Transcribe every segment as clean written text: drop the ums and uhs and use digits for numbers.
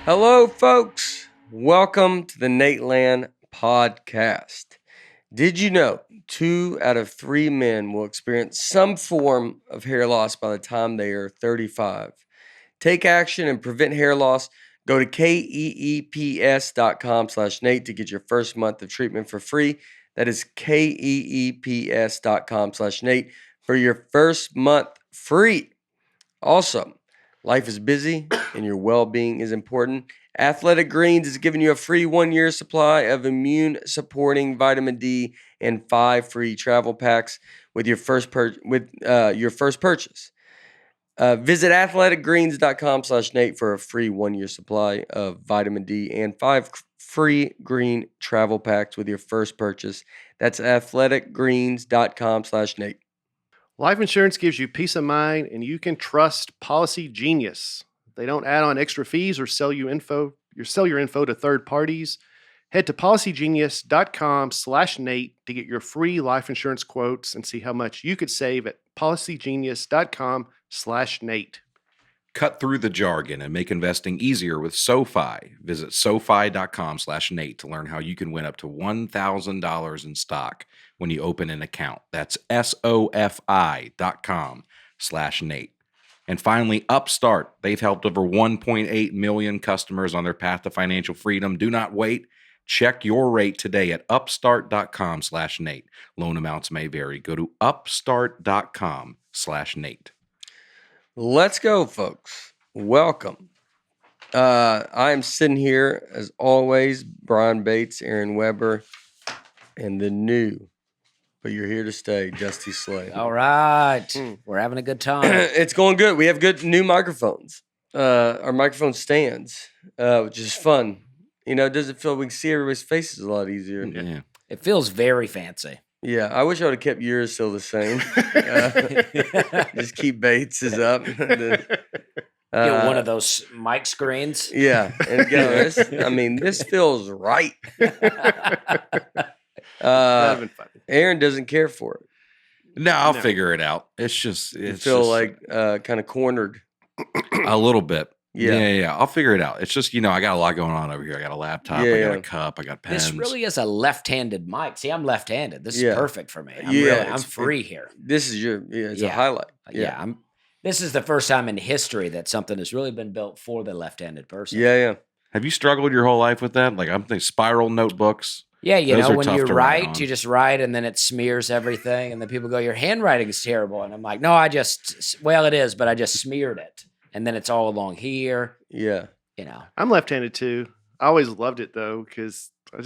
Hello, folks. Welcome to the Nateland podcast. Did you know 2 out of 3 men will experience some form of hair loss by the time they are 35? Take action and prevent hair loss. Go to keeps.com/Nate to get your first month of treatment for free. That is keeps.com/Nate for your first month free. Also, life is busy and your well-being is important. Athletic Greens is giving you a free 1-year supply of immune-supporting vitamin D and 5 free travel packs with your first purchase. Visit athleticgreens.com/Nate for a free 1-year supply of vitamin D and 5 free green travel packs with your first purchase. That's athleticgreens.com/Nate. Life insurance gives you peace of mind, and you can trust Policy Genius. They don't add on extra fees or sell your info to third parties. Head to policygenius.com/Nate to get your free life insurance quotes and see how much you could save at policygenius.com/Nate. Cut through the jargon and make investing easier with SoFi. Visit SoFi.com/Nate to learn how you can win up to $1,000 in stock when you open an account. That's SoFi.com/Nate. And finally, Upstart. They've helped over 1.8 million customers on their path to financial freedom. Do not wait. Check your rate today at upstart.com/Nate. Loan amounts may vary. Go to upstart.com/Nate. Let's go, folks. Welcome. I am sitting here, as always, Brian Bates, Aaron Weber, and the new, but you're here to stay, Dusty Slay. All right. We're having a good time. It's going good. We have good new microphones. Our microphone stands, which is fun. You know, does it feel we can see everybody's faces a lot easier? Yeah. It feels very fancy. Yeah, I wish I would have kept yours still the same. Just keep Bates's up. Get one of those mic screens. Yeah, and again, this feels right. That'd been fun. Aaron doesn't care for it. No, I'll figure it out. It's just You feel like kind of cornered. a little bit. Yeah. Yeah. I'll figure it out. It's just, I got a lot going on over here. I got a laptop, I got a cup, I got pens. This really is a left-handed mic. See, I'm left-handed. This is perfect for me. I'm free here. This is it's a highlight. Yeah. This is the first time in history that something has really been built for the left-handed person. Yeah. Have you struggled your whole life with that? Like, I'm thinking spiral notebooks. Yeah, Those are when tough you to write, you just write and then it smears everything. And then people go, your handwriting is terrible. And I'm like, no, it is, but I just smeared it. And then it's all along here. Yeah. I'm left-handed too. I always loved it though, because I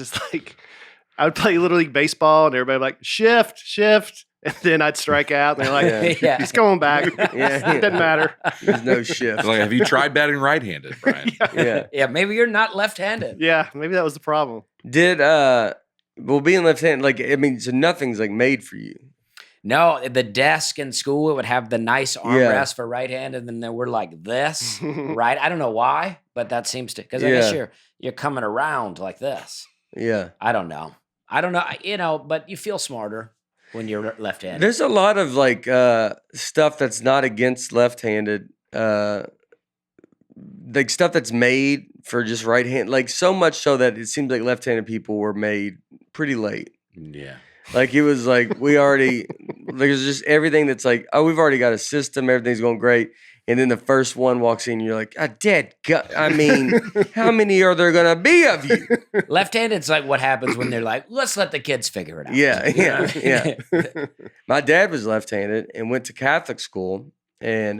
I would play Little League Baseball and everybody would be like, shift. And then I'd strike out and they're like, he's going back. Yeah. It doesn't matter. There's no shift. It's like, have you tried batting right-handed, Brian? Yeah. Maybe you're not left-handed. Yeah, maybe that was the problem. Being left-handed, so nothing's like made for you. No, the desk in school, it would have the nice armrest for right-handed, and then we're like this, right? I don't know why, but that seems to, because I guess you're coming around like this. Yeah. I don't know, but you feel smarter when you're left-handed. There's a lot of like stuff that's not against left-handed, like stuff that's made for just right hand, like so much so that it seems like left-handed people were made pretty late. Yeah. Like it was like there's just everything that's like, oh, we've already got a system, everything's going great. And then the first one walks in, and you're like, how many are there gonna be of you? Left-handed's like what happens when they're like, let's let the kids figure it out. Yeah. My dad was left-handed and went to Catholic school, and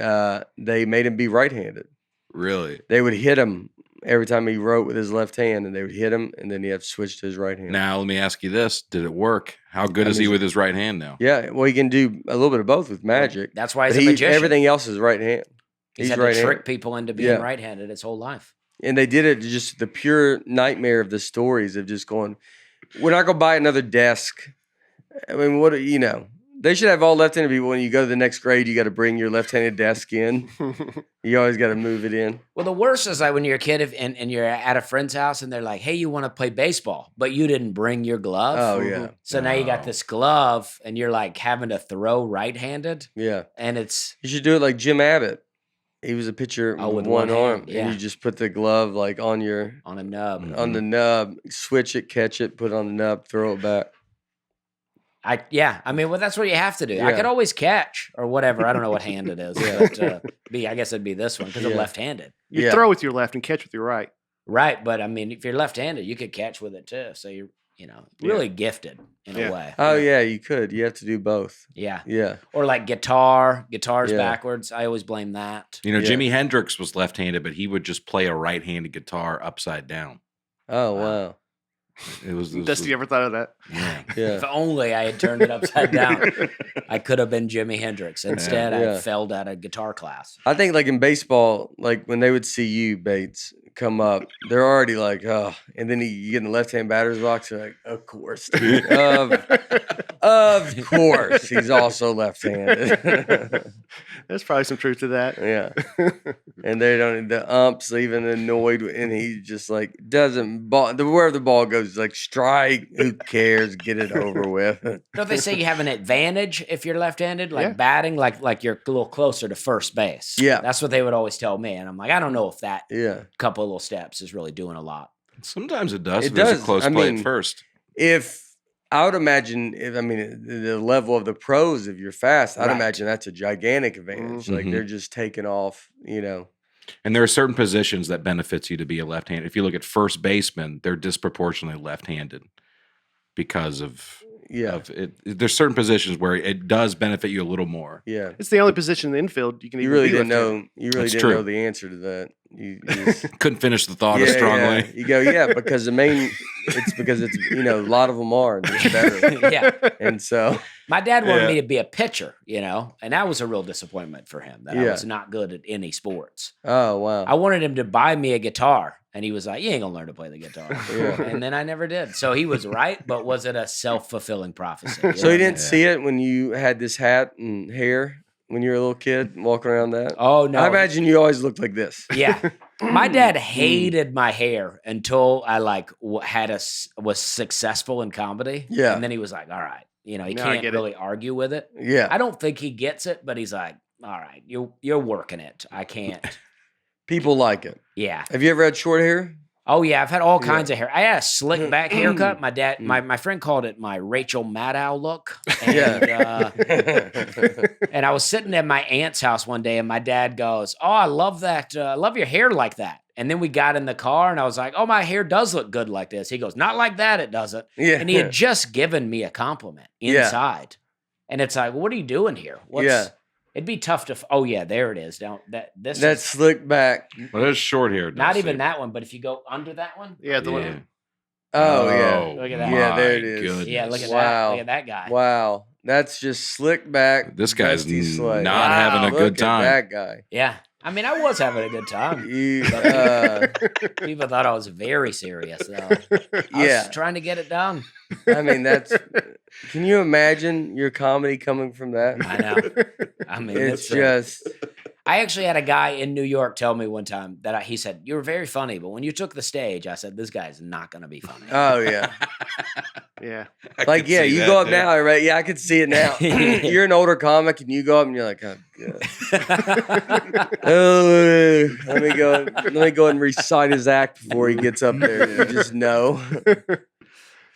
they made him be right-handed. Really? They would hit him every time he wrote with his left hand, and they would hit him, and then he had to switch to his right hand. Now, let me ask you this. Did it work? How good is he with his right hand now? Yeah, well, he can do a little bit of both with magic. That's why he's a magician. Everything else is right hand. He's had to trick people into being right-handed his whole life. And they did it just the pure nightmare of the stories of just going, we're not going to buy another desk. I mean, they should have all left-handed people. When you go to the next grade, you got to bring your left-handed desk in. You always got to move it in. Well, the worst is like when you're a kid and you're at a friend's house and they're like, hey, you want to play baseball, but you didn't bring your glove. Oh, yeah. So now you got this glove and you're like having to throw right-handed. Yeah. And it's... You should do it like Jim Abbott. He was a pitcher Oh, with with one one arm, hand, and yeah. you just put the glove like on a nub. Mhm. on the nub, switch it, catch it, put it on the nub, throw it back. I mean, well, that's what you have to do. I Yeah. could always catch or whatever. I don't know what hand it is, but I guess it'd be this one because I'm Yeah. left-handed. You Yeah. throw with your left and catch with your right. Right, but I mean, if you're left-handed, you could catch with it too. So you're, really gifted in Yeah. a way. Oh yeah, you could. You have to do both. Yeah. Yeah. Or like guitar's Yeah. backwards. I always blame that. You know, Yeah. Jimi Hendrix was left-handed, but he would just play a right-handed guitar upside down. Oh Wow. wow. It was Dusty, you ever thought of that? yeah. Yeah. If only I had turned it upside down, I could have been Jimi Hendrix. Instead, Yeah. I failed at a guitar class. I think like in baseball, like when they would see you, Bates, come up, they're already like, oh, and then you get in the left-hand batter's box, they're like, of course, dude. Of course, he's also left-handed. There's probably some truth to that. Yeah, and they don't. The umps even annoyed, and he just like doesn't ball. Wherever the ball goes, like strike. Who cares? Get it over with. Don't they say you have an advantage if you're left-handed, like Yeah. batting, like you're a little closer to first base? Yeah. That's what they would always tell me, and I'm like, I don't know if that Yeah. couple of little steps is really doing a lot. Sometimes it does. It If there's does. a close I play mean, at first. If I would imagine, the level of the pros, if you're fast, I'd Right. imagine that's a gigantic advantage. Like Mhm. they're just taking off, And there are certain positions that benefits you to be a left-handed. If you look at first baseman, they're disproportionately left-handed because of Yeah. of it. There's certain positions where it does benefit you a little more. Yeah. It's the only position in the infield you can You even really be didn't left-handed. know. You really That's didn't true. know the answer to that. You just, Couldn't finish the thought as strongly. Yeah. You go, yeah, because it's because it's a lot of them are, and it's better. Yeah. And so, My dad wanted Yeah. me to be a pitcher, and that was a real disappointment for him that I Yeah. was not good at any sports. oh wow, I wanted him to buy me a guitar, and he was like, "You ain't gonna learn to play the guitar." Yeah. And then I never did. So he was right, but was it a self-fulfilling prophecy? You So know? you didn't Yeah. see it when you had this hat and hair when you were a little kid walking around that? Oh no! I imagine you always looked like this. Yeah, my dad hated my hair until I was successful in comedy. Yeah. and then he was like, "All right, he Now I can't get it. really argue with it." Yeah. I don't think he gets it, but he's like, "All right, you're working it. I can't." People like it. Yeah. Have you ever had short hair? Oh yeah, I've had all Yeah. kinds of hair. I had a slick back haircut. My dad, Mm. my friend called it my Rachel Maddow look. Yeah. And I was sitting at my aunt's house one day, and my dad goes, "Oh, I love that. I love your hair like that." And then we got in the car, and I was like, "Oh, my hair does look good like this." He goes, "Not like that, it doesn't." Yeah. And he had just given me a compliment Yeah. inside, and it's like, "What are you doing here?" Yeah. It'd be tough to. Oh yeah, there it is. This That's is slick back. Well, there's short hair. not Dusty. even that one, but if you go under that one, Yeah, the Yeah. one. Oh, yeah. Look at that. Yeah, there it my is. goodness. yeah, look at that. Wow. Look at that guy. Wow. That's just slick back. This guy's Dusty Slade. not having a Look good at time. that guy. Yeah. I mean, I was having a good time. You, People thought I was very serious, though. I yeah. was trying to get it done. I mean, that's. Can you imagine your comedy coming from that? I know. I mean, It's it's just. I actually had a guy in New York tell me one time that he said, "You were very funny, but when you took the stage," I said, "This guy's not going to be funny." Oh yeah. Yeah. I Like can yeah, see you that, go up dude. now, right? Yeah, I could see it now. You're an older comic, and you go up, and you're like, oh god. Oh, let me go. Let me go and recite his act before he gets up there. You just know.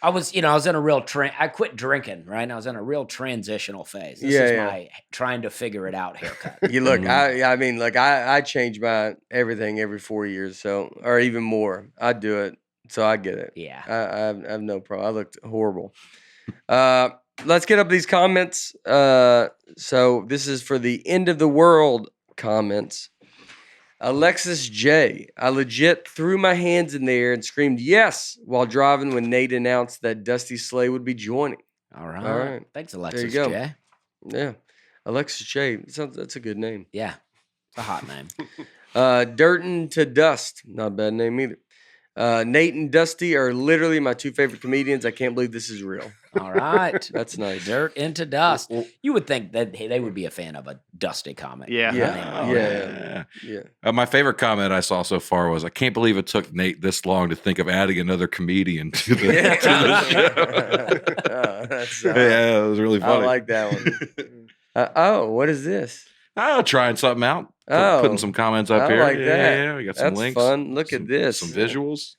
I was in a real I quit drinking, right? And I was in a real transitional phase. This Yeah, is yeah. my trying to figure it out haircut. You look. Mhm. I mean, like I change my everything every 4 years, so or even more. I do it, so I get it. Yeah. I have no problem. I looked horrible. Let's get up these comments. So this is for the end of the world comments. Alexis J. I legit threw my hands in the air and screamed yes while driving when Nate announced that Dusty Slay would be joining. All right. All right. Thanks, Alexis go. J. Yeah. Alexis J. That's a good name. Yeah. It's a hot name. Dirtin to Dust. Not a bad name either. Nate and Dusty are literally my two favorite comedians. I can't believe this is real. All right. That's nice. Dirt into dust. You would think that they would be a fan of a Dusty comic. Yeah. Yeah. Oh, Yeah. Yeah. My favorite comment I saw so far was, "I can't believe it took Nate this long to think of adding another comedian to the, to the show." Oh, that's, Yeah, it was really I funny. like that one. Oh, what is this? Oh, trying something out. Putting some comments up I here. like that. Yeah, we got some That's links. fun. Look at this. Some visuals.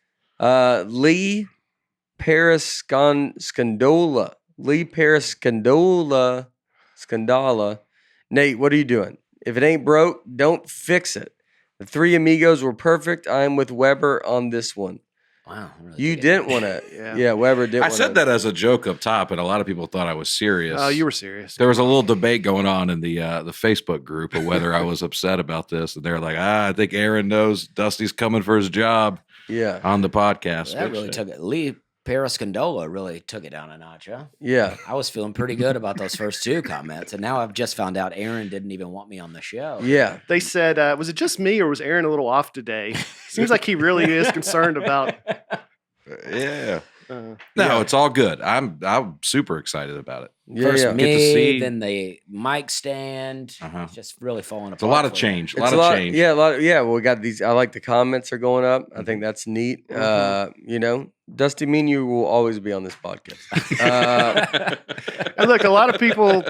Lee Parascandola. Lee Parascandola. Scandala. Nate, what are you doing? If it ain't broke, don't fix it. The three amigos were perfect. I am with Weber on this one. Wow. Really You didn't want to. Yeah, Weber didn't I want said that as a joke up top, and a lot of people thought I was serious. Oh, you were serious. There was a little debate going on in the Facebook group of whether I was upset about this, and they're like, I think Aaron knows Dusty's coming for his job Yeah. on the podcast. That really took it. Lee Parascandola really took it down a notch, huh? Yeah. I was feeling pretty good about those first two comments, and now I've just found out Aaron didn't even want me on the show. Yeah. They said, was it just me or was Aaron a little off today? Seems like he really is concerned about. Yeah. Uh, No, it's all good. I'm super excited about it. Yeah. First yeah. Get to me, see- then the mic stand. Uh-huh. It's just really falling apart. It's a lot of for you. change. A It's lot of change. Yeah, well, we got these. I like the comments are going up. I think that's neat. Dusty, me and you will always be on this podcast. and look, a lot of people,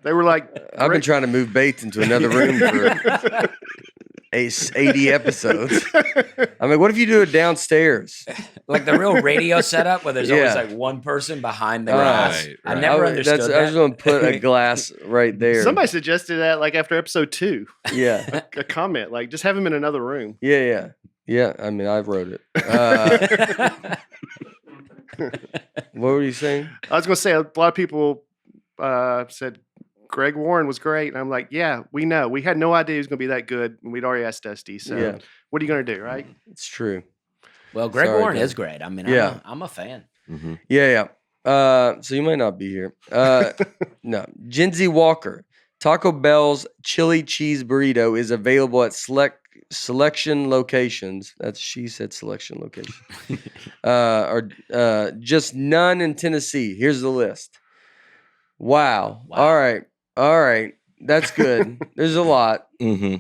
they were like, I've been trying to move Bates into another room for 80 episodes. I mean, what if you do it downstairs? Like the real radio setup where there's always Yeah. like one person behind the Right, glass. I right. never understood I that. was going to put a glass right there. somebody suggested that like after episode 2, Yeah. a comment, like just have him in another room. Yeah. I mean, I wrote it. What were you saying? I was going to say, a lot of people said Greg Warren was great. And I'm like, yeah, we know. We had no idea he was going to be that good. And we'd already asked Dusty. So Yeah. what are you going to do, right? It's true. Well, Greg Sorry, Warren Dan. is great. I mean, Yeah. I'm a fan. Mm-hmm. Yeah. So you might not be here. No. Jinsey Walker. Taco Bell's chili cheese burrito is available at selection locations. That's she said selection location. Or just none in Tennessee. Here's the list. Wow. Wow. All right. That's good. There's a lot. Mm-hmm.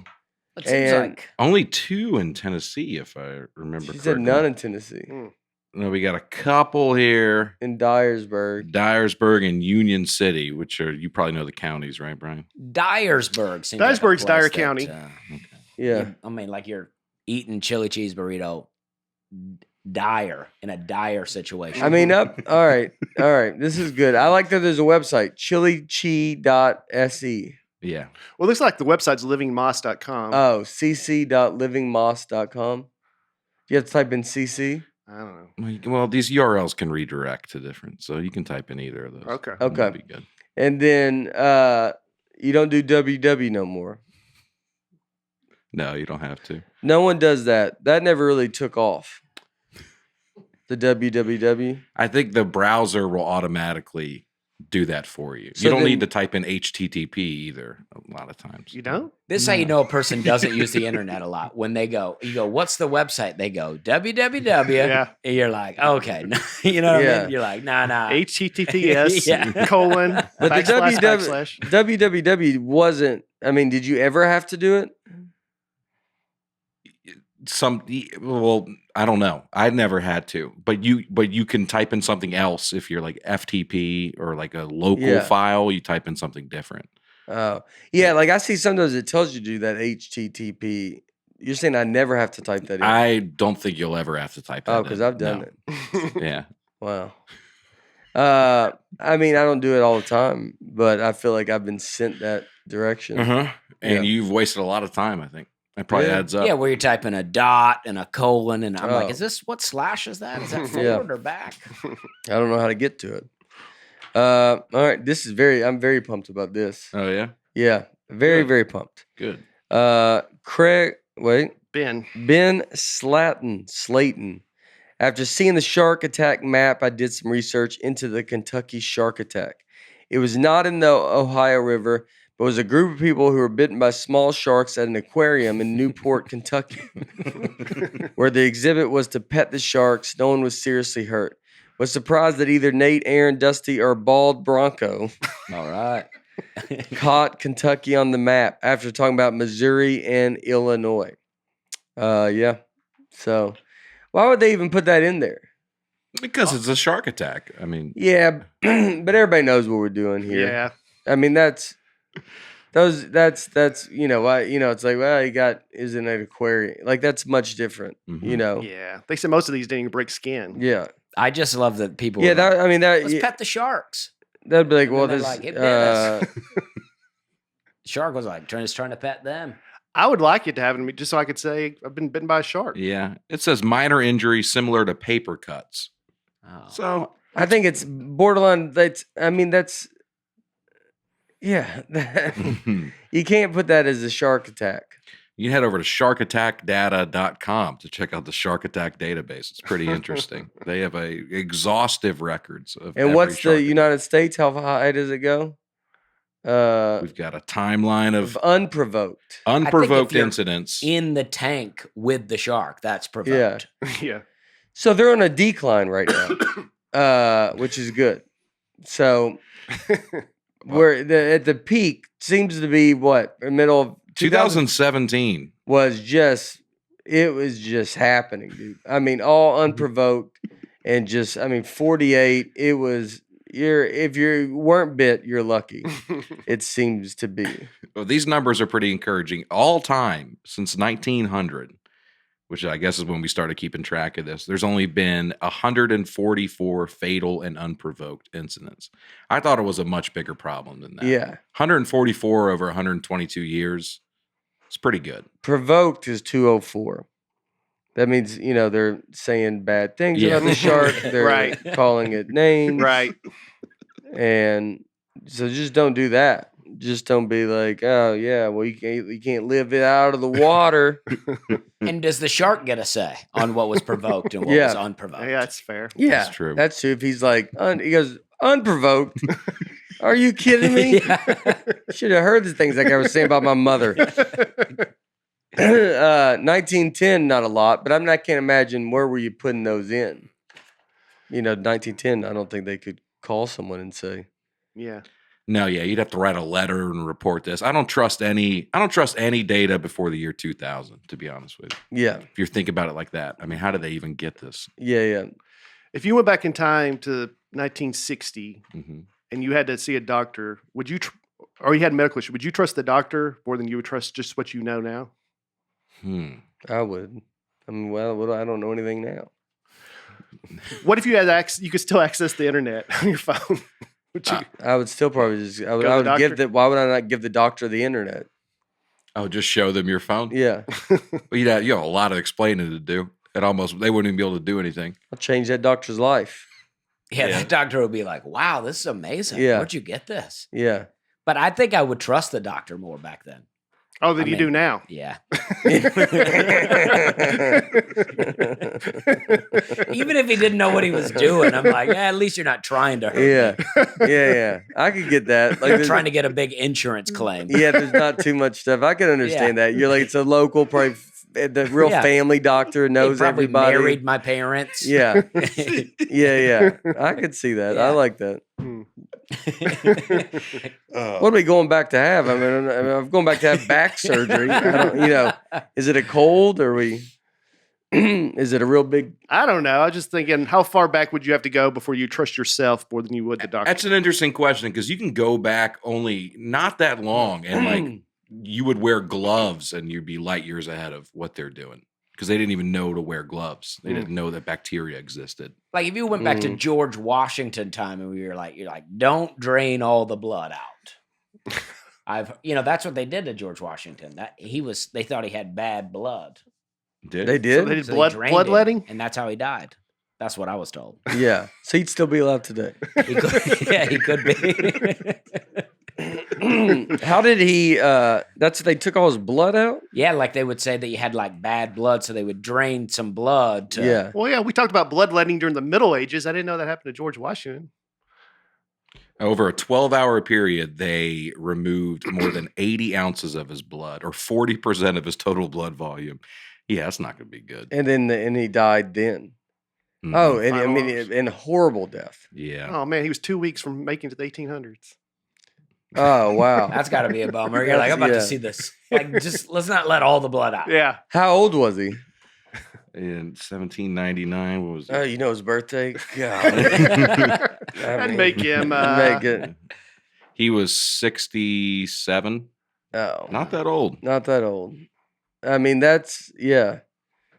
It seems And- like Only 2 in Tennessee, if I remember She correctly. said none in Tennessee. No, we got a couple here. In Dyersburg. Dyersburg and Union City, which are, you probably know the counties, right, Brian? Dyersburg. Seems like a Dyersburg's place Dyer that, County. Yeah. I mean, like you're eating chili cheese burrito dire in a dire situation. I mean, all right. This is good. I like that there's a website, chilichi.se. Yeah. Well, it looks like the website's livingmoss.com. Oh, cc.livingmoss.com. You have to type in cc. I don't know. Well, these URLs can redirect to different, so you can type in either of those. Okay. Okay. That'd be good. And then you don't do www no more. No, you don't have to. No one does that. That never really took off. The www. I think the browser will automatically do that for you. So You don't then- need to type in HTTP either a lot of times. You don't? This is how you know a person doesn't use the internet a lot. When you go, what's the website? They go, www. Yeah. And you're like, okay. You know what I Yeah. mean? You're like, nah. HTTPS Yeah. colon But the backslash. www wasn't. I mean, did you ever have to do it? Well, I don't know. I never had to, but you can type in something else if you're like FTP or like a local Yeah. file. You type in something different. Oh, yeah. Like I see sometimes it tells you to do that HTTP. You're saying I never have to type that in? I don't think you'll ever have to type that. Oh, because I've done it. Yeah. Wow. I mean, I don't do it all the time, but I feel like I've been sent that direction. Uh-huh. And Yeah. you've wasted a lot of time, I think. That probably Yeah. adds up. Yeah, where you're typing a dot and a colon, and I'm Oh. like, is this what slash is that? Is that Yeah. forward or back? I don't know how to get to it. All right. I'm very pumped about this. Oh, yeah? Yeah. Very, Good. very pumped. Good. Ben Slayton. After seeing the shark attack map, I did some research into the Kentucky shark attack. It was not in the Ohio River, but was a group of people who were bitten by small sharks at an aquarium in Newport, Kentucky, where the exhibit was to pet the sharks. No one was seriously hurt. Was surprised that either Nate, Aaron, Dusty, or Bald Bronco All right. caught Kentucky on the map after talking about Missouri and Illinois. Yeah. So why would they even put that in there? Because it's a shark attack. I mean, Yeah, but everybody knows what we're doing here. Yeah. I mean, that's That's why it's like, well, he is in an aquarium. Like that's much different. Mhm. Yeah, they said most of these didn't even break skin. Yeah. I just love that people. Yeah. were like, That let's pet the sharks. that'd be like, And well, then this. they're like, it bit us. Shark was like just trying to pet them. I would like it to happen to me just so I could say I've been bitten by a shark. Yeah. It says minor injuries similar to paper cuts. Oh. So I think it's borderline. Yeah. You can't put that as a shark attack. you can head over to sharkattackdata.com to check out the shark attack database. It's pretty interesting. They have exhaustive records of And every what's shark the attack. United States? How high does it go? We've got a timeline Of of unprovoked. unprovoked you're incidents. in the tank with the shark, that's provoked. Yeah. So they're on a decline right now, which is good. So we're at the peak seems to be what middle of 2017. was just happening, dude. I mean, all unprovoked and 48. It was if you weren't bit, you're lucky. It seems to be. Well, these numbers are pretty encouraging. All time since 1900, which I guess is when we started keeping track of this, there's only been 144 fatal and unprovoked incidents. I thought it was a much bigger problem than that. Yeah. 144 over 122 years. It's pretty good. Provoked is 204. That means, they're saying bad things Yeah. about the shark. They're Right. calling it names. Right. And so just don't do that. Just don't be like, oh yeah, well you can't live it out of the water. And does the shark get a say on what was provoked and what Yeah. was unprovoked? Yeah, that's fair. Yeah, That's true. That's true. If he's like, he goes unprovoked. Are you kidding me? Should have heard the things like I was saying about my mother. 1910, not a lot, but I can't imagine where were you putting those in. 1910. I don't think they could call someone and say, Yeah. No, yeah, you'd have to write a letter and report this. I don't trust any data before the year 2000, to be honest with you. yeah, If you think about it like that. I mean, how did they even get this? yeah. If you went back in time to 1960 Mhm. and you had to see a doctor, would you, or you had medical issue, would you trust the doctor more than you would trust just what you know now? I would. I mean, well, I don't know anything now. What if you had you could still access the internet on your phone? Would you? I would still probably just. I would Go to the give doctor? that. Why would I not give the doctor the internet? Oh, just show them your phone? Yeah, Well, you have a lot of explaining to do. They wouldn't even be able to do anything. I'll change that doctor's life. Yeah, Yeah. that doctor would be like, wow, this is amazing. Yeah. Where'd you get this? Yeah. But I think I would trust the doctor more back then. Oh, than I you do mean- now. Yeah. Even if he didn't know what he was doing, I'm like, at least you're not trying to hurt me. yeah. I could get that. Like, You're trying to get a big insurance claim. yeah, there's not too much stuff. I can understand that. You're like, it's a local, probably the real Yeah. family doctor He knows probably everybody. married my parents. Yeah. Yeah. I could see that. Yeah. I like that. Hmm. What are we going back to have? I mean, I'm going back to have back surgery. I don't, is it a cold or is it a real big? I don't know. I was just thinking, how far back would you have to go before you trust yourself more than you would the doctor? That's an interesting question because you can go back only not that long and like you would wear gloves and you'd be light years ahead of what they're doing because they didn't even know to wear gloves. They didn't know that bacteria existed. Like if you went back to George Washington time and you're like, don't drain all the blood out. That's what they did to George Washington. They thought he had bad blood. Did They did? So they did So they drained him, bloodletting? and that's how he died. That's what I was told. Yeah. So he'd still be alive today. He could be. How did he? They took all his blood out? Yeah, like they would say that you had like bad blood, so they would drain some blood to. Yeah. Well, yeah, we talked about bloodletting during the Middle Ages. I didn't know that happened to George Washington. Over a 12-hour period, they removed more than 80 ounces of his blood or 40% of his total blood volume. Yeah, that's not going to be good. And then he died then. Mhm. Oh, and I Final mean, hours. in horrible death. Yeah. Oh, man, he was 2 weeks from making it to the 1800s. Oh, wow. That's got to be a bummer. You're like, I'm about Yeah. to see this. Like, just let's not let all the blood out. Yeah. How old was he? In 1799, what was it? Oh, you know his birthday? God. I'd make him. make it. He was 67. Oh, Not that old. not that old. I mean, that's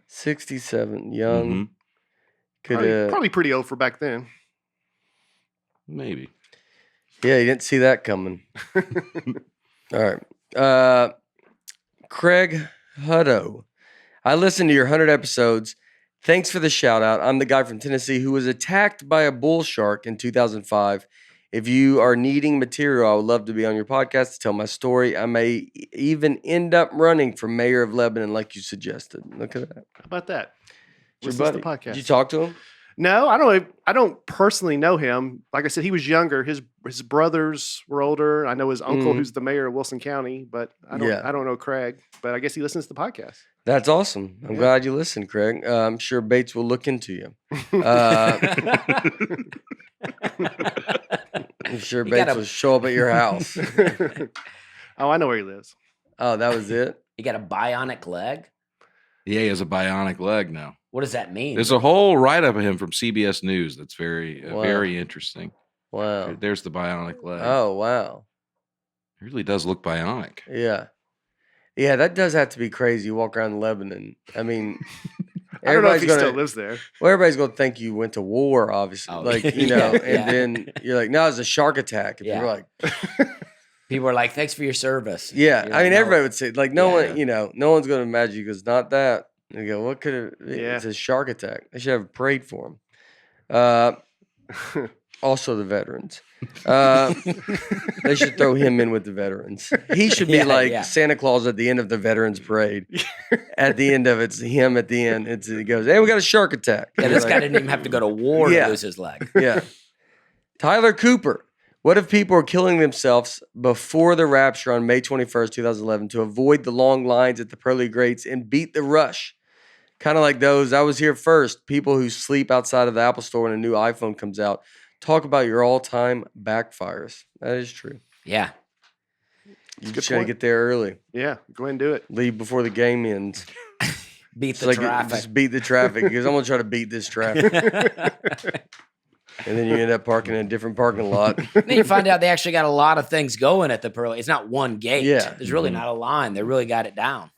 67, young. Mm-hmm. Could Probably pretty old for back then. Maybe. Yeah, you didn't see that coming. All right. Craig Hutto. I listened to your 100 episodes. Thanks for the shout out. I'm the guy from Tennessee who was attacked by a bull shark in 2005. If you are needing material, I would love to be on your podcast to tell my story. I may even end up running for mayor of Lebanon like you suggested. Look at that. How about that? Your Listen to buddy. the podcast. Did you talk to him? No, I don't personally know him. Like I said, he was younger. His brothers were older. I know his uncle, who's the mayor of Wilson County, but I don't know Craig. But I guess he listens to the podcast. That's awesome. I'm glad you listened, Craig. I'm sure Bates will look into you. I'm sure Bates will show up at your house. Oh, I know where he lives. Oh, that was it? You got a bionic leg? Yeah, he has a bionic leg now. What does that mean? There's a whole write-up of him from CBS News that's very Wow. very interesting. Wow. There's the bionic leg. Oh, wow. It really does look bionic. Yeah. Yeah, that does have to be crazy. You walk around Lebanon. I mean, I don't know if everybody's he gonna still lives there. well, everybody's gonna think you went to war, obviously. Oh, Like, yeah, and yeah. then you're like, no, it's a shark attack. And Yeah. you're like, People are like, thanks for your service. yeah. You're I like, mean, "No." everybody would say, like, no Yeah. one, no one's gonna imagine you because not that. And you go, what could it Yeah. It's a shark attack. They should have prayed for him. Also the veterans. They should throw him in with the veterans. He should be Yeah. Santa Claus at the end of the veterans parade. At the end of it's him at the end. He goes, hey, we got a shark attack. Yeah, And this you're guy like, didn't even have to go to war Yeah. to lose his leg. yeah. Tyler Cooper. What if people are killing themselves before the rapture on May 21st, 2011 to avoid the long lines at the pearly gates and beat the rush? Kind of like those, I was here first, people who sleep outside of the Apple store when a new iPhone comes out. Talk about your all-time backfires. That is true. Yeah. You good try to point. get there early. Yeah, go ahead and do it. Leave before the game ends. Beat It's the like traffic. just beat the traffic because I'm gonna try to beat this traffic, and then you end up parking in a different parking lot. Then you find out they actually got a lot of things going at the pearly. It's not one gate. Yeah. There's really not a line. They really got it down.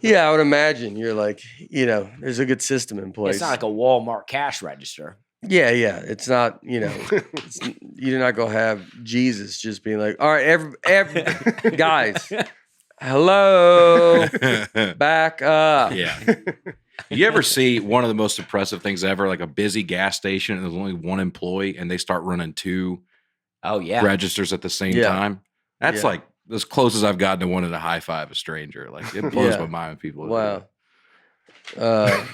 Yeah, I would imagine you're like, there's a good system in place. It's not like a Walmart cash register. Yeah, it's not, you're not gonna have Jesus just being like, all right, every guys, hello, back up. Yeah. You ever see one of the most impressive things ever, like a busy gas station and there's only one employee and they start running two Oh, yeah. registers at the same Yeah. time? That's Yeah. like as close as I've gotten to wanting to high five a stranger. Like it blows Yeah. my mind when people do Wow. that.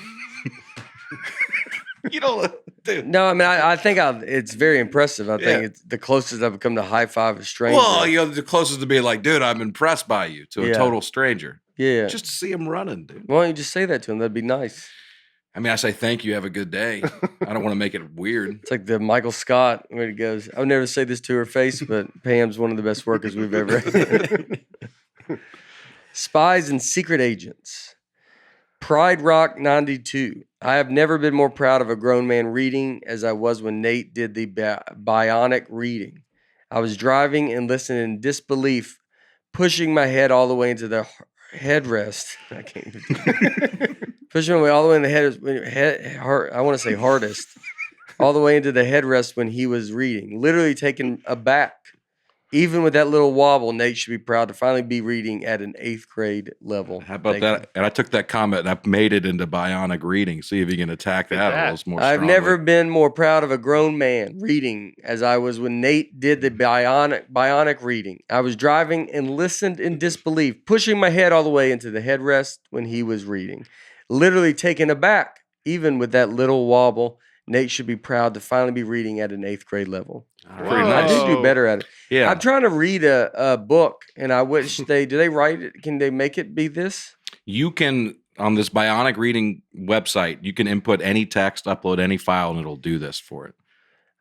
You don't dude. No, I mean, I think it's very impressive. I think Yeah. it's the closest I've come to high five a stranger. Well, the closest to being like, dude, I'm impressed by you to a Yeah. total stranger. yeah. Just to see him running, dude. Why don't you just say that to him? That'd be nice. I mean, I say thank you, have a good day. I don't want to make it weird. It's like the Michael Scott where he goes, I would never say this to her face, but Pam's one of the best workers we've ever had. Spies and secret agents. Pride Rock 92. I have never been more proud of a grown man reading as I was when Nate did the bionic reading. I was driving and listening in disbelief, pushing my head all the way into the headrest. I can't even do it. Pushing my way all the way in the I want to say hardest. All the way into the headrest when he was reading. Literally taken aback. Even with that little wobble, Nate should be proud to finally be reading at an 8th grade level. How about Thank that? you. And I took that comment and I made it into bionic reading. See if you can attack that a little more I've strongly. never been more proud of a grown man reading as I was when Nate did the bionic reading. I was driving and listened in disbelief, pushing my head all the way into the headrest when he was reading. Literally taken aback. Even with that little wobble, Nate should be proud to finally be reading at an 8th grade level. Pretty I nice. need to do better at it. Yeah. I'm trying to read a book, and I wish do they write it? Can they make it be this? You can, on this bionic reading website, you can input any text, upload any file, and it'll do this for it.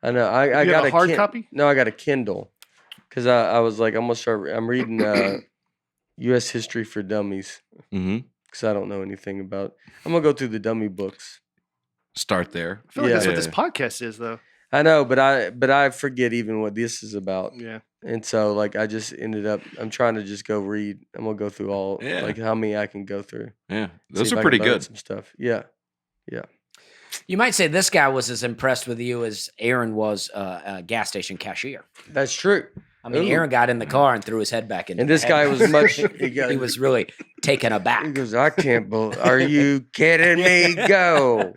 I know. I You got have a hard copy? No, I got a Kindle because I was like, I'm reading U.S. History for Dummies Mm-hmm. because I don't know anything about. I'm gonna go through the dummy books. Start there. I feel like that's Yeah. what this podcast is, though. I know, but I forget even what this is about. Yeah. And so like I just ended up I'm trying to just go read. I'm gonna go through all Yeah. like how many I can go through. Yeah, See those if are I can pretty learn good. some stuff. Yeah. You might say this guy was as impressed with you as Aaron was a gas station cashier. That's true. I mean, Ooh. Aaron got in the car and threw his head back into And the this guy was much he was really taken He aback. goes, I can't believe. Are you kidding me? Go.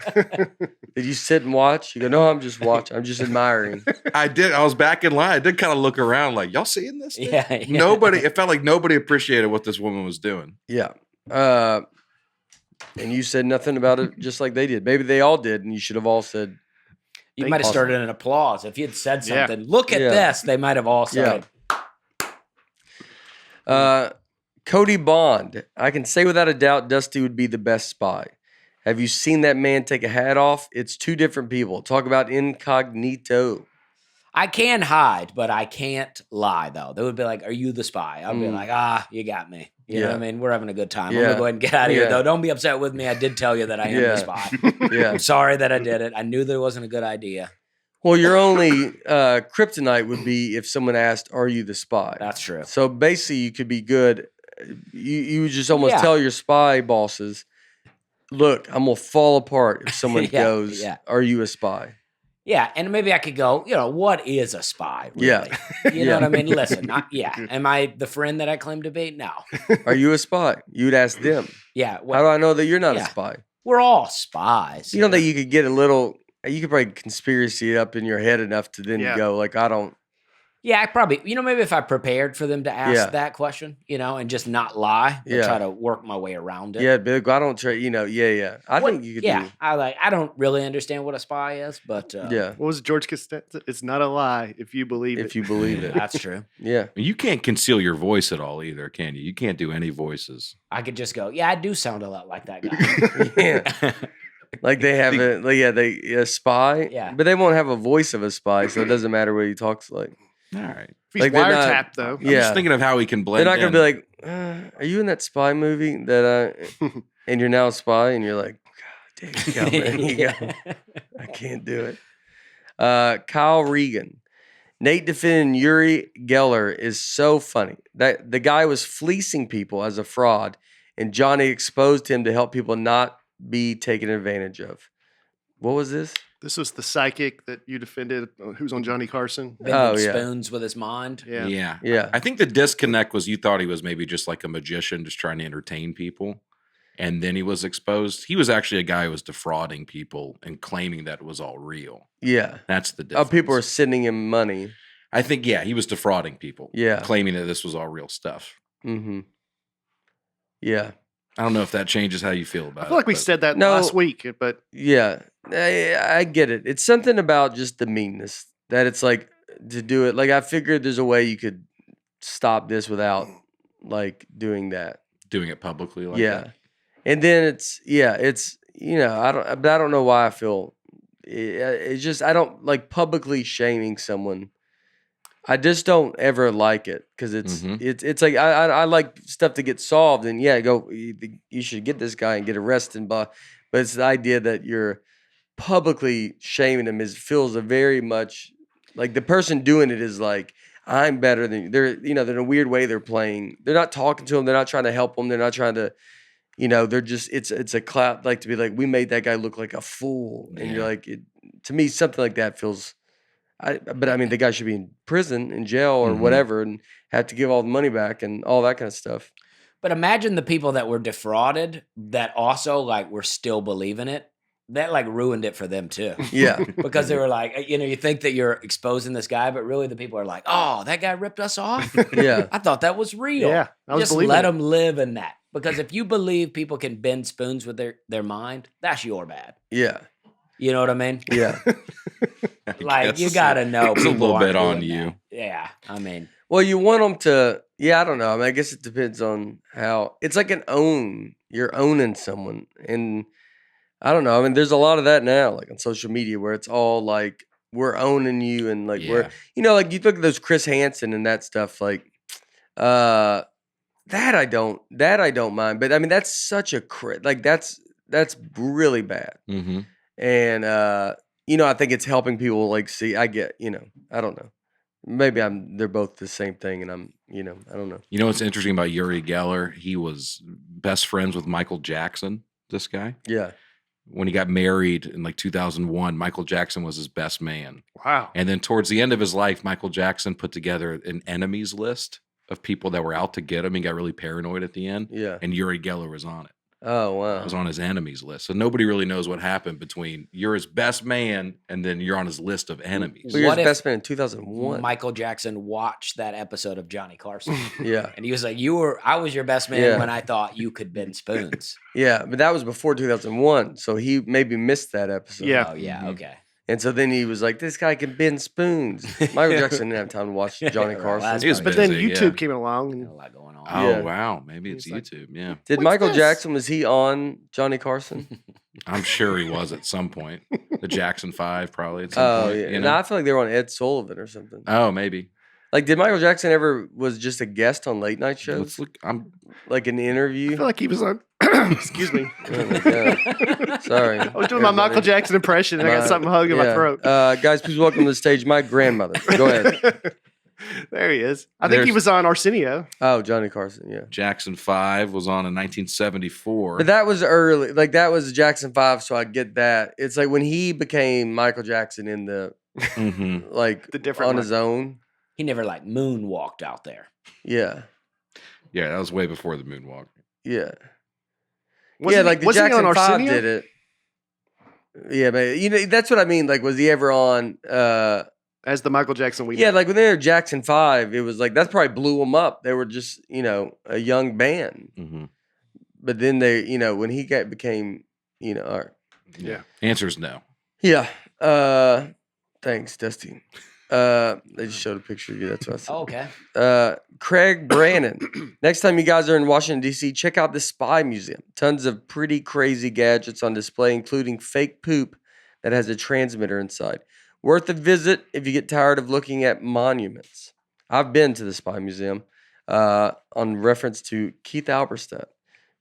Did you sit and watch? You go, no, I'm just watching. I'm just admiring. I did. I was back in line. I did kind of look around like, y'all seeing this? Thing? Yeah. Nobody. It felt like nobody appreciated what this woman was doing. Yeah. And you said nothing about it, just like they did. Maybe they all did, and you should have all said, You Thank might have you. started an applause. If you had said Yeah. something, look at Yeah. this, they might have all started. Cody Bond. I can say without a doubt, Dusty would be the best spy. Have you seen that man take a hat off? It's two different people. Talk about incognito. I can hide, but I can't lie, though. They would be like, are you the spy? I'll be like, you got me. You know what I mean? We're having a good time. I'm going Yeah. to go ahead and get out of here, Yeah. though. Don't be upset with me. I did tell you that I am Yeah. the spy. Yeah. I'm sorry that I did it. I knew that it wasn't a good idea. Well, your only kryptonite would be if someone asked, "Are you the spy?" That's true. So basically, you could be good. You would just almost Yeah. tell your spy bosses, "Look, I'm gonna fall apart if someone Yeah, goes, yeah. Are you a spy?" Yeah, and maybe I could go, what is a spy? Really? Yeah. You know what I mean? Listen, am I the friend that I claim to be? No. Are you a spy? You would ask them. Yeah, How do I know that you're not Yeah. a spy? we're all spies. You don't think you could get a little? You could probably conspiracy it up in your head enough to then Yeah. go like, "I don't." Yeah, I probably, maybe if I prepared for them to ask Yeah. that question, and just not lie, but Yeah. try to work my way around it. Yeah, be like, I don't try. Yeah. I think you could Yeah, do. I don't really understand what a spy is, but Yeah, What was George Costanza? It's not a lie if you believe it. if you believe it. that's true. Yeah. You can't conceal your voice at all either, can you? You can't do any voices. I could just go, yeah, I do sound a lot like that guy. Yeah. Like they have a spy. Yeah. But they won't have a voice of a spy, so it doesn't matter what he talks like. All right. If he's Like, they're not- wiretapped, though. I'm Yeah. just thinking of how he can They're blend not gonna in. be like, "Are you in that spy movie that and you're now a spy?" And you're like, "God damn, you go, man. I can't do it." Kyle Regan. Nate defending Uri Geller is so funny. That the guy was fleecing people as a fraud, and Johnny exposed him to help people not be taken advantage of. What was this? This was the psychic that you defended, who's on Johnny Carson. Bending Oh, yeah. spoons with his mind. Yeah. Yeah. Yeah. I think the disconnect was you thought he was maybe just like a magician just trying to entertain people. And then he was exposed. He was actually a guy who was defrauding people and claiming that it was all real. Yeah. That's the Oh, difference. people are sending him money. I think, yeah, he was defrauding people. Yeah. Claiming that this was all real stuff. Mm-hmm. Yeah. I don't know if that changes how you feel about I it. feel like we but- said that No. last week, but Yeah. I get it. It's something about just the meanness that it's like to do it. Like I figured there's a way you could stop this without like doing that. doing it publicly like Yeah. that. And then it's I don't know why I feel it's just I don't like publicly shaming someone. I just don't ever like it because Mhm. it's like I like stuff to get solved and you should get this guy and get arrested, but it's the idea that you're publicly shaming him feels a very much like the person doing it is like I'm better than you. They're in a weird way they're playing. They're not talking to him. They're not trying to help him. They're not trying to. They're just it's a clap like to be like we made that guy look like a fool, and you're Yeah. like to me something like that feels. But I mean the guy should be in prison, in jail, or Mhm. whatever, and have to give all the money back and all that kind of stuff. But imagine the people that were defrauded that also like were still believing it. That like ruined it for them too. Yeah, Because they were like, you think that you're exposing this guy, but really the people are like, oh, that guy ripped us off. yeah, I thought that was real. yeah, I was Just believing let it. them live in that. Because if you believe people can bend spoons with their mind, that's your bad. yeah, You know what I mean? yeah. I Like you guess. gotta know. It's a people little bit aren't on doing you. that. Yeah, I mean, Well, you want them to. Yeah, I don't know. I mean, I guess it depends on how. It's like an own. You're owning someone, and I don't know. I mean, there's a lot of that now, like on social media, where it's all like we're owning you, and like we're, Yeah. like you look at those Chris Hansen and that stuff, like, that I don't mind. But I mean, that's such a like that's really bad, Mm-hmm. and I think it's helping people like see. I get, I don't know. Maybe they're both the same thing, and I don't know. You know what's interesting about Uri Geller? He was best friends with Michael Jackson. This guy, Yeah. when he got married in like 2001, Michael Jackson was his best man. Wow. And then towards the end of his life, Michael Jackson put together an enemies list of people that were out to get him. He got really paranoid at the end. Yeah. And Uri Geller was on it. Oh, It wow. was on his enemies list. So nobody really knows what happened between you're his best man and then you're on his list of enemies. Well, you're What his if best man in 2001. Michael Jackson watched that episode of Johnny Carson. Yeah. And he was like, I was your best man Yeah. when I thought you could bend spoons. Yeah, but that was before 2001, so he maybe missed that episode. Yeah. Oh, yeah. Mhm. Okay. And so then he was like, this guy can bend spoons. Michael Jackson didn't have time to watch Johnny Well, Carson. that's He was But then busy, YouTube yeah. came along. Got And a lot going on. Oh, Yeah. wow. Maybe it's He's like, YouTube. Yeah. Did What's Michael this? Jackson, was he on Johnny Carson? I'm sure he was at some point. The Jackson 5 probably at some Oh, point. yeah. You And know? I feel like they were on Ed Sullivan or something. Oh, maybe. Like, did Michael Jackson ever was just a guest on late night Let's shows? look. Like an I interview? feel like he was on. Excuse me. Oh, my God. Sorry. I was doing my Michael Jackson impression and I got something hung in my Yeah. throat. Guys, please welcome to the stage my grandmother. Go ahead. There he is. I think he There's- was on Arsenio. Oh, Johnny Carson, yeah. Jackson 5 was on in 1974. But that was early. Like, that was Jackson 5, so I get that. It's like when he became Michael Jackson in the, Mhm. like, The different on one. his own. He never like moonwalked out there. Yeah. Yeah, that was way before the moonwalk. Yeah. Wasn't yeah, like the wasn't he Jackson on 5 Arsenio? did it. Yeah, but that's what I mean. Like, was he ever on As the Michael Jackson we yeah, know. like when they were Jackson 5, it was like that's probably blew them up. They were just, a young band. Mm-hmm. But then they, when he became, all right. Yeah. Answer is no. Yeah. Thanks, Dusty. They just showed a picture of you. That's what I said. Oh, okay. Craig Brannon. Next time you guys are in Washington, D.C., check out the Spy Museum. Tons of pretty crazy gadgets on display, including fake poop that has a transmitter inside. Worth a visit if you get tired of looking at monuments. I've been to the Spy Museum on reference to Keith Alberstadt,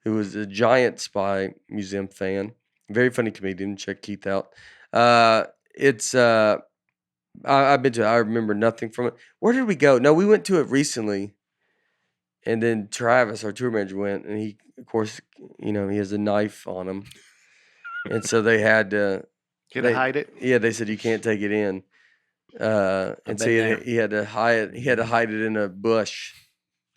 who was a giant Spy Museum fan. Very funny comedian. Check Keith out. I've been to it. I remember nothing from it. Where did we go? No, we went to it recently. And then Travis, our tour manager, went. And he, of course, he has a knife on him. And so they had to. Can I hide it? Yeah, they said you can't take it in. And so been he had to hide it. He had to hide it in a bush.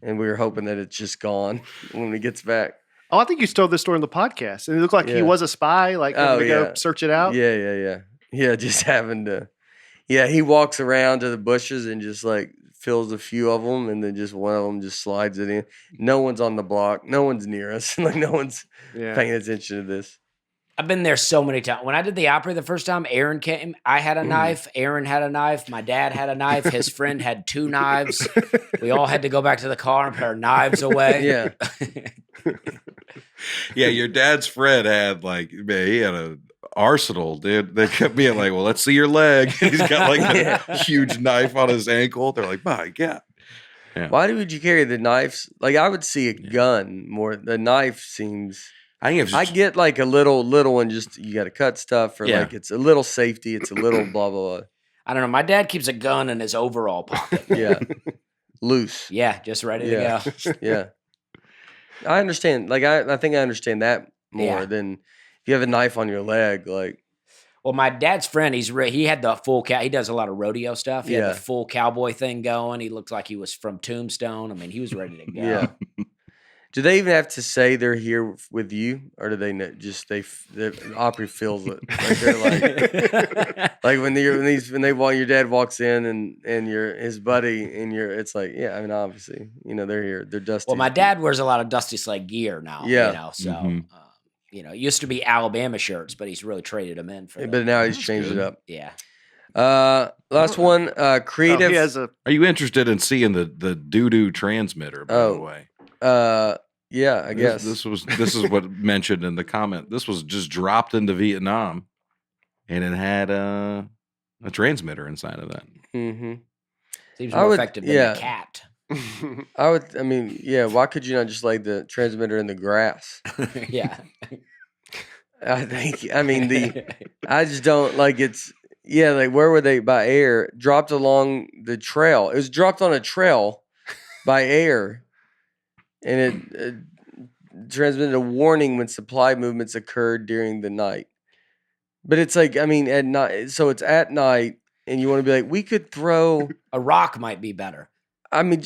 And we were hoping that it's just gone when he gets back. Oh, I think you told this story in the podcast. And it looked like he Yeah. was a spy, like having to yeah. go search it out. Yeah, just having to. Yeah, he walks around to the bushes and just like fills a few of them, and then just one of them just slides it in. No one's on the block. No one's near us. Like no one's Yeah. paying attention to this. I've been there so many times. When I did the opera the first time, Aaron came. I had a knife. Aaron had a knife. My dad had a knife. His friend had 2 knives. We all had to go back to the car and put our knives away. Yeah, Yeah, your dad's friend had he had a arsenal, dude. They kept being like, well, let's see your leg. He's got like a huge knife on his ankle. They're like, my God. Why would you carry the knives? Like I would see a gun more. The knife seems. I think it was I just, get like a little one. Just you got to cut stuff, or Yeah. like it's a little safety. It's a little blah blah I don't know. My dad keeps a gun in his overall pocket. blah. Yeah, loose. Yeah, just ready Yeah. to go. Yeah, I understand. Like I think I understand that more Yeah. than if you have a knife on your leg. Like Well, my dad's friend, he had the full he does a lot of rodeo stuff. He had Yeah. the full cowboy thing going. He looked like he was from Tombstone. I mean, he was ready to go. yeah. Do they even have to say they're here with you, or do they just the Opry feels it? Like they're like when your dad walks in and you're his buddy and it's like yeah, I mean obviously they're here, they're Dusty. Well, my dad wears a lot of Dusty Slade gear now. Yeah. So Mhm. it used to be Alabama shirts, but he's really traded them in for. but now he's That's changed good. it up. Yeah. Last one, creative. Oh, he has a. Are you interested in seeing the doo-doo transmitter, by the way? Yeah, I guess. This is what mentioned in the comment. This was just dropped into Vietnam, and it had a transmitter inside of that. Mm-hmm. Seems I more would- effective than yeah. a cat. I mean, yeah. Why could you not just lay the transmitter in the grass? Yeah. I think. I mean I just don't like it's. Yeah, like where were they by air? Dropped along the trail. It was dropped on a trail by air, and it transmitted a warning when supply movements occurred during the night. But it's like, I mean, at night. So it's at night, and you want to be like, we could throw. A rock might be better. I mean,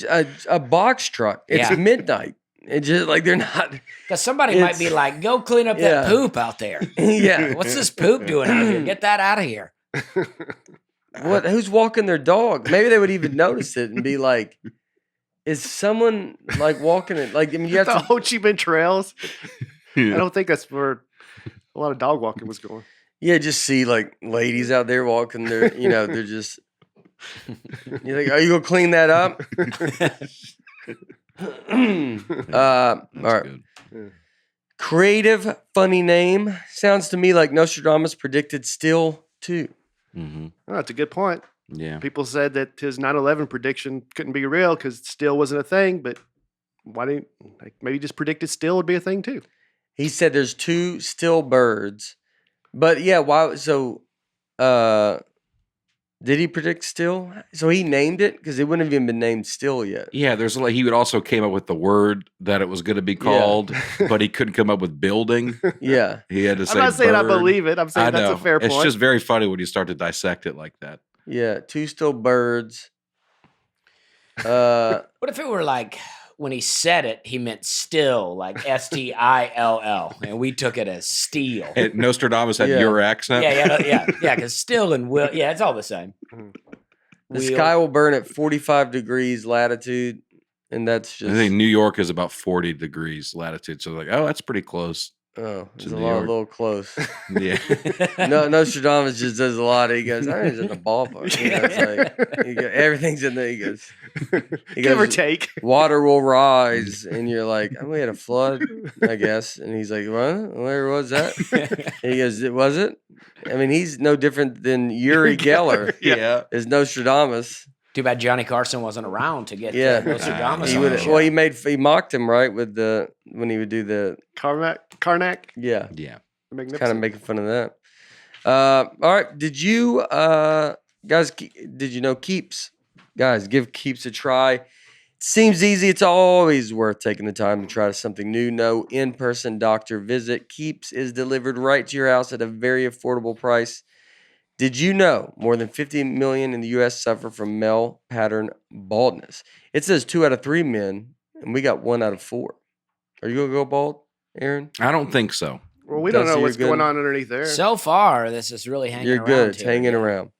a box truck. It's Yeah. midnight. It just like they're not. Because somebody might be like, go clean up that Yeah. poop out there. Yeah. What's this poop doing out here? Get that out of here. What? Who's walking their dog? Maybe they would even notice it and be like, "Is someone like walking it?" Like, I mean, you have The to. Ho Chi Minh trails. I don't think that's where a lot of dog walking was going. Yeah, just see like ladies out there walking their. They're just. You're like, are you gonna clean that up? All right. Good. Creative, funny name. Sounds to me like Nostradamus predicted still too. Mm-hmm. Oh, that's a good point. Yeah. People said that his 9/11 prediction couldn't be real because steel wasn't a thing, but why didn't maybe just predicted steel would be a thing too? He said there's 2 still birds. But yeah, why so did he predict still? So he named it because it wouldn't have even been named still yet. Yeah, he would also came up with the word that it was going to be called, but he couldn't come up with building. Yeah. He had to say I'm not saying I bird. believe it. I'm saying I that's know. a fair point. It's just very funny when you start to dissect it like that. Yeah. 2 still birds. Uh What if it were like when he said it, he meant still, like STILL, and we took it as steel. And Nostradamus had Yeah. your accent. Yeah, because still and will, yeah, it's all the same. the sky will burn at 45 degrees latitude. And that's I just think New York is about 40 degrees latitude. So like, oh, that's pretty close. it's a New lot, a York. little close. Yeah. No, Nostradamus just does a lot. He goes, I think it's in the ballpark. It's like, everything's in there. He goes, Give or take. water will rise, and you're like, oh, we had a flood, I guess. And he's like, what? Where was that? And he goes, was it? I mean, he's no different than Uri Geller Yeah. is Nostradamus. Too bad Johnny Carson wasn't around to get Yeah. Nostradamus. He on would. the show. Well, he mocked him right with when he would do the Karnak. yeah. Yeah. Magnificent. Kind of making fun of that. All right. Did you guys? Did you know Keeps? Guys, give Keeps a try. It seems easy. It's always worth taking the time to try something new. No in-person doctor visit. Keeps is delivered right to your house at a very affordable price. Did you know more than 50 million in the U.S. suffer from male pattern baldness? It says 2 out of 3 men, and we got 1 out of 4. Are you gonna go bald, Aaron? I don't think so. Well, we don't Dusty, know what's you're going good? on underneath there. So far, this is really hanging You're around. good. It's here, hanging yeah. around.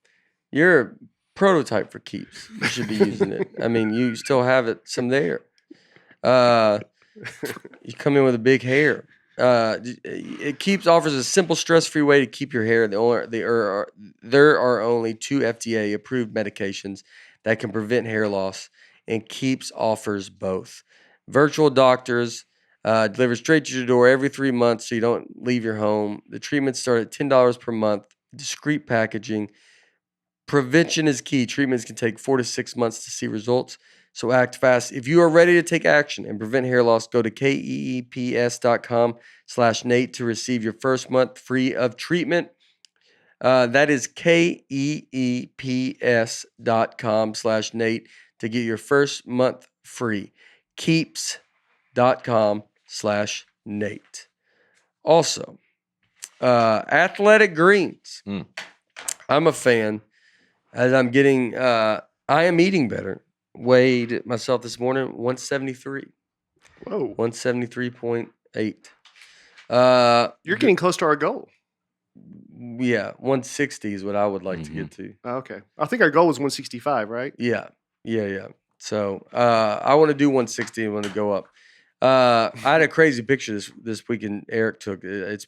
You're a prototype for Keeps. You should be using it. I mean, you still have some there. You come in with a big hair. It Keeps offers a simple, stress-free way to keep your hair. There are only 2 FDA-approved medications that can prevent hair loss, and Keeps offers both. Virtual doctors deliver straight to your door every 3 months, so you don't leave your home. The treatments start at $10 per month. Discreet packaging. Prevention is key. Treatments can take 4 to 6 months to see results, so act fast. If you are ready to take action and prevent hair loss, go to keeps.com/Nate to receive your first month free of treatment. That is keeps.com/Nate to get your first month free. Keeps.com/Nate. Also, Athletic Greens. I'm a fan. As I'm getting, I am eating better. Weighed myself this morning, 173. Whoa. 173.8. You're getting close to our goal. Yeah, 160 is what I would like to get to. Oh, okay. I think our goal was 165, right? Yeah. So I want to do 160 and want to go up. I had a crazy picture this weekend Eric took. Looks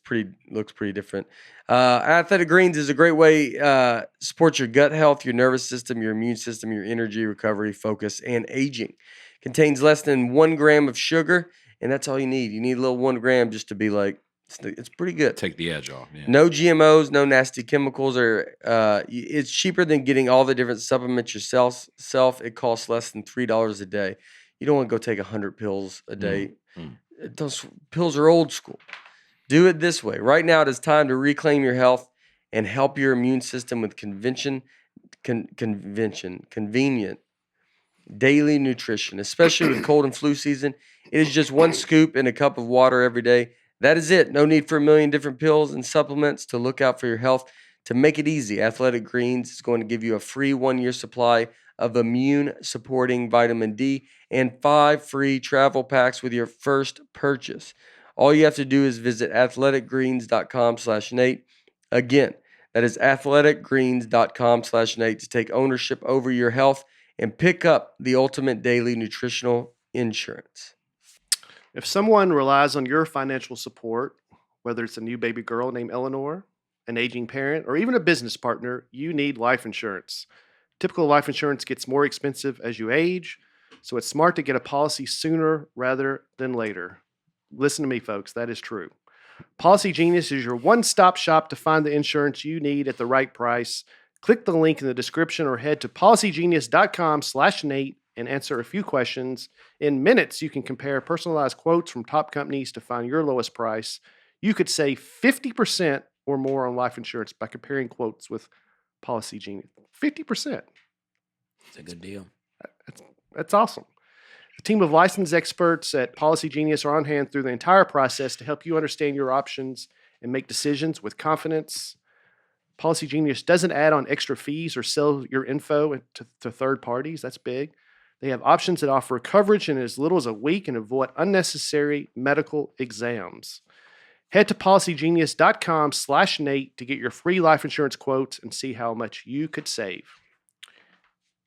pretty different. Athletic Greens is a great way support your gut health, your nervous system, your immune system, your energy, recovery, focus, and aging. Contains less than 1 gram of sugar, and that's all you need. You need a little 1 gram just to be like, it's pretty good. Take the edge off. Yeah. No GMOs, no nasty chemicals, it's cheaper than getting all the different supplements yourself. It costs less than $3 a day. You don't want to go take 100 pills a day. Those pills are old school. Do it this way. Right now, it is time to reclaim your health and help your immune system with convenient daily nutrition, especially with cold and flu season. It is just one scoop in a cup of water every day. That is it. No need for a million different pills and supplements to look out for your health. To make it easy, Athletic Greens is going to give you a free 1-year supply of immune-supporting vitamin D and 5 free travel packs with your first purchase. All you have to do is visit athleticgreens.com/Nate. Again, that is athleticgreens.com/Nate to take ownership over your health and pick up the ultimate daily nutritional insurance. If someone relies on your financial support, whether it's a new baby girl named Eleanor, an aging parent, or even a business partner, you need life insurance. Typical life insurance gets more expensive as you age, so it's smart to get a policy sooner rather than later. Listen to me, folks, that is true. Policy Genius is your one-stop shop to find the insurance you need at the right price. Click the link in the description or head to policygenius.com/Nate and answer a few questions. In minutes, you can compare personalized quotes from top companies to find your lowest price. You could save 50% or more on life insurance by comparing quotes with Policy Genius. 50%. It's a good deal. That's awesome. A team of licensed experts at Policy Genius are on hand through the entire process to help you understand your options and make decisions with confidence. Policy Genius doesn't add on extra fees or sell your info to third parties. That's big. They have options that offer coverage in as little as a week and avoid unnecessary medical exams. Head to policygenius.com/Nate to get your free life insurance quotes and see how much you could save.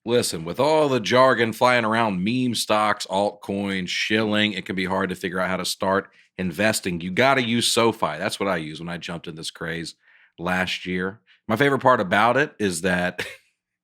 Listen, with all the jargon flying around, meme stocks, altcoins, shilling, it can be hard to figure out how to start investing. You got to use SoFi. That's what I used when I jumped in this craze last year. My favorite part about it is that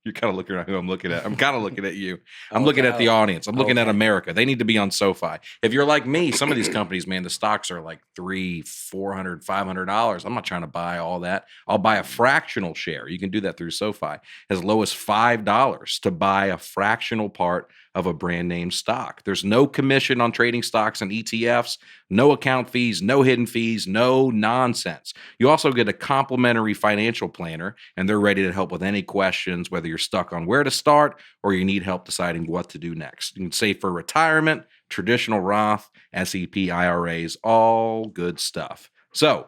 you're kind of looking at who I'm looking at. I'm kind of looking at you. I'm looking at the audience. I'm looking at America. They need to be on SoFi. If you're like me, some of these companies, man, the stocks are like $300, $400, $500. I'm not trying to buy all that. I'll buy a fractional share. You can do that through SoFi. As low as $5 to buy a fractional part of a brand name stock. There's no commission on trading stocks and ETFs, no account fees, no hidden fees, no nonsense. You also get a complimentary financial planner, and they're ready to help with any questions, whether you're stuck on where to start or you need help deciding what to do next. You can save for retirement, traditional Roth, SEP IRAs, all good stuff. So,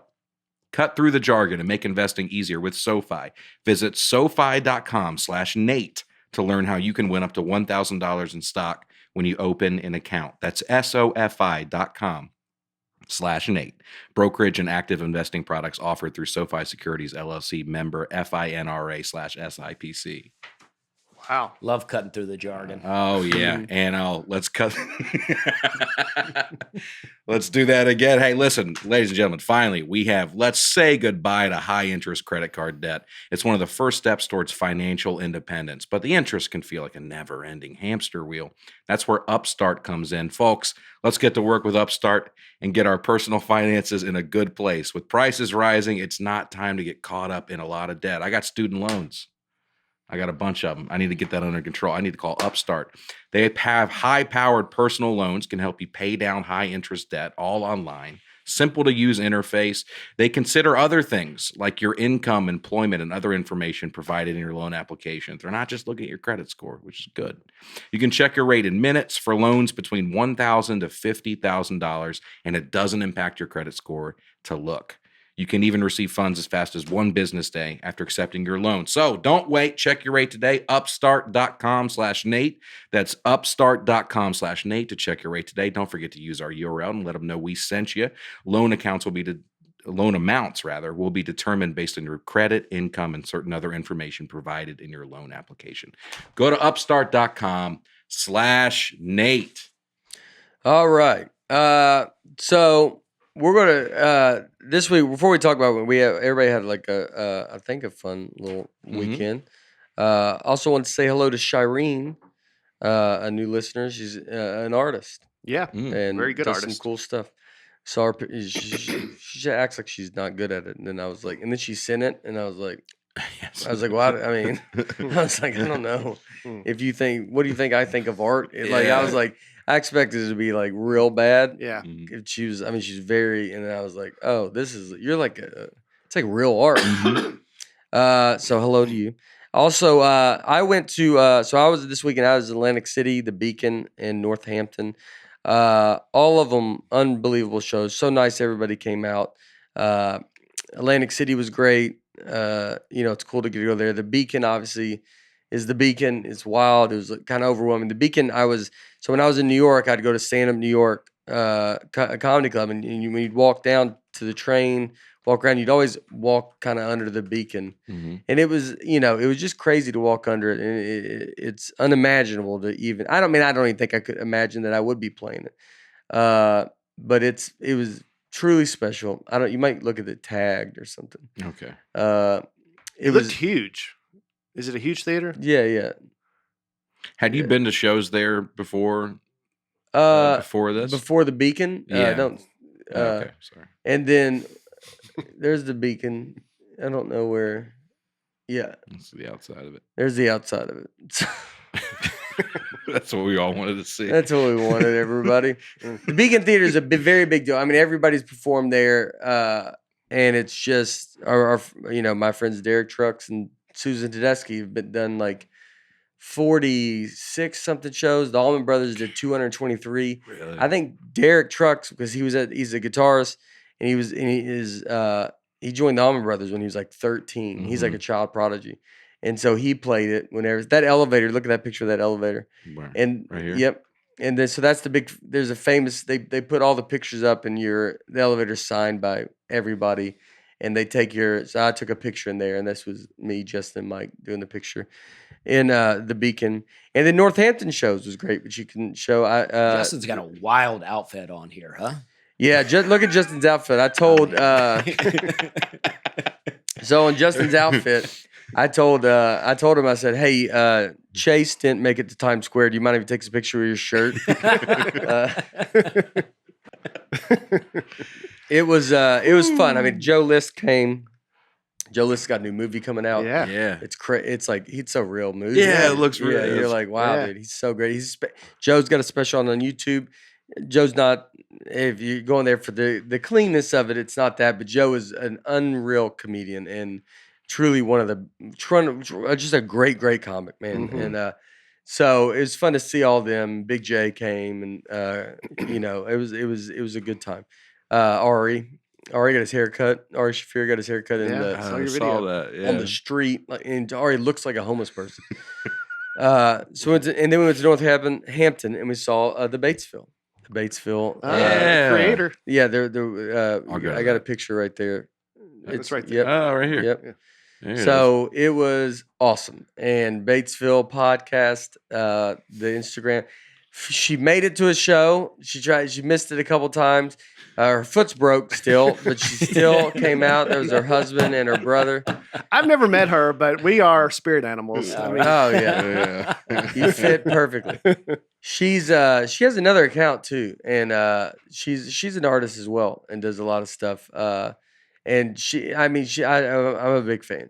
cut through the jargon and make investing easier with SoFi. Visit SoFi.com/Nate to learn how you can win up to $1,000 in stock when you open an account. That's SoFi.com/Nate. Brokerage and active investing products offered through SoFi Securities LLC, member FINRA/SIPC. Wow. Love cutting through the jargon. Oh, yeah. And let's cut. Let's do that again. Hey, listen, ladies and gentlemen, finally, let's say goodbye to high interest credit card debt. It's one of the first steps towards financial independence, but the interest can feel like a never ending hamster wheel. That's where Upstart comes in. Folks, let's get to work with Upstart and get our personal finances in a good place. With prices rising, it's not time to get caught up in a lot of debt. I got student loans. I got a bunch of them. I need to get that under control. I need to call Upstart. They have high-powered personal loans, can help you pay down high-interest debt, all online. Simple-to-use interface. They consider other things like your income, employment, and other information provided in your loan application. They're not just looking at your credit score, which is good. You can check your rate in minutes for loans between $1,000 to $50,000, and it doesn't impact your credit score to look. You can even receive funds as fast as one business day after accepting your loan. So don't wait. Check your rate today. Upstart.com/Nate. That's upstart.com/Nate to check your rate today. Don't forget to use our URL and let them know we sent you. Loan amounts will be determined based on your credit, income, and certain other information provided in your loan application. Go to upstart.com/Nate. All right. So we're gonna this week, before we talk about it, everybody had like I think a fun little weekend. Also want to say hello to Shireen, a new listener. She's an artist. Yeah, and very good does artist. some cool stuff. So she acts like she's not good at it, and then I was like, and then she sent it, and I was like, Yes. I was like, well, I mean, I was like, I don't know if you think, what do you think I think of art? I was like, I expected it to be like real bad. Yeah. Mhm. If she was, I mean, she's very, and then I was like, oh, you're like it's like real art. So hello to you. Also, I went to, so I was this weekend, I was in Atlantic City, the Beacon, and Northampton. All of them unbelievable shows. So nice, everybody came out. Atlantic City was great. It's cool to get to go there. The Beacon, obviously, is the Beacon. It's wild. It was kind of overwhelming. The Beacon, so when I was in New York, I'd go to Stand Up New York Comedy Club, and when you'd walk down to the train, walk around, you'd always walk kind of under the Beacon. Mhm. And it was, it was just crazy to walk under it. And it's unimaginable to even, I don't even think I could imagine that I would be playing it. But it was truly special. You might look at it tagged or something. Okay. It looked huge. Is it a huge theater? Yeah. Had you been to shows there before? Before this? Before the Beacon? Yeah. Don't. Okay, sorry. And then there's the Beacon. I don't know where. Yeah. That's the outside of it. There's the outside of it. That's what we all wanted to see. That's what we wanted, everybody. The Beacon Theater is a very big deal. I mean, everybody's performed there, and it's just my friends Derek Trucks and Susan Tedeschi have done like 46 something shows. The Allman Brothers did 223. Really? I think Derek Trucks, because he's a guitarist, and he joined the Allman Brothers when he was like 13. Mm-hmm. He's like a child prodigy. And so he played it whenever that elevator. Look at that picture of that elevator. Where? And right here? Yep. And then so that's the big. There's a famous. They put all the pictures up, and the elevator's signed by everybody, and they take So I took a picture in there, and this was me, Justin, and Mike doing the picture in the Beacon. And then Northampton shows was great, but you can show. Justin's got a wild outfit on here, huh? Yeah, just look at Justin's outfit. I told. So in Justin's outfit. I told him, I said, hey, Chase didn't make it to Times Square. Do you mind if he takes a picture of your shirt? It was fun. I mean, Joe List came. Joe List's got a new movie coming out. Yeah. It's like he's so real movie. Yeah, it looks real. Yeah, you're like, wow, dude, he's so great. Joe's got a special on YouTube. Joe's not, if you're going there for the cleanness of it, it's not that, but Joe is an unreal comedian and truly one of just a great comic, man. Mm-hmm. And so it was fun to see all them. Big J came, and it was a good time. Ari got his hair cut. Ari Shafir got his hair cut in I saw that on the street, and Ari looks like a homeless person. Then we went to Northampton, and we saw the Batesville. Creator. Yeah, I got a picture right there. It's right there. Yep. Oh, right here. Yep. So it was awesome. And Batesville podcast, the Instagram. She made it to a show. She missed it a couple times. Her foot's broke still, but she still came out. There was her husband and her brother. I've never met her, but we are spirit animals. I mean, oh yeah. You fit perfectly. She has another account too, and she's an artist as well and does a lot of stuff. And I'm a big fan.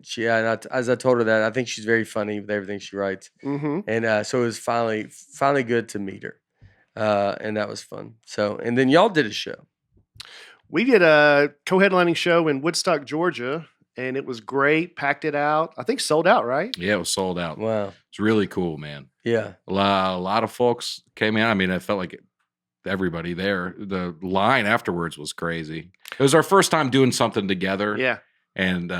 As I told her that, I think she's very funny with everything she writes. Mm-hmm. And so it was finally good to meet her. And that was fun. So, and then y'all did a show. We did a co-headlining show in Woodstock, Georgia, and it was great. Packed it out. I think sold out, right? Yeah, it was sold out. Wow. It's really cool, man. Yeah. A lot of folks came in. I mean, I felt like everybody there. The line afterwards was crazy. It was our first time doing something together. Yeah. And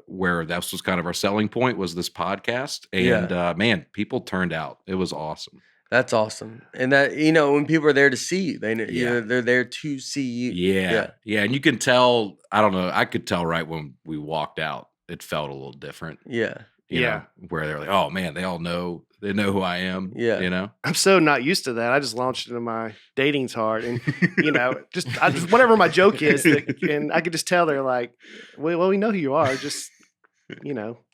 where that was kind of our selling point was this podcast. And man, people turned out. It was awesome. That's awesome. And that, when people are there to see you, they're there to see you. Yeah. And you can tell, I don't know, I could tell right when we walked out, it felt a little different. Yeah. You know, where they're like, oh man, they know who I am. Yeah. I'm so not used to that. I just launched into my dating's hard, and just whatever my joke is, and I could just tell they're like, well, we know who you are. Just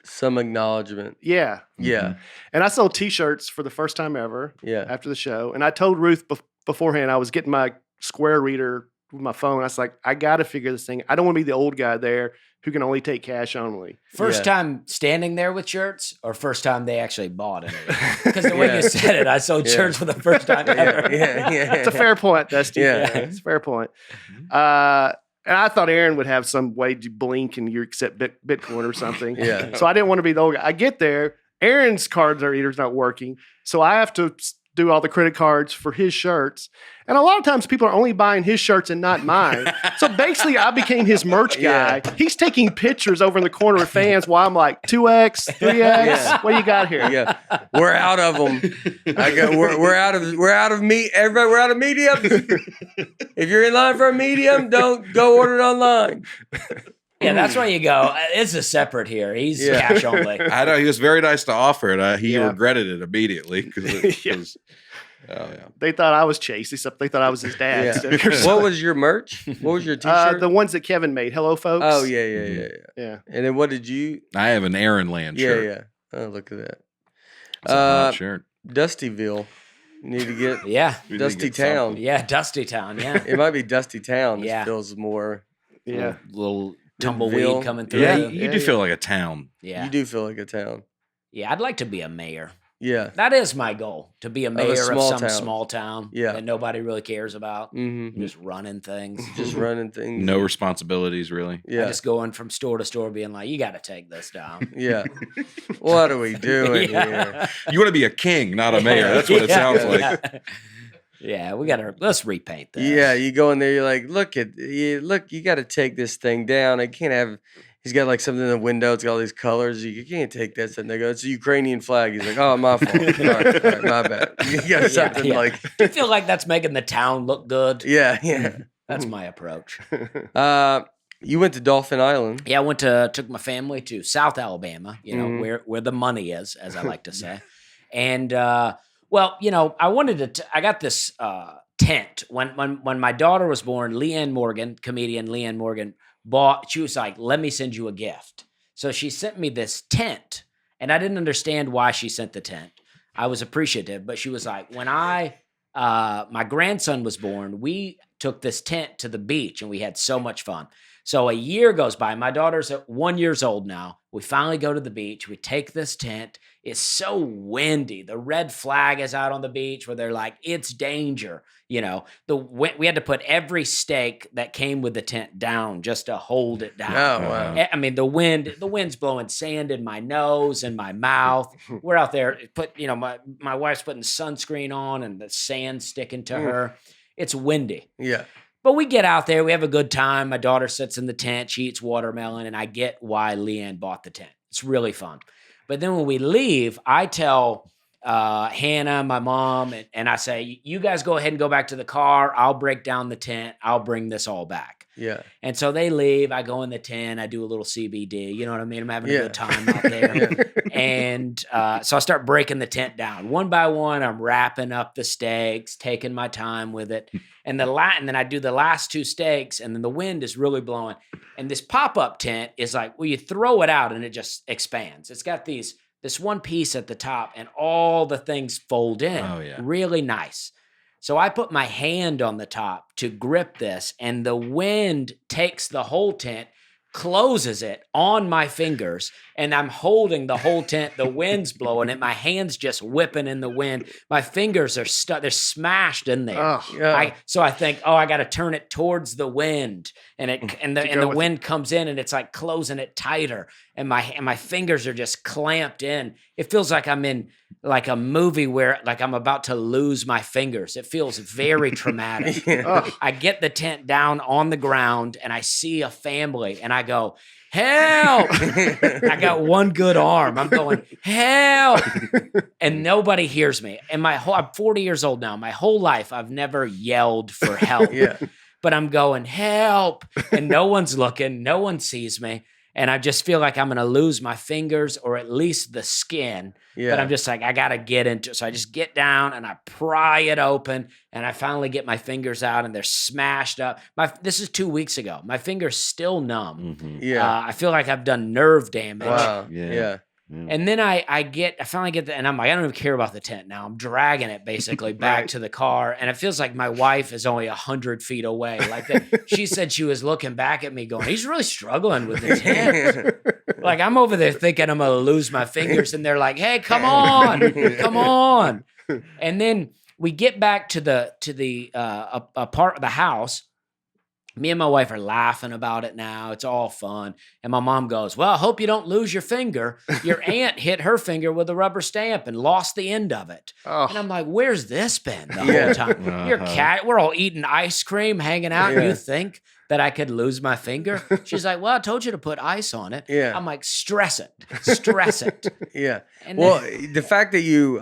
some acknowledgement. Yeah. Mm-hmm. And I sold T-shirts for the first time ever. Yeah. After the show, and I told Ruth beforehand I was getting my Square Reader with my phone. I was like, I got to figure this thing. I don't want to be the old guy there who can only take cash only. First time standing there with shirts, or first time they actually bought it? Because the way you said it, I sold shirts for the first time ever. It's a fair point, Dusty. Yeah. It's a fair point. And I thought Aaron would have some way to blink and you accept Bitcoin or something. Yeah. So I didn't want to be the old guy. I get there. Aaron's card reader's not working. So I have to do all the credit cards for his shirts. And a lot of times people are only buying his shirts and not mine. So basically I became his merch guy. Yeah. He's taking pictures over in the corner with fans while I'm like 2X, 3X. Yeah. What do you got here? Yeah, we're out of them. We're out of meat. Everybody, we're out of medium. If you're in line for a medium, don't go order it online. Yeah, that's where you go. It's a separate here. He's cash only. I know he was very nice to offer it. He Yeah. regretted it immediately because They thought I was Chase, except they thought I was his dad. Yeah. What was your merch? What was your t-shirt? The ones that Kevin made. Hello, folks. Oh, yeah. Yeah. And then what did you? I have an Aaron Land shirt. Yeah. Oh, look at that. It's a hot shirt. Dustyville. You need to get Yeah. We did Dusty get Town. something. Yeah, Dusty Town. Yeah. It might be Dusty Town. Yeah. It feels more. Yeah. Little Ville. tumbleweed coming through. Yeah, Yeah. you do feel like a town. You do feel like a town. Yeah, I'd like to be a mayor. Yeah. That is my goal, to be a mayor of small some town. small town Yeah. that nobody really cares about. Mm-hmm. Just running things. Just running things. No responsibilities, really. Yeah. Just going from store to store being like, you got to take this down. Yeah. What are we doing Yeah. here? You want to be a king, not a mayor. That's what it sounds like. Yeah. Yeah, let's repaint this. Yeah, you go in there, you're like, look, you got to take this thing down. I can't have. He's got like something in the window. It's got all these colors. You can't take that. And they go, it's a Ukrainian flag. He's like, oh, my fault. All right, my bad. You got something like. Do you feel like that's making the town look good? Yeah. That's my approach. You went to Dolphin Island. Yeah, took my family to South Alabama, where the money is, as I like to say. And well, I wanted to I got this tent when my daughter was born. Comedian Leanne Morgan she was like, let me send you a gift. So she sent me this tent, and I didn't understand why she sent the tent. I was appreciative, but she was like, when my grandson was born, we took this tent to the beach and we had so much fun. So a year goes by. My daughter's 1 year old now. We finally go to the beach. We take this tent. It's so windy. The red flag is out on the beach where they're like, it's danger. We had to put every stake that came with the tent down just to hold it down. Oh, wow. I mean, the wind's blowing sand in my nose and my mouth. We're out there, my wife's putting sunscreen on and the sand sticking to her. It's windy. Yeah. But we get out there. We have a good time. My daughter sits in the tent. She eats watermelon, and I get why Leanne bought the tent. It's really fun. But then when we leave, I tell Hannah, my mom, and I say, you guys go ahead and go back to the car. I'll break down the tent. I'll bring this all back. Yeah. And so they leave. I go in the tent. I do a little CBD. You know what I mean? I'm having a good time out there. And so I start breaking the tent down. One by one, I'm wrapping up the stakes, taking my time with it. And then I do the last two stakes, and then the wind is really blowing. And this pop-up tent is like, well, you throw it out, and it just expands. It's got this one piece at the top, and all the things fold in. Oh, yeah. Really nice. So I put my hand on the top to grip this, and the wind takes the whole tent, closes it on my fingers, and I'm holding the whole tent. The wind's blowing it. My hand's just whipping in the wind. My fingers are stuck. They're smashed in there. Oh, yeah. So I think, I got to turn it towards the wind, and the wind comes in, and it's like closing it tighter, and my fingers are just clamped in. It feels like I'm in like a movie where like I'm about to lose my fingers. It feels very traumatic. I get the tent down on the ground, and I see a family, and I go, help! I got one good arm. I'm going, help! And nobody hears me. And I'm 40 years old now. My whole life, I've never yelled for help. Yeah. But I'm going, help! And no one's looking. No one sees me. And I just feel like I'm going to lose my fingers or at least the skin. Yeah. But I'm just like, I got to get into it. So I just get down and I pry it open, and I finally get my fingers out, and they're smashed up. This is 2 weeks ago. My finger's still numb. Mm-hmm. Yeah. I feel like I've done nerve damage. Wow. Yeah. Yeah. And then I finally get and I'm like, I don't even care about the tent now. I'm dragging it basically back Right. to the car. And it feels like my wife is only 100 feet away. Like she said she was looking back at me going, he's really struggling with the tent. Like I'm over there thinking I'm going to lose my fingers. And they're like, hey, come on. And then we get back to the part of the house. Me and my wife are laughing about it now. It's all fun. And my mom goes, well, I hope you don't lose your finger. Your aunt hit her finger with a rubber stamp and lost the end of it. Oh. And I'm like, where's this been the whole time? Your cat, we're all eating ice cream, hanging out. And you think that I could lose my finger? She's like, well, I told you to put ice on it. Yeah. I'm like, stress it. Yeah. And Well, then, the fact that you,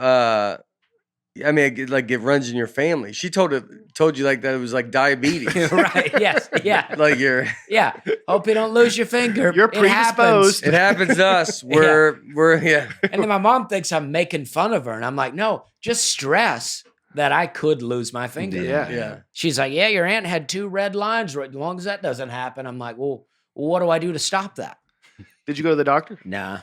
it runs in your family. She told you like that it was like diabetes. right. Yes. Yeah. Like you're. Yeah. Hope you don't lose your finger. You're It happens. predisposed. It happens to us. We're yeah. And then my mom thinks I'm making fun of her. And I'm like, no, just stress that I could lose my finger. Yeah. Yeah. She's like, yeah, your aunt had 2 red lines. As long as that doesn't happen. I'm like, well, what do I do to stop that? Did you go to the doctor? Nah.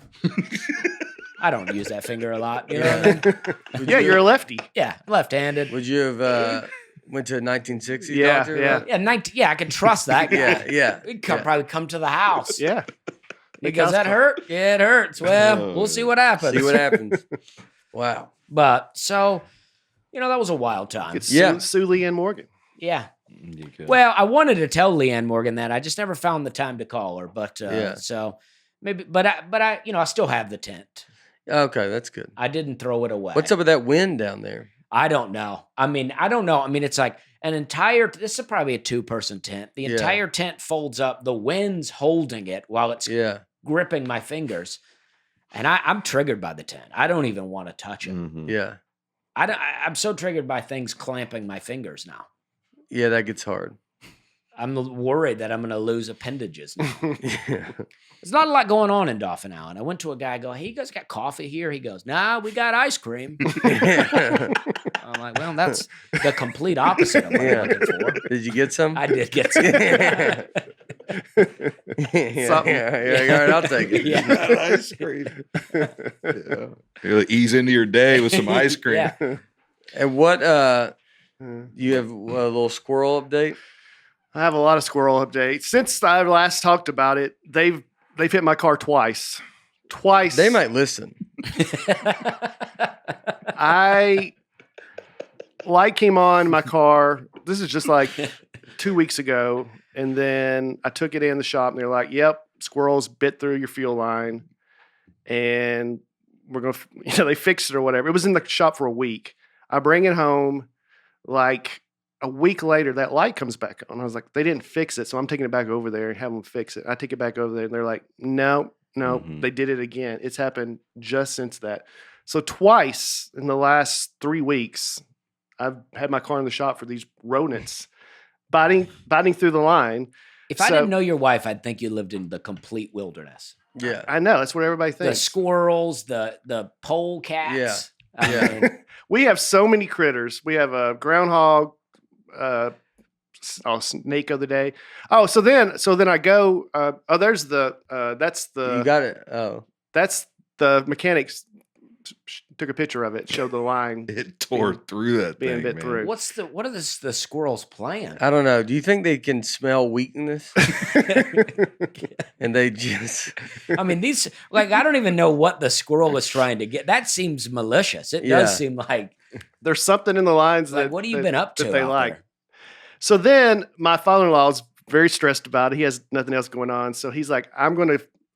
I don't use that finger a lot. You know what I mean? Yeah, you're a lefty. Yeah, left-handed. Would you have went to a 1960s Yeah, doctor? yeah. Yeah, I can trust that guy. Yeah. He'd probably come to the house. Yeah. He goes, that hurt? Yeah, it hurts. Well, we'll see what happens. See what happens. Wow. But so, that was a wild time. It's Yeah. Sue Leanne Morgan. Yeah. You could. Well, I wanted to tell Leanne Morgan that. I just never found the time to call her. But so maybe, but I still have the tent. Okay, that's good. I didn't throw it away. What's up with that wind down there? I don't know. I don't know. It's like this is probably a 2-person tent. The entire tent folds up. The wind's holding it while it's gripping my fingers. And I'm triggered by the tent. I don't even want to touch it. Mhm. Yeah. I'm so triggered by things clamping my fingers now. Yeah, that gets hard. I'm worried that I'm going to lose appendages now. Yeah. There's not a lot going on in Dauphin Island. I went to a guy, hey, you guys got coffee here? He goes, nah, we got ice cream. I'm like, well, that's the complete opposite of what I'm looking for. Did you get some? I did get some. Yeah, Something. all right, I'll take it. Yeah. Ice cream. Yeah. You'll ease into your day with some ice cream. Yeah. And what you have a little squirrel update? I have a lot of squirrel updates. Since I last talked about it, they've hit my car twice. Twice. They might listen. Light came on my car. This is just like 2 weeks ago. And then I took it in the shop and they're like, yep, squirrels bit through your fuel line. And we're going to, they fixed it or whatever. It was in the shop for a week. I bring it home. Like a week later, that light comes back on. I was like, they didn't fix it. So I'm taking it back over there and have them fix it. I take it back over there and they're like, no, they did it again. It's happened just since that. So twice in the last 3 weeks, I've had my car in the shop for these rodents biting through the line. If I didn't know your wife, I'd think you lived in the complete wilderness. Yeah. I know. That's what everybody The thinks. sworels, the polecats. Yeah. We have so many critters. We have a groundhog, snake of the day. Oh, so then I go. There's that's the You got it. Oh. that's the mechanics took a picture of it, showed the line It tore through that being thing, bit man. through. what are the squirrels playing? I don't know. Do you think they can smell weakness? And they just These I don't even know what the squirrel was trying to get. That seems malicious. It Yeah. does seem like There's something in the lines like that what have you been up to that they out like. there? So then my father-in-law is very stressed about it. He has nothing else going on. So he's like, I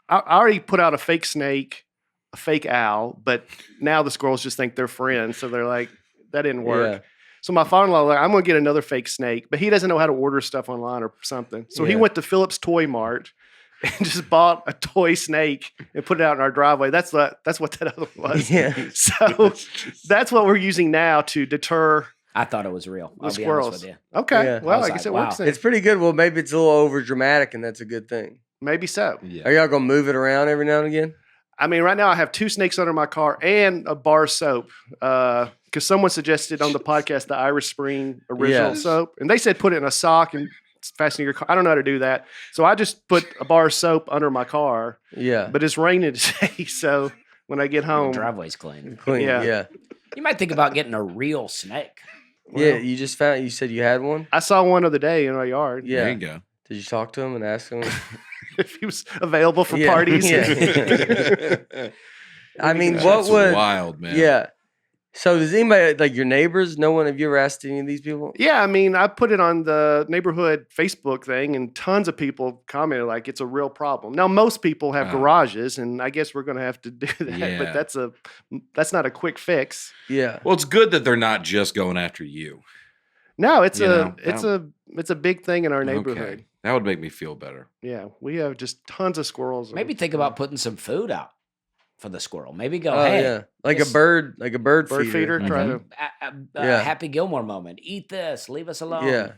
already put out a fake snake, a fake owl, but now the squirrels just think they're friends. So they're like, that didn't work. Yeah. So my father-in-law, like, I'm going to get another fake snake, but he doesn't know how to order stuff online or something. So he Yeah. went to Phillips Toy Mart and just bought a toy snake and put it out in our driveway. That's what that other one was. Yeah. So that's what we're using now to deter I thought it was real. the I'll be squirrels. honest with you. Okay. Yeah. Well, I was I guess like, it works wow. then. It's pretty good. Well, maybe it's a little over dramatic, and that's a good thing. Maybe so. Yeah. Are y'all gonna move it around every now and again? I mean, right now I have 2 snakes under my car and a bar soap. Because someone suggested on the podcast the Irish Spring original Yes. soap. And they said put it in a sock and fasten your car. I don't know how to do that. So I just put a bar of soap under my car. Yeah. But it's raining today. So when I get Your home. driveway's clean. Clean. Yeah. Yeah. You might think about getting a real snake. Yeah. You just found. You said you had one. I saw one other day in my yard. Yeah. There you go. Did you talk to him and ask him? If he was available for Yeah, parties. yeah. I mean, That's what would? wild, man. Yeah. So does anybody like your neighbors? No one. Have you ever asked any of these people? Yeah, I mean, I put it on the neighborhood Facebook thing, and tons of people commented like it's a real problem. Now, most people have garages, and I guess we're going to have to do that. Yeah. But that's not a quick fix. Yeah. Well, it's good that they're not just going after you. No, it's You know, it's a big thing in our neighborhood. Okay. That would make me feel better. Yeah, we have just tons of squirrels. Maybe think about putting some food out for the squirrel. Maybe go, Oh hey, yeah. Like a this- bird bird feeder. feeder. Try to. Yeah. Happy Gilmore moment. Eat this. Leave us alone. Yeah.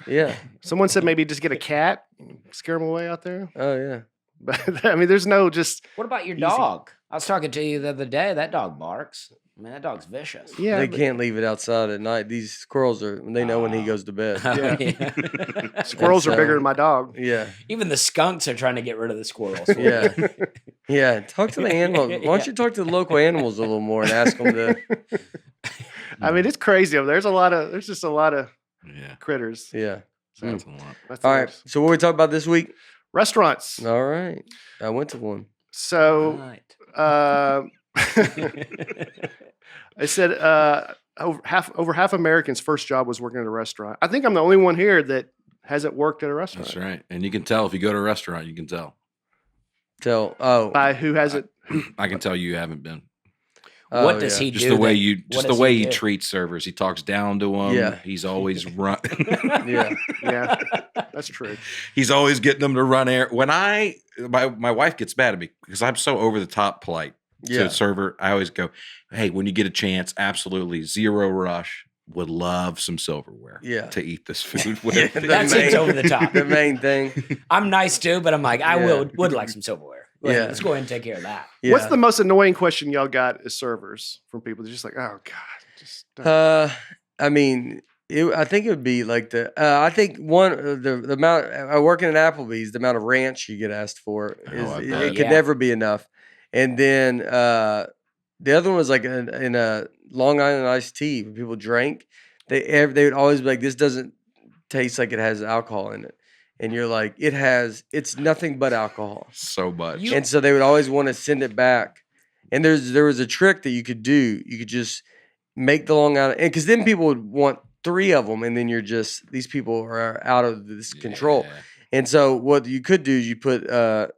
Yeah. Someone said maybe just get a cat, scare them away out there. Oh yeah. But I mean, there's no just. What about your Easy. dog? I was talking to you the other day. That dog barks. I mean, that dog's vicious. Yeah, They but can't leave it outside at night. These squirrels are. They know when he goes to bed. Yeah. Yeah. squirrels are so- bigger than my dog. Yeah. Even the skunks are trying to get rid of the squirrels. Yeah. Yeah. Talk to the animals. Why don't you talk to the local animals a little more and ask them to? I mean, it's crazy over there. There's just a lot of Yeah. critters. Yeah. So That's a lot. that's All the right. worst. So what we talk about this week? Restaurants. All right. I went to one. So Right. I said over half Americans' first job was working at a restaurant. I think I'm the only one here that hasn't worked at a restaurant. That's right. And you can tell if you go to a restaurant, you can tell. By who hasn't? I can tell you haven't been. What does he Just do? the way that- you, what just the does way he he do? treats servers. He talks down to them. Yeah. He's always run. Yeah. Yeah, that's true. He's always getting them to run air. When my wife gets mad at me because I'm so over the top polite to Yeah. a server. I always go, hey, when you get a chance, absolutely zero rush. Would love some silverware. Yeah. To eat this food with. Yeah, That seems over the top. The main thing. I'm nice too, but I'm like, I Yeah. would like some silverware. Like, Yeah. Let's go ahead and take care of that. Yeah. What's the most annoying question y'all got as servers from people? They're just like, oh god, just don't. I mean, I think it would be like I think the amount working at Applebee's, the amount of ranch you get asked for I is bet. it could Yeah. never be enough. And then the other one was like in a Long Island iced tea. When people drank, they would always be like, "This doesn't taste like it has alcohol in it," and you're like, it's nothing but alcohol. So much. You- And so they would always want to send it back. And there was a trick that you could do. You could just make the Long Island, and because then people would want 3 of them, and then these people are out of this control. Yeah. And so what you could do is you put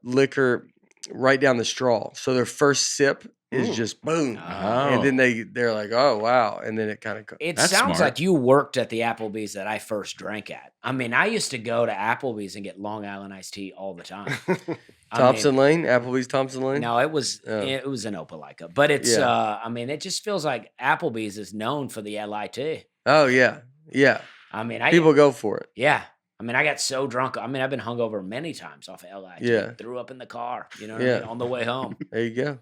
liquor right down the straw, so their first sip is Ooh. just boom, Oh. and then they're like, oh wow, and then it kind of It That's sounds smart. like you worked at the Applebee's that I first drank at. I mean, I used to go to Applebee's and get Long Island iced tea all the time. I Thompson Lane, Applebee's Thompson Lane. mean, no, it was Oh. it was in Opelika, but it's Yeah. I mean, it just feels like Applebee's is known for the LIT. Oh yeah, yeah. I mean, People go for it. yeah. I mean, I got so drunk. I mean, I've been hungover many times off of LIT. Yeah. Threw up in the car, you know what I Yeah. mean, on the way home. There you go.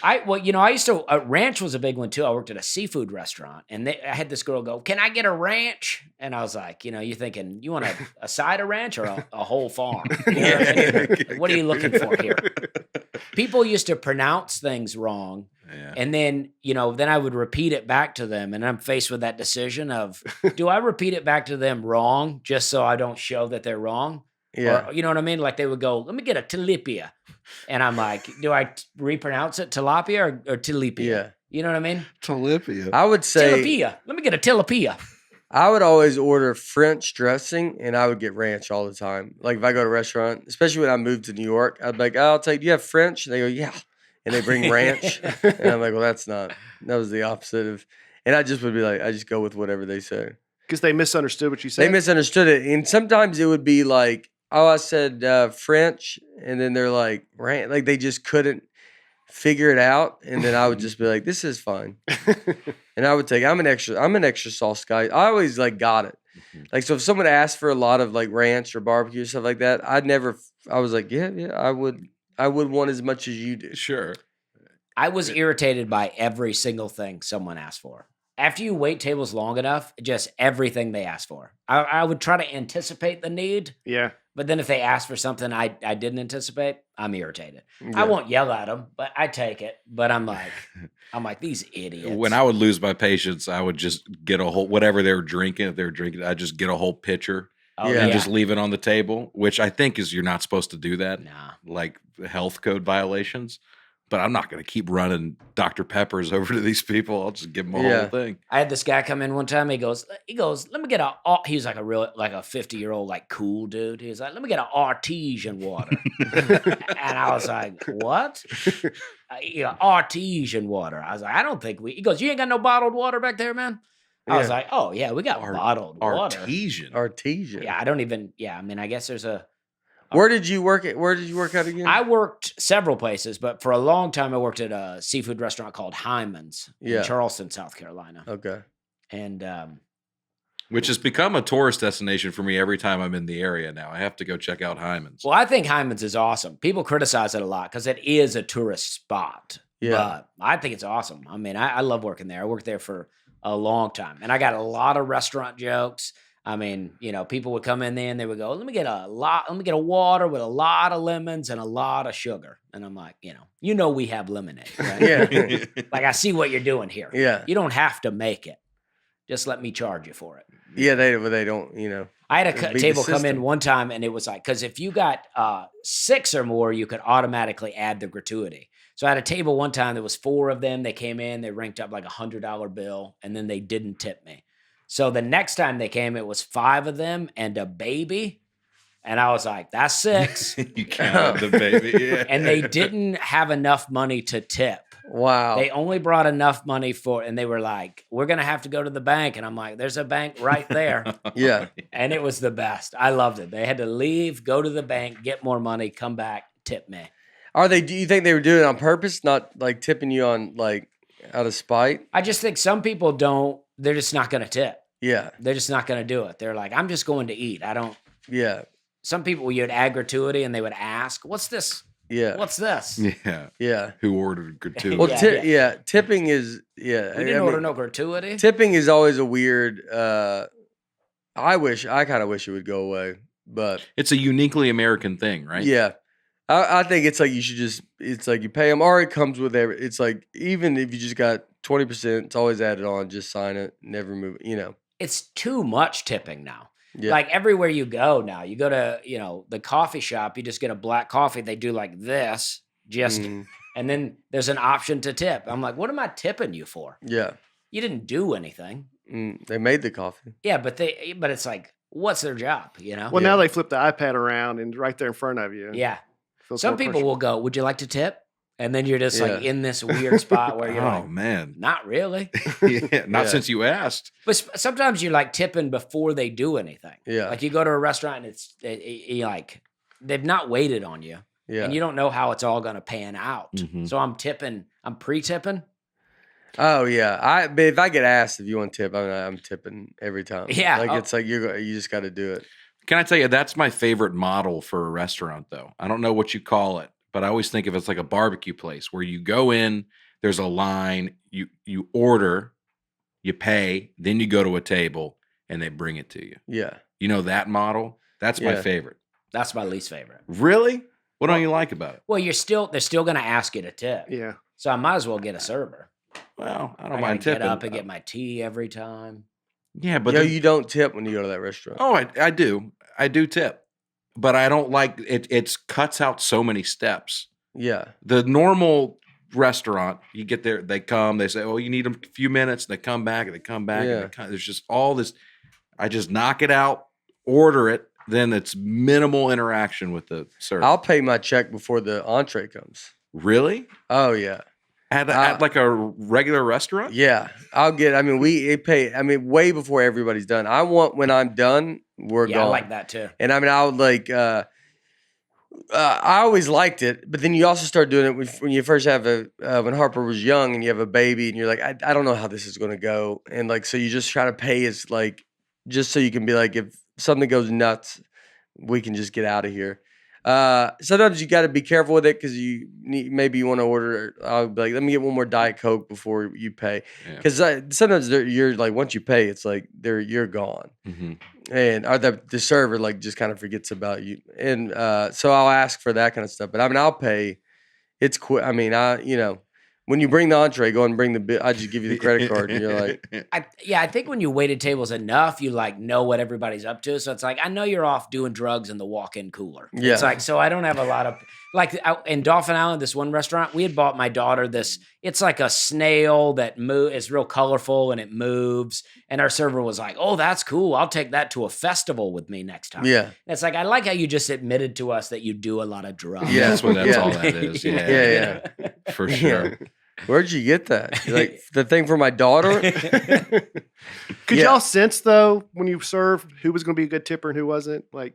I used to ranch was a big one too. I worked at a seafood restaurant, and I had this girl go, "Can I get a ranch?" And I was like, you're thinking, you want a side of ranch or a whole farm? You know what I mean? Like, what are you looking for here? People used to pronounce things wrong, Yeah. and then then I would repeat it back to them, and I'm faced with that decision of, do I repeat it back to them wrong just so I don't show that they're wrong? Yeah. Or, you know what I mean? Like they would go, "Let me get a tilapia," and I'm like, "Do I repronounce it tilapia or tilapia?" Yeah. You know what I mean? Tilapia. I would say Tilapia. Let me get a tilapia. I would always order French dressing, and I would get ranch all the time. Like if I go to a restaurant, especially when I moved to New York, I'd be like, "Oh, I'll take. Do you have French?" And they go, "Yeah," and they bring ranch, and I'm like, "Well, that was the opposite of." And I just would be like, I just go with whatever they say. Because they misunderstood what you said. They misunderstood it, and sometimes it would be like, "Oh, I said French," and then they're like, "Ranch," like they just couldn't figure it out, and then I would just be like, "This is fine," and I would take. I'm an extra sauce guy. I always like got it. Like so, if someone asked for a lot of like ranch or barbecue or stuff like that, I was like, yeah, I would want as much as you do. Sure. I was irritated by every single thing someone asked for. After you wait tables long enough, just everything they asked for. I would try to anticipate the need, yeah. But then if they ask for something I didn't anticipate, I'm irritated. I Yeah. won't yell at them, but I take it. But I'm like these idiots. When I would lose my patience, I would just get a whole whatever they were drinking. If they were drinking, I'd just get a whole pitcher oh, Yeah. and just leave it on the table, which I think is you're not supposed to do that, nah. like health code violations. But I'm not going to keep running Dr. Peppers over to these people. I'll just give them a Yeah. whole thing. I had this guy come in one time. He goes, let me get he's like a 50-year-old, like cool dude. He was like, let me get an artesian water. And I was like, what? Artesian water. I was like, I don't think he goes, you ain't got no bottled water back there, man? I was Yeah. like, oh yeah, we got bottled water. Artesian. Artesian. Yeah, I mean, I guess there's a, Where did you work at again? I worked several places, but for a long time, I worked at a seafood restaurant called Hyman's Yeah. in Charleston, South Carolina. Okay. And Which has become a tourist destination for me every time I'm in the area now. I have to go check out Hyman's. well, I think Hyman's is awesome. People criticize it a lot because it is a tourist spot. Yeah. But I think it's awesome. I mean, I love working there. I worked there for a long time. And I got a lot of restaurant jokes. I mean, people would come in there and they would go, let me get a water with a lot of lemons and a lot of sugar. And I'm like, we have lemonade, right? Yeah. Like, I see what you're doing here. Yeah. You don't have to make it. Just let me charge you for it. Yeah, they don't, I had a Beat the table come in system. one time, and it was like, because if you got 6 or more, you could automatically add the gratuity. So I had a table one time, there was 4 of them. They came in, they ranked up like $100 bill, and then they didn't tip me. So the next time they came, it was 5 of them and a baby. And I was like, that's 6. You count the baby. Yeah. And they didn't have enough money to tip. Wow. They only brought enough money and they were like, we're going to have to go to the bank. And I'm like, there's a bank right there. Yeah. And it was the best. I loved it. They had to leave, go to the bank, get more money, come back, tip me. Do you think they were doing it on purpose, not like tipping you on like out of spite? I just think some people they're just not going to tip. Yeah. They're just not going to do it. They're like, I'm just going to eat. Yeah. Some people, you'd add gratuity and they would ask, what's this? Yeah. What's this? Yeah. Yeah. Who ordered gratuity? Well, Yeah. tipping is yeah. We didn't order no gratuity. Tipping is always a weird. I kind of wish it would go away, but It's a uniquely American thing, right? yeah, I think it's like you should just. It's like you pay them, or it comes with every. It's like even if you just got 20%, it's always added on. Just sign it, never move. It's too much tipping now. Yeah. Like everywhere you go now, you go to, the coffee shop, you just get a black coffee. They do like this, Mm, and then there's an option to tip. I'm like, what am I tipping you for? yeah. You didn't do anything. They made the coffee. Yeah, but it's like, what's their job? Well, now they flip the iPad around and right there in front of you. Yeah. Feels Some more people personal. will go, would you like to tip? And then you're just like Yeah. in this weird spot where you're Oh like, man. not really. Yeah. Not Yeah. since you asked. But sometimes you're like tipping before they do anything. Yeah. Like you go to a restaurant and you like, they've not waited on you. Yeah. And you don't know how it's all going to pan out. Mhm. So I'm pre-tipping. Oh yeah. But if I get asked if you want tip, I'm tipping every time. Yeah. Like Oh. it's like you just got to do it. Can I tell you, that's my favorite model for a restaurant, though. I don't know what you call it, but I always think of it as like a barbecue place where you go in, there's a line, you order, you pay, then you go to a table and they bring it to you. Yeah. You know that model? That's my Yeah. favorite. That's my least favorite. Really? What don't you like about it? Well, they're still going to ask you to tip. Yeah. So I might as well get a server. Well, I don't I mind gotta tipping. get up and get my tea every time. Yeah, but Yo, then- you don't tip when you go to that restaurant. oh, I do. I do tip. But I don't like it. It cuts out so many steps. Yeah. The normal restaurant, you get there, they come, they say, oh, you need a few minutes. They come back and they come back. Yeah. And they come, there's just all this. I just knock it out, order it. Then it's minimal interaction with the server. I'll pay my check before the entree comes. Really? Oh yeah. At like a regular restaurant? Yeah. They pay way before everybody's done. I want when I'm done, we're Yeah, I gone. like that too. And I would like I always liked it, but then you also start doing it when you first have when Harper was young and you have a baby and you're like, I don't know how this is going to go. And like, so you just try to pay as like, just so you can be like, if something goes nuts, we can just get out of here. Sometimes you got to be careful with it because maybe you want to order. I'll be like, let me get one more Diet Coke before you pay, because sometimes you're like, once you pay, it's like you're gone, and or the server like just kind of forgets about you, and so I'll ask for that kind of stuff. But I mean, I'll pay. It's quick. I mean, when you bring the entree, go and bring the bill. I just give you the credit card, and you're like, I think when you waited tables enough, you like know what everybody's up to. So it's like, I know you're off doing drugs in the walk-in cooler. Yeah. It's like, so I don't have a lot of like in Dolphin Island, this one restaurant, we had bought my daughter this. It's like a snail that it's real colorful and it moves. And our server was like, "Oh, that's cool. I'll take that to a festival with me next time." yeah, And it's like, I like how you just admitted to us that you do a lot of drugs. Yeah. That's what Yeah. all that is. Yeah, yeah. for sure. Where'd you get that? You're like the thing for my daughter? Could Yeah. y'all sense though when you served who was going to be a good tipper and who wasn't? Like,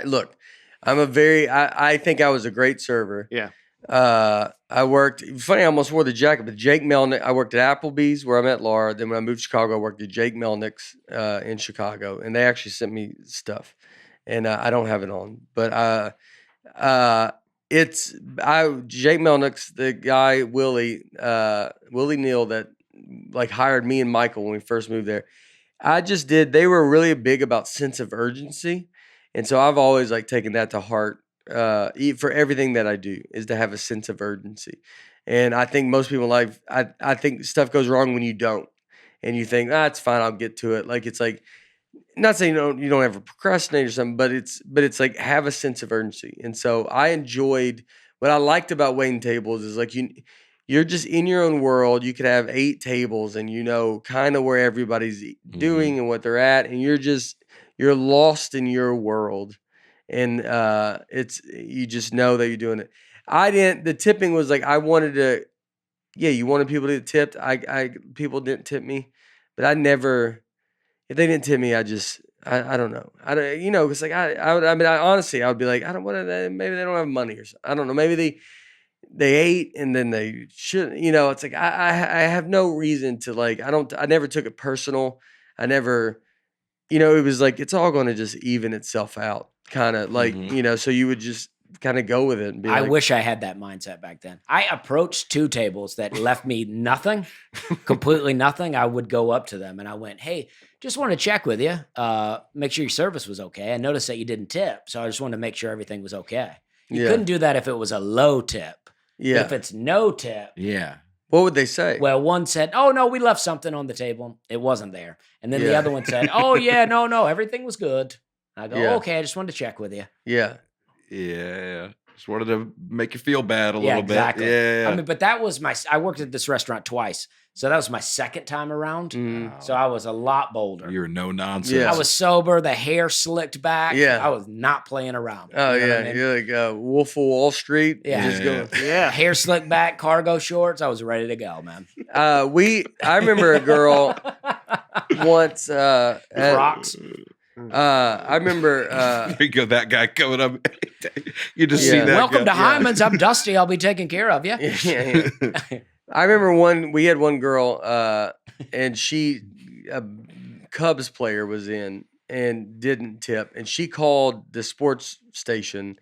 Look, I think I was a great server. Yeah. I worked, funny, I almost wore the jacket, but Jake Melnick, I worked at Applebee's where I met Laura. Then when I moved to Chicago, I worked at Jake Melnick's in Chicago, and they actually sent me stuff, and I don't have it on, but Jake Melnick's the guy, Willie Neal, that like hired me and Michael when we first moved there. They were really big about sense of urgency. And so I've always like taken that to heart for everything that I do, is to have a sense of urgency. And I think most people in life, I think stuff goes wrong when you don't, and you think, it's fine, I'll get to it. Like, it's like, not saying you don't ever procrastinate or something, but it's like, have a sense of urgency. And so I enjoyed, what I liked about waiting tables is like you're just in your own world. You could have 8 tables and you know kind of where everybody's doing and what they're at, and you're lost in your world, and you just know that you're doing it. The tipping was like, I wanted to, you wanted people to get tipped. People didn't tip me, but I never, if they didn't tip me, I don't know. I don't, it's like, honestly, I would be like, I don't want to, maybe they don't have money or something. I don't know. Maybe they ate and then they shouldn't, it's like, I have no reason to like, I never took it personal. I never, it was like, it's all going to just even itself out, kind of like, so you would just kind of go with it and be I like, wish I had that mindset back then. I approached 2 tables that left me nothing, completely nothing. I would go up to them and I went, "Hey, just want to check with you. Make sure your service was okay. I noticed that you didn't tip, so I just wanted to make sure everything was okay." You couldn't do that if it was a low tip. yeah. But if it's no tip, What would they say? well, one said, "Oh no, we left something on the table. It wasn't there." And then the other one said, "Oh yeah, no, everything was good." I go, "Okay, I just wanted to check with you." Yeah. Yeah. Just wanted to make you feel bad a little exactly. bit. Yeah. I mean, but that was I worked at this restaurant twice. So that was my second time around. So I was a lot bolder. You're no nonsense. Yeah. I was sober, the hair slicked back. Yeah. I was not playing around. Oh, You know yeah. what I mean? You're like Wolf of Wall Street. Yeah. Just going, Hair slicked back, cargo shorts. I was ready to go, man. I remember a girl once. Rocks. I remember. There you go, that guy coming up. You just see Yeah. that Welcome guy. to Hyman's. I'm Dusty. I'll be taking care of you. Yeah. I remember we had one girl, and a Cubs player was in and didn't tip, and she called the sports station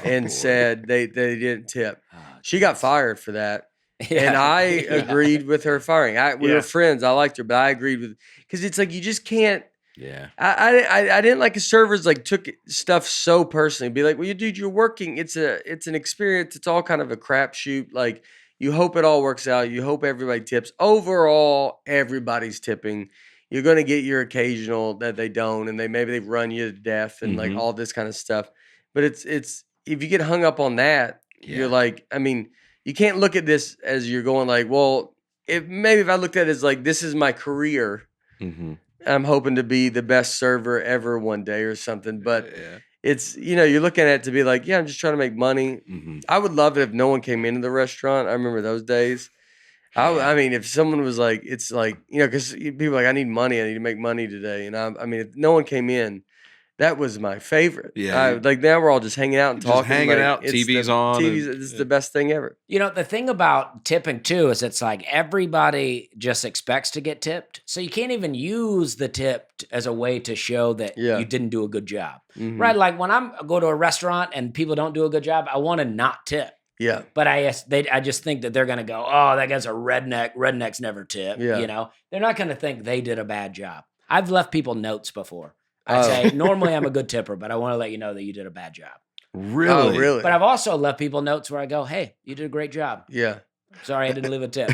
and said they didn't tip. She got fired for that. And I agreed with her firing. We were friends. I liked her, but I agreed with, because it's like, you just can't. Yeah. I didn't like servers like took stuff so personally. Be like, well, dude, you're working. It's an experience. It's all kind of a crapshoot. Like, you hope it all works out. You hope everybody tips. Overall, everybody's tipping. You're going to get your occasional that they don't, and maybe they've run you to death and like all this kind of stuff. But it's if you get hung up on that, you're like, I mean, you can't look at this as you're going like, well, if I looked at it as like, this is my career. I'm hoping to be the best server ever one day or something. But it's, you're looking at it to be like, I'm just trying to make money. I would love it if no one came into the restaurant. I remember those days. I mean, if someone was like, it's like, because people are like, I need money. I need to make money today. And I mean, if no one came in, That was my favorite. Yeah. Like now we're all just hanging out and Just talking. hanging like, out, it's TV's the, on, TV's, and- this is the best thing ever. You know, the thing about tipping too is it's like everybody just expects to get tipped. So you can't even use the tip as a way to show that Yeah. you didn't do a good job. Mhm. Right? Like when I go to a restaurant and people don't do a good job, I want to not tip. Yeah. But I just think that they're going to go, oh, that guy's a redneck. Rednecks never tip. Yeah. You know, they're not going to think they did a bad job. I've left people notes before. I Oh. say, normally I'm a good tipper, but I want to let you know that you did a bad job. Really? Oh, really? But I've also left people notes where I go, hey, you did a great job. Yeah. Sorry, I didn't leave a tip.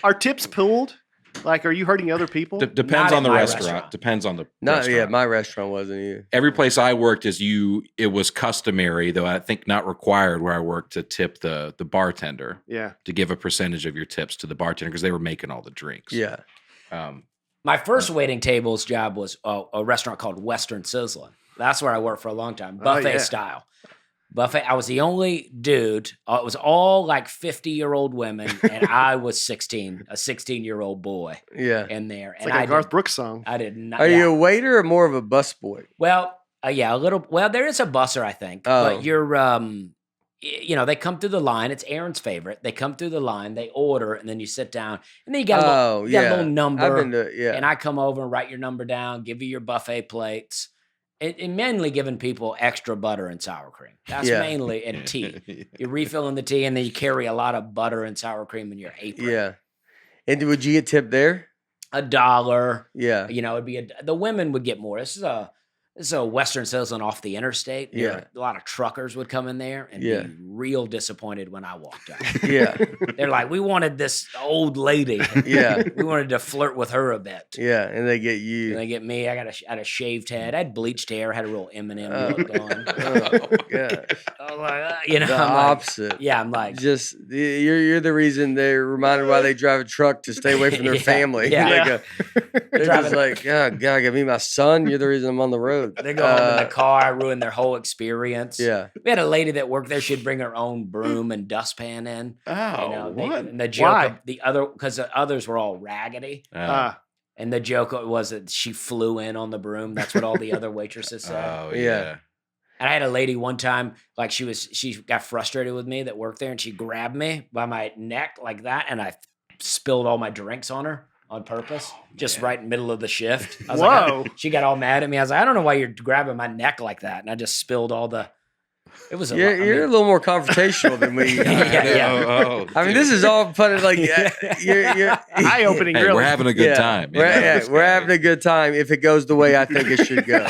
Are tips pooled? Like, are you hurting other people? Depends Not on at the my restaurant. restaurant. Depends on the Not restaurant. yeah. My restaurant wasn't either. Every place I worked it was customary, though I think not required where I worked, to tip the bartender, Yeah. to give a percentage of your tips to the bartender because they were making all the drinks. Yeah. My first waiting tables job was a restaurant called Western Sizzling. That's where I worked for a long time, buffet yeah. style. Buffet. I was the only dude. It was all like 50-year-old women, and I was 16, a 16-year-old boy Yeah. in there. It's And like a I Garth did, Brooks song. I did not. Are yeah. you a waiter or more of a busboy? Well, yeah, a little. Well, there is a busser, I think. Oh. But you're, you know, they come through the line. It's Aaron's favorite. They come through the line, they order, and then you sit down, and then you got Oh, you got yeah. a little number. I've been to yeah. And I come over and write your number down, give you your buffet plates. And mainly giving people extra butter and sour cream. That's Yeah. mainly, and tea. You're refilling the tea, and then you carry a lot of butter and sour cream in your apron. Yeah. And would you get tipped there? $1. Yeah. You know, it'd be the women would get more. This is a Western Sizzling off the interstate. Yeah. A lot of truckers would come in there and Yeah. be real disappointed when I walked out. Yeah. They're like, we wanted this old lady. Yeah. We wanted to flirt with her a bit. Yeah. And they get And you. they get me. I had a shaved head. I had bleached hair. Had a real Eminem Oh. look going. Oh, gosh. I was like, you know, The I'm like, opposite. yeah, I'm like, Just you're the reason they're reminded why they drive a truck to stay away from their Yeah, family. yeah. They're just Driving- like, oh, God, give me my son. You're the reason I'm on the road. they go home in the car. I ruined their whole experience. Yeah. We had a lady that worked there. She'd bring her own broom and dustpan in. Oh, You know, what? and the joke Why? of the other, because the others were all raggedy. And the joke was that she flew in on the broom. That's what all the other waitresses said. Oh, Yeah. yeah. And I had a lady one time, like she got frustrated with me that worked there, and she grabbed me by my neck like that, and I spilled all my drinks on her on purpose, just right in the middle of the shift. I was Whoa. like, she got all mad at me. I was like, I don't know why you're grabbing my neck like that, and I just spilled all the. It was a. You're, lot, I you're a mean, little more confrontational than we. Yeah. Oh, I mean, this is all fun. Like, you're Eye-opening, Hey, really. we're having a good time. you We're, know, yeah, this we're guy. having a good time if it goes the way I think it should go.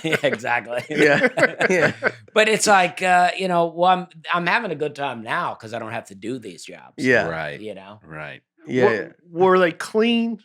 yeah, exactly. Yeah. Yeah. But it's like, you know, well, I'm having a good time now because I don't have to do these jobs. Yeah. Right. You know. Right. Yeah. Were they clean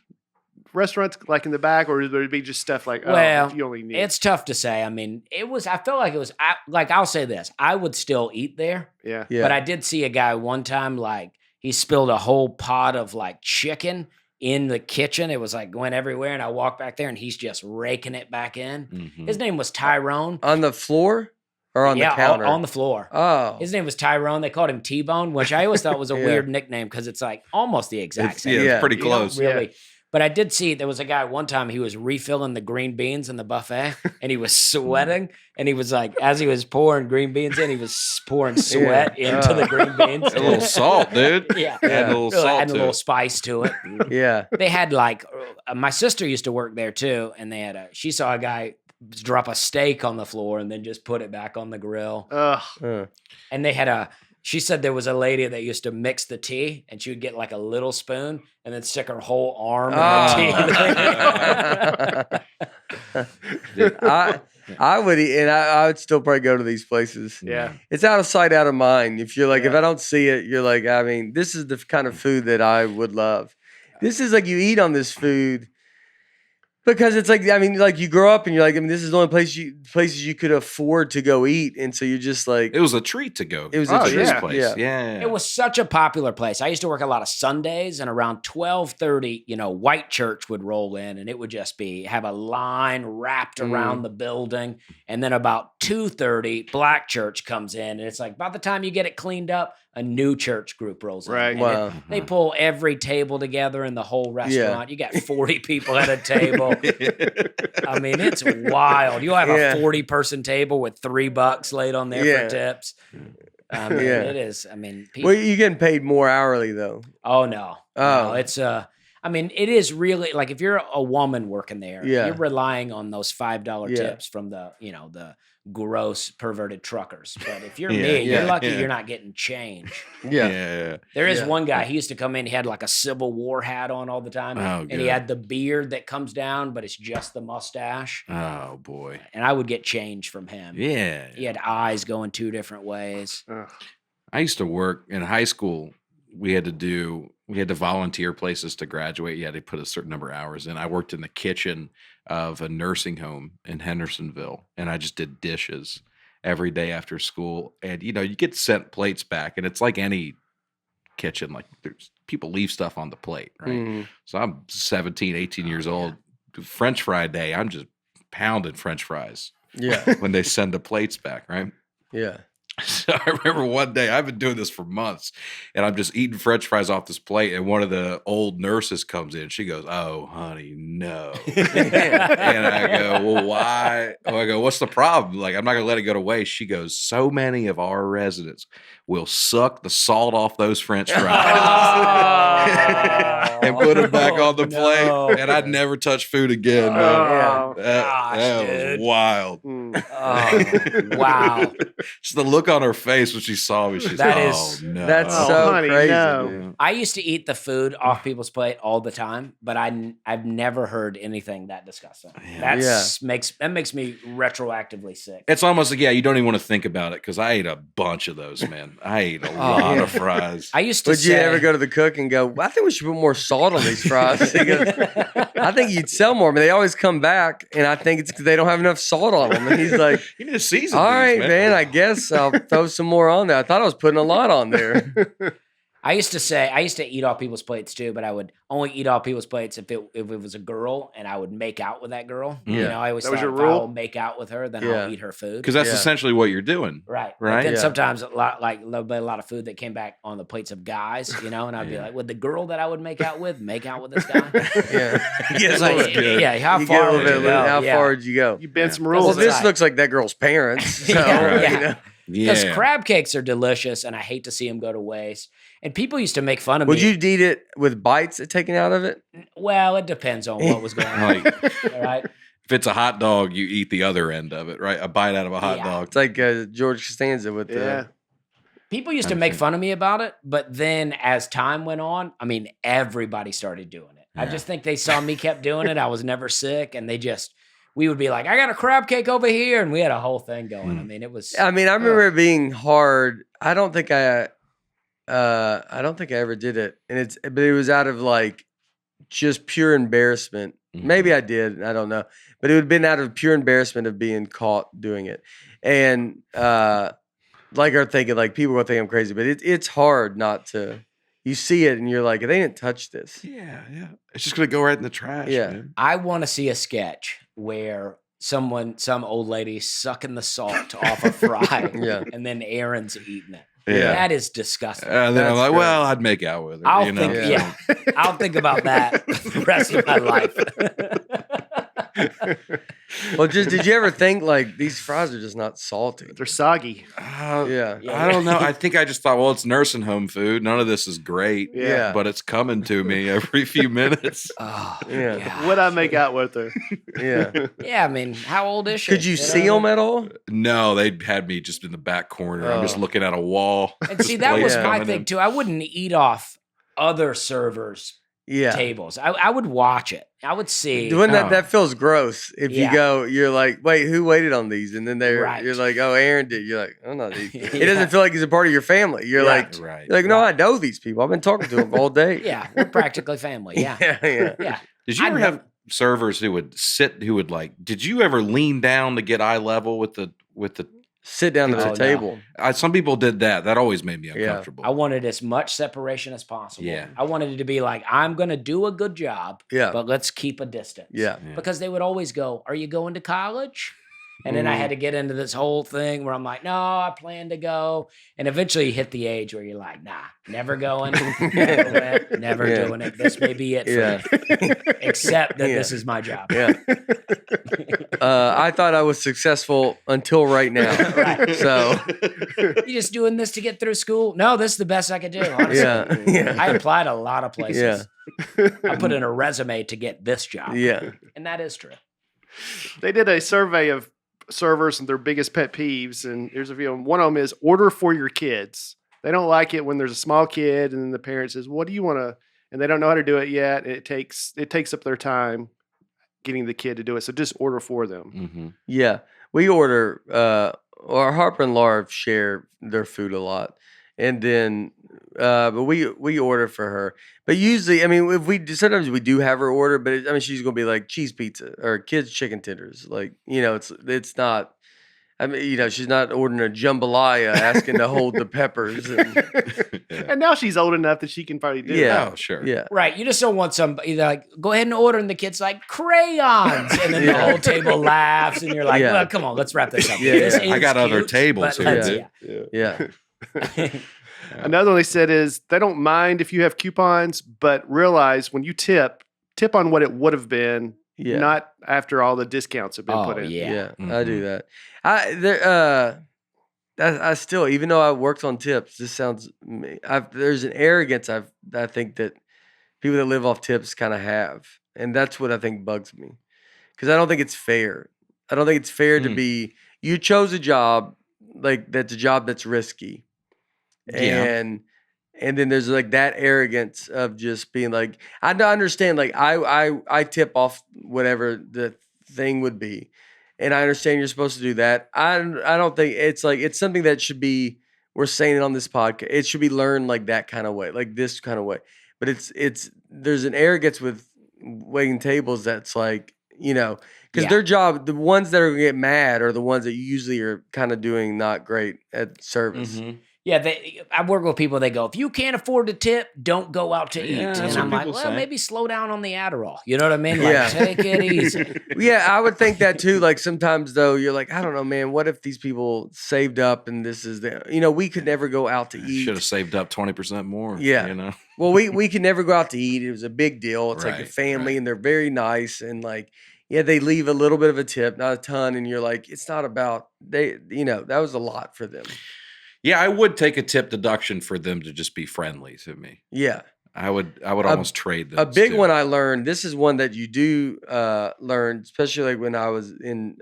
restaurants, like in the back, or would there be just stuff like, oh, Well, you only need? It's tough to say. I mean, I felt like it was, like, I'll say this. I would still eat there. Yeah. Yeah. But I did see a guy one time, like, he spilled a whole pot of, like, chicken in the kitchen. It was, like, went everywhere. And I walked back there, and he's just raking it back in. Mhm. His name was Tyrone. On the floor or on yeah, the counter? on the floor. Oh. His name was Tyrone. They called him T-Bone, which I always thought was a Yeah. weird nickname because it's, like, almost the exact It's, same. yeah, Yeah. it's pretty You don't close. really. But I did see there was a guy one time, he was refilling the green beans in the buffet and he was sweating. And he was like, as he was pouring green beans in, he was pouring sweat into the green beans. A little salt, dude. Yeah. Add a little Really salt add a to little it. spice to it. Yeah. They had like, my sister used to work there too. And they had she saw a guy drop a steak on the floor and then just put it back on the grill. Huh. And they had she said there was a lady that used to mix the tea and she would get like a little spoon and then stick her whole arm in the tea. I would eat, and I would still probably go to these places. Yeah. It's out of sight, out of mind. If you're like, if Yeah. I don't see it, you're like, I mean, this is the kind of food that I would love. This is like you eat on this food because it's like, I mean, like you grow up and you're like, I mean, this is the only places you could afford to go eat, and so you're just like, It was a treat to go. It was to a this treat. place. Yeah. Yeah. It was such a popular place. I used to work a lot of Sundays, and around 12:30, you know, white church would roll in, and it would just have a line wrapped around the building. And then about 2:30, black church comes in, and it's like by the time you get it cleaned up, a new church group rolls in. Right. And Wow. they pull every table together in the whole restaurant. You got 40 people at a table. I mean, it's wild. You'll have Yeah. a 40-person table with $3 laid on there Yeah. for tips. I mean, Yeah. it is. I mean, people, Well, you're getting paid more hourly though. oh no, Oh. no, it's I mean, it is really like if you're a woman working there, Yeah. you're relying on those $5 Yeah. tips from the the gross perverted truckers. But if you're Yeah, me, yeah, you're lucky yeah. you're not getting change. Yeah. There is Yeah. one guy, he used to come in, he had like a Civil War hat on all the time. Oh, and he good. had the beard that comes down, but it's just the mustache. Oh boy. And I would get change from him. Yeah. He had eyes going 2 different ways. Ugh. I used to work in high school. We had to volunteer places to graduate. You had to put a certain number of hours in. I worked in the kitchen of a nursing home in Hendersonville, and I just did dishes every day after school. And you get sent plates back, and it's like any kitchen. Like there's people leave stuff on the plate, right? Mhm. So I'm 17, 18 years old. French fry day, I'm just pounding French fries Yeah. when they send the plates back, right? Yeah. So I remember one day, I've been doing this for months, and I'm just eating French fries off this plate, and one of the old nurses comes in. She goes, "Oh, honey, no." And I go, "Well, why?" Oh, I go, "What's the problem? Like, I'm not going to let it go to waste." She goes, "So many of our residents will suck the salt off those French fries and put them back on the No. plate, and I'd never touch food again." man. Oh, That gosh, was dude. wild. mm. Oh, wow. Just the look on her face when she saw me. She's That like, is- "Oh no, That's Oh, so honey, crazy. no. dude. I used to eat the food off people's plate all the time, but I've never heard anything that disgusting. Yeah. That makes me retroactively sick. It's almost like, you don't even want to think about it because I ate a bunch of those, man. I ate a lot yeah. of fries. I used to Would you ever go to the cook and go, I think we should put more salt on these fries? He goes, I think you'd sell more, but they always come back, and I think it's because they don't have enough salt on them. And he's like, You need to season all these, right, man, I guess I'll throw some more on there. I thought I was putting a lot on there. I used to eat off people's plates too, but I would only eat off people's plates if it was a girl and I would make out with that girl. Yeah. You know, I always That was thought your if rule? I'll make out with her, then Yeah. I'll eat her food. Because that's Yeah. essentially what you're doing. Right. Right? But then Yeah. sometimes there'll be a lot of food that came back on the plates of guys, and I'd be Yeah. like, would the girl that I would make out with this guy? Yeah. It's like, little bit. yeah, how You get a far little would you bit- go? How Yeah. far would you go? You bend some Well, rules. Well, this right. looks like that girl's parents. So, Yeah. you know. Because Yeah. crab cakes are delicious, and I hate to see them go to waste. And people used to make fun of Would me. you eat it with bites taken out of it? Well, it depends on what was going on. Like, All right. if it's a hot dog, you eat the other end of it, right? A bite out of a hot Yeah. dog. It's like George Costanza with Yeah. People used to I'm make sure. fun of me about it, but then as time went on, I mean, everybody started doing it. I Yeah. just think they saw me kept doing it. I was never sick, and we would be like, I got a crab cake over here, and we had a whole thing going. I mean, it was I mean, I remember it being hard. I don't think I ever did it, but it was out of like just pure embarrassment. Mhm. Maybe I did. I don't know, but it would have been out of pure embarrassment of being caught doing it, and like are thinking like people will think I'm crazy, but it's hard not to. You see it and you're like, they didn't touch this. Yeah, yeah. It's just gonna go right in the trash. Yeah. man. I want to see a sketch where some old lady sucking the salt off a fry, Yeah. and then Aaron's eating it. Yeah. That is disgusting. And then I'm That's like, gross. well, I'd make out with her. I'll you know? think, Yeah. yeah, I'll think about that the rest of my life. Well, did you ever think like these fries are just not salty? They're soggy. Yeah. I don't know. I think I just thought, well, it's nursing home food. None of this is great. Yeah. But it's coming to me every few minutes. Oh, Yeah. gosh. Would I make out with her? Yeah. Yeah, I mean, how old is she? Could you see them at all? No, they had me just in the back corner. I'm just Oh. looking at a wall. And see, that was Yeah. my thing too. I wouldn't eat off other servers' Yeah. tables. I would watch it. I would see. When Oh. that feels gross. If Yeah. you go, you're like, wait, who waited on these? And then Right. you're like, oh, Aaron did. You're like, I'm not eating. It Yeah. doesn't feel like he's a part of your family. You're Yeah. like, Right. no, I know these people. I've been talking to them all day. Yeah, we're practically family. Yeah, yeah. yeah. Did you I'd ever never- have servers who would did you ever lean down to get eye level with the Sit down at Oh, the no. table. some people did that. That always made me Yeah. uncomfortable. I wanted as much separation as possible. Yeah. I wanted it to be like, I'm going to do a good job, Yeah. but let's keep a distance. Yeah. Yeah. Because they would always go, are you going to college? And then I had to get into this whole thing where I'm like, no, I plan to go. And eventually you hit the age where you're like, nah, never going, never went, never Yeah. doing it. This may be it for Yeah. me, except that Yeah. this is my job. Yeah. I thought I was successful until right now. Right. So, You just doing this to get through school? No, this is the best I could do, honestly. yeah. I applied a lot of places. Yeah. I put in a resume to get this job. Yeah. And that is true. They did a survey of servers and their biggest pet peeves, and here's a few. One of them is order for your kids. They don't like it when there's a small kid and then the parent says, "What do you want to?" and they don't know how to do it yet. And it takes up their time getting the kid to do it. So just order for them. Mm-hmm. Yeah. We order, or Harper and Laura share their food a lot. And then, but we order for her. But usually, I mean, sometimes we do have her order, but she's going to be like cheese pizza or kids chicken tenders. Like, it's not, she's not ordering a jambalaya asking to hold the peppers. And now she's old enough that she can probably do Yeah. it. Oh, sure. Yeah. Right. You just don't want somebody like, go ahead and order. And the kid's like, crayons. And then the Yeah. whole table laughs. And you're like, Yeah. well, come on, let's wrap this up. Yeah, This yeah. I is got other cute, tables but here, let's- dude. Yeah. Another one they said is they don't mind if you have coupons, but realize when you tip on what it would have been, Yeah. not after all the discounts have been Oh, put in. yeah. I do that. I still, even though I worked on tips, there's an arrogance I think that people that live off tips kind of have, and that's what I think bugs me, because I don't think it's fair. I don't think it's fair to be. You chose a job that's a job that's risky, Yeah. and then there's like that arrogance of just being like, I don't understand. Like I tip off whatever the thing would be. And I understand you're supposed to do that. I don't think it's like, it's something that should be, we're saying it on this podcast. It should be learned like that kind of way, like this kind of way. But there's an arrogance with waiting tables that's like, because Yeah. their job, the ones that are going to get mad are the ones that usually are kind of doing not great at service. Mm-hmm. Yeah, I work with people. They go, if you can't afford to tip, don't go out to eat. Yeah, that's And what I'm like, people well, say. maybe slow down on the Adderall. You know what I mean? Like, Yeah. take it easy. Yeah, I would think that too. Like sometimes though, you're like, I don't know, man. What if these people saved up and this is we could never go out to eat. Should have saved up 20% more. Yeah. Well, we could never go out to eat. It was a big deal. It's like a Right, family, right. and they're very nice, and like, yeah, they leave a little bit of a tip, not a ton, and you're like, it's not about that was a lot for them. Yeah, I would take a tip deduction for them to just be friendly to me. Yeah. I would almost trade them. A big one I learned, this is one that you do learn, especially like when I was in,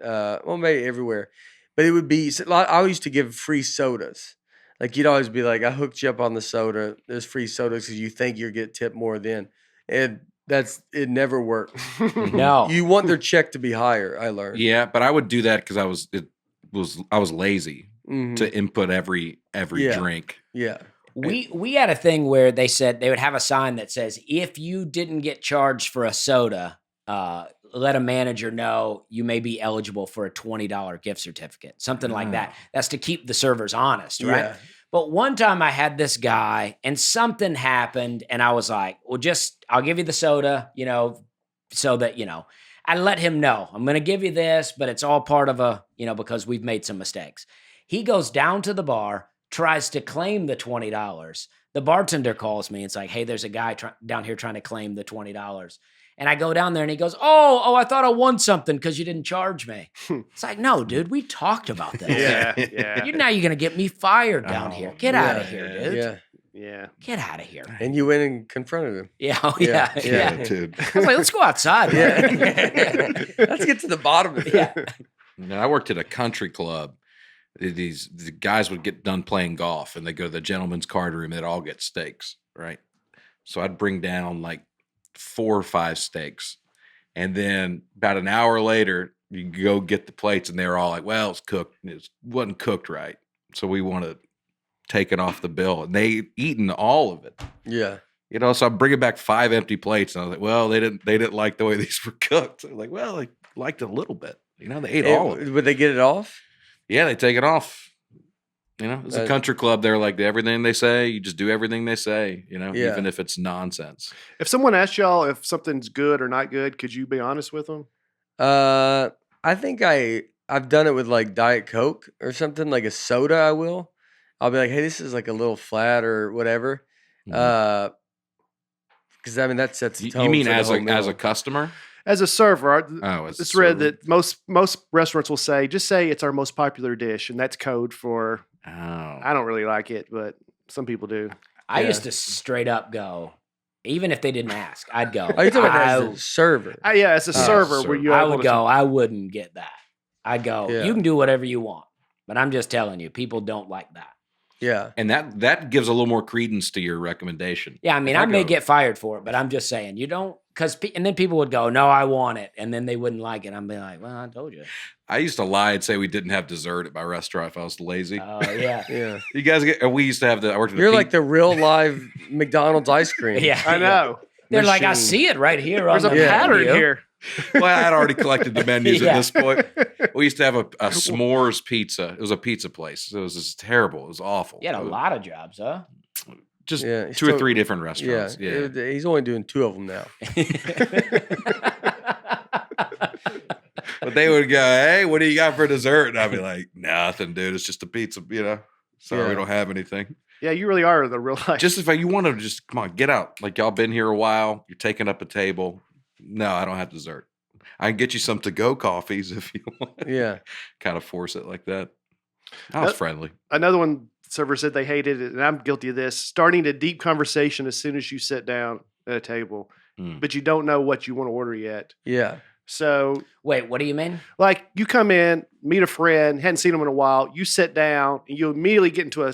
maybe everywhere, but it would be, I used to give free sodas. Like you'd always be like, I hooked you up on the soda. There's free sodas because you think you'll get tipped more then. And it never worked. No. You want their check to be higher, I learned. Yeah, but I would do that because I was lazy Mhm. to input every Yeah. drink. Yeah. We had a thing where they said they would have a sign that says, if you didn't get charged for a soda, let a manager know you may be eligible for a $20 gift certificate, something like that. That's to keep the servers honest, right? Yeah. But one time I had this guy and something happened and I was like, well, I'll give you the soda, so that, I let him know I'm going to give you this, but it's all part of because we've made some mistakes. He goes down to the bar, tries to claim the $20. The bartender calls me. It's like, hey, there's a guy down here trying to claim the $20. And I go down there and he goes, oh, I thought I won something because you didn't charge me. It's like, no, dude, we talked about this. Yeah. Now you're going to to get me fired down here. Get out of here, dude. Yeah. Yeah. Get out of here. And you went and confronted him. Yeah. Yeah. Yeah. dude. I was like, let's go outside. Yeah. man. Let's get to the bottom of it. Yeah. I worked at a country club. The guys would get done playing golf and they go to the gentleman's card room. They'd all get steaks, right? So I'd bring down like 4 or 5 steaks. And then about an hour later, you go get the plates and they're all like, well, it's cooked. It wasn't cooked right. So we want to take it off the bill. And they eaten all of it. Yeah. So I'm bringing back 5 empty plates. And I was like, well, they didn't like the way these were cooked. I'm like, well, they liked it a little bit. They ate all of it. Would they get it off? Yeah, they take it off. It's a country club. They're like everything they say. You just do everything they say. Yeah. Even if it's nonsense. If someone asks y'all if something's good or not good, could you be honest with them? I think I I've done it with like Diet Coke or something, like a soda. I'll be like, hey, this is like a little flat or whatever. Mhm. Because I mean that sets the tone. You mean for the as whole a meal. customer? As a server, Oh, as a it's read server. that most restaurants will say, just say it's our most popular dish, and that's code for Oh, I don't really like it, but some people do. I Yeah. used to straight up go, even if they didn't ask, I'd go. Oh, you're talking about I, as a server. Yeah, as a Yeah, server, server. where you I are would able to go, I wouldn't get that. I'd go, Yeah. you can do whatever you want. But I'm just telling you, people don't like that. Yeah. and that gives a little more credence to your recommendation. Yeah, I mean, If I may go- get fired for it, but I'm just saying, you don't, and then people would go, no, I want it. And then they wouldn't like it. I'm be like, well, I told you. I used to lie and say we didn't have dessert at my restaurant if I was lazy. Oh, yeah. Yeah. You guys we used to have I worked at You're like the real live McDonald's ice cream. Yeah. I know. They're like, I Machine. see it right here There's on a the pattern menu. here. Well, I had already collected the menus Yeah. at this point. We used to have a s'mores pizza. It was a pizza place. It was just terrible. It was awful. You had a lot of jobs, huh? Just Yeah, he's 2 or still- 3 different Yeah. restaurants. Yeah. He's only doing 2 of them now. But they would go, hey, what do you got for dessert? And I'd be like, nothing, dude. It's just a pizza, Sorry, Yeah. we don't have anything. Yeah, you really are the real life. Just if you want to just come on, get out. Like y'all been here a while. You're taking up a table. No, I don't have dessert. I can get you some to-go coffees if you want. Yeah. Kind of force it like that. I was That- friendly. Another one server said they hated it, and I'm guilty of this. Starting a deep conversation as soon as you sit down at a table, Mm. but you don't know what you want to order yet. Yeah. So, Wait, what do you mean? like, you come in, meet a friend, hadn't seen them in a while, you sit down, and you immediately get into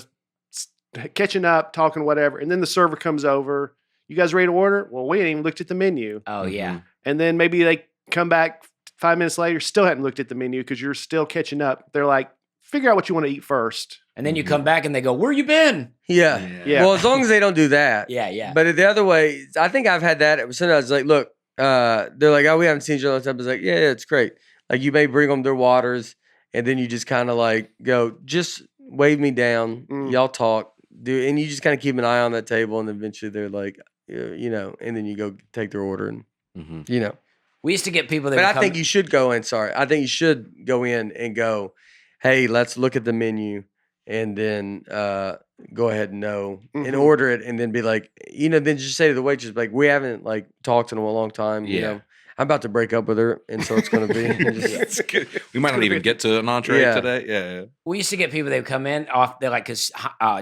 catching up, talking, whatever, and then the server comes over. You guys ready to order? Well, we ain't even looked at the menu. Oh, yeah. And then maybe they come back 5 minutes later, still hadn't looked at the menu because you're still catching up. They're like, figure out what you want to eat first. And then you come back and they go, where you been? Yeah. Yeah. Well, as long as they don't do that. Yeah, yeah. But the other way, I think I've had that. Sometimes like, look, they're like, oh, we haven't seen each other in a long time. It's like, yeah, it's great. Like you may bring them their waters, and then you just kind of like go, just wave me down. Mm. Y'all talk, and you just kind of keep an eye on that table, and eventually they're like, and then you go take their order, and Mhm. We used to get people that But would I come, think you should go in. Sorry, I think you should go in and go, hey, let's look at the menu, and then go ahead and and Mhm. order it, and then be like, then just say to the waitress, like, we haven't like talked in a long time. Yeah. I'm about to break up with her, and so it's going to be. It's good. We might not even get to an entree Yeah. today. Yeah. we used to get people that would come in off, they're like, because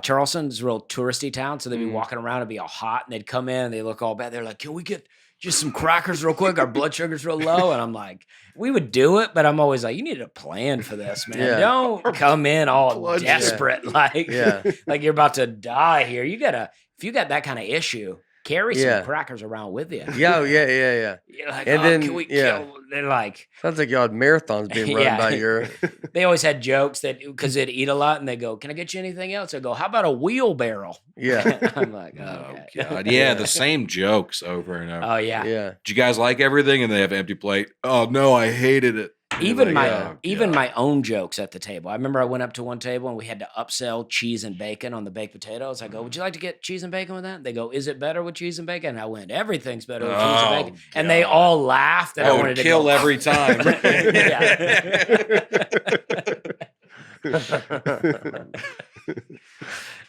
Charleston's a real touristy town. So they'd be Mhm. walking around and be all hot and they'd come in and they look all bad. They're like, can we get just some crackers real quick? Our blood sugar's real low. And I'm like, we would do it, but I'm always like, you need a plan for this, man. Yeah. Don't come in all blood sugar. desperate, like, Yeah. like you're about to die here. If you got that kind of issue, carry Yeah. some crackers around with you. Yeah, yeah. You're like, And oh, then, can we yeah. kill? They're like, Sounds like y'all had marathons being run Yeah. by your. they always had jokes that because they'd eat a lot and they go, can I get you anything else? I go, how about a wheelbarrow? Yeah, I'm like, Oh, okay. God. Yeah, the same jokes over and over. Oh, yeah. yeah. Did you guys like everything? And they have an empty plate. Oh, no, I hated it. Even Like, my oh, even God. my own jokes at the table. I remember I went up to one table and we had to upsell cheese and bacon on the baked potatoes. I go, would you like to get cheese and bacon with that? They go, is it better with cheese and bacon? And I went, everything's better with cheese and Oh, bacon. And they God. all laughed. And I That wanted would to kill go, every time.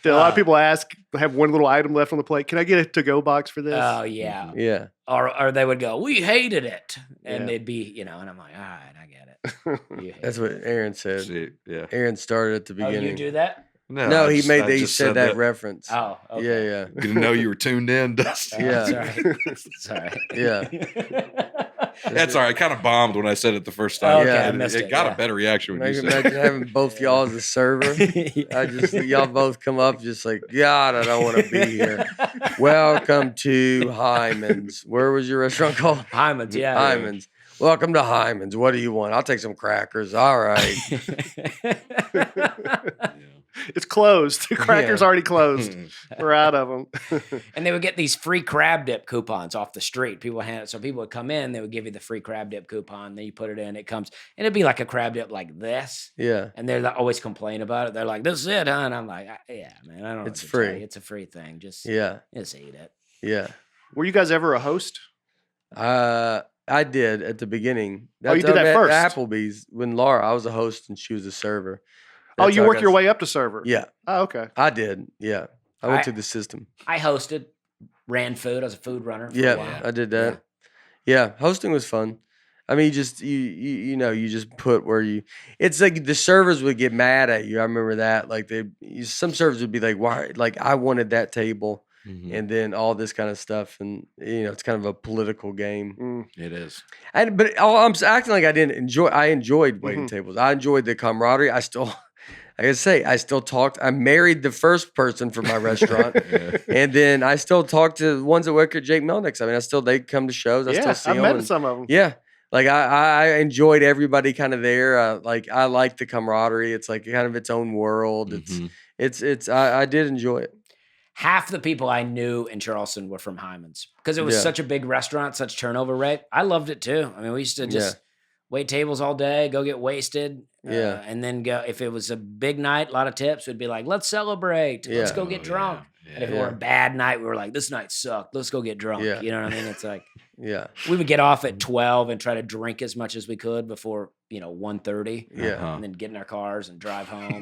A lot of people ask, have one little item left on the plate. Can I get a to-go box for this? Oh, yeah. Yeah. Or they would go, we hated it. And Yeah. they'd be, and I'm like, all right, I get it. You hate That's it. what Aaron said. See, yeah. Aaron started at the Oh, beginning. you do that? No, I he just- made I that. He just said that reference. Oh, okay. Yeah, Didn't know you were tuned in, Dustin. Yeah. Sorry. Yeah. That's all right. I kind of bombed when I said it the first time. Okay, I It- missed it it, got yeah. a better reaction when you Imagine, said imagine having both y'all as a server. Y'all both come up just like, God, I don't want to be here. Welcome to Hyman's. Where was your restaurant called? Hyman's, yeah. Hyman's. Welcome to Hyman's. What do you want? I'll take some crackers. All right. It's closed. The cracker's Yeah. already closed. We're out of them. And they would get these free crab dip coupons off the street. People hand it. So people would come in, they would give you the free crab dip coupon. Then you put it in, it comes, and it'd be like a crab dip like this. Yeah. And they're always complain about it. They're like, this is it, huh? And I'm like, yeah, man, I don't know. It's what to tell free. you. It's a free thing. Just Yeah. eat it. Yeah. Were you guys ever a host? I did at the beginning. Oh, you did that at first? Applebee's when Laura, I was a host and she was a server. Oh, That's you how I worked got your s- way up to server. Yeah, Oh, okay. I did. Yeah, I went I- through the system. I hosted, ran food. I was a food runner for a Yeah, while. I did that. Yeah, hosting was fun. I mean, you know, you just put where you. It's like the servers would get mad at you. I remember that. Like some servers would be like, "Why?" Like I wanted that table, Mhm. and then all this kind of stuff, and you know, it's kind of a political game. Mm. It is. But I'm acting like I didn't enjoy. I enjoyed waiting Mhm. tables. I enjoyed the camaraderie. I still, I gotta say, I still talked. I married the first person for my restaurant, Yeah. and then I still talk to the ones that work at Jake Melnick's. I mean, they come to shows. I Yeah, still see I've them. met and- some of them. yeah, like I enjoyed everybody kind of there. Like I like the camaraderie. It's like kind of its own world. Mhm. I did enjoy it. Half the people I knew in Charleston were from Hyman's because it was Yeah. such a big restaurant, such turnover rate. I loved it too. I mean, we used to just wait tables all day, go get wasted. Yeah. And then go, if it was a big night, a lot of tips, we'd be like, let's celebrate. Let's Yeah. go get Oh, drunk. yeah, And if yeah. it were a bad night, we were like, this night sucked. Let's go get drunk. Yeah. You know what I mean? It's like, Yeah, we would get off at 12 and try to drink as much as we could before, 1:30. yeah. Uh-huh. And then get in our cars and drive home.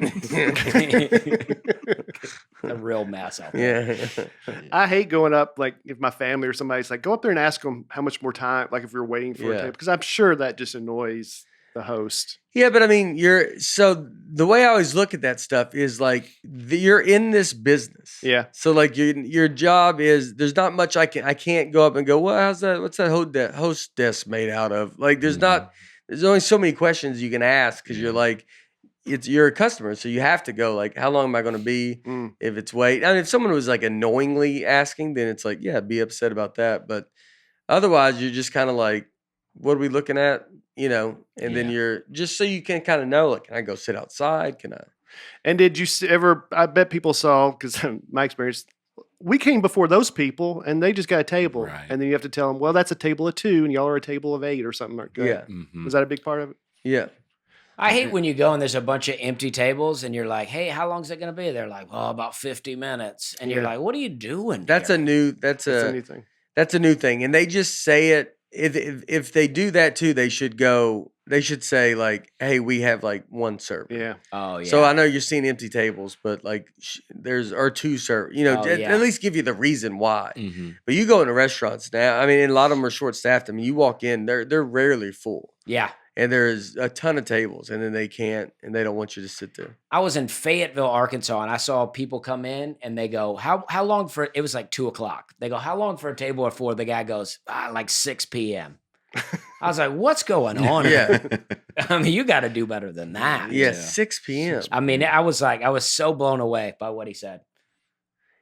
A real mess out there. Yeah. I hate going up, like if my family or somebody's like, go up there and ask them how much more time, like if you're waiting for a Yeah. table, because I'm sure that just annoys the host. Yeah, but I mean, so the way I always look at that stuff is like you're in this business. Yeah. So like your job is there's not much I can't go up and go, well, what's that host desk made out of? Like there's there's only so many questions you can ask because you're Yeah. like you're a customer, so you have to go like, how long am I going to be? Mm. If it's wait, I mean, if someone was like annoyingly asking, then it's like, yeah, be upset about that. But otherwise, you're just kind of like, what are we looking at? And then Yeah. you're just so you can kind of know, like, can I go sit outside? Can I? And did you ever, I bet people saw, because my experience, we came before those people and they just got a table. Right. And then you have to tell them, well, that's a table of 2 and y'all are a table of 8 or something like that. Yeah. Mhm. Was that a big part of it? Yeah. I hate when you go and there's a bunch of empty tables and you're like, hey, how long is it going to be? They're like, well, about 50 minutes. And you're Yeah. like, what are you doing? That's here? a new That's a new thing. that's a new thing, and they just say it. If they do that too, they should go. They should say like, "Hey, we have like one server." Yeah. Oh, yeah. So I know you're seeing empty tables, but like there's or 2 servers. Oh, at yeah. least give you the reason why. Mhm. But you go into restaurants now. I mean, and a lot of them are short staffed. I mean, you walk in, they're rarely full, yeah. and there's a ton of tables, and then they don't want you to sit there. I was in Fayetteville, Arkansas, and I saw people come in and they go, how long for, it was like 2:00. They go, how long for a table or 4? The guy goes, like 6 p.m. I was like, what's going on? Yeah. I mean, you got to do better than that. Yeah, Yeah. 6 p.m. I mean, I was so blown away by what he said.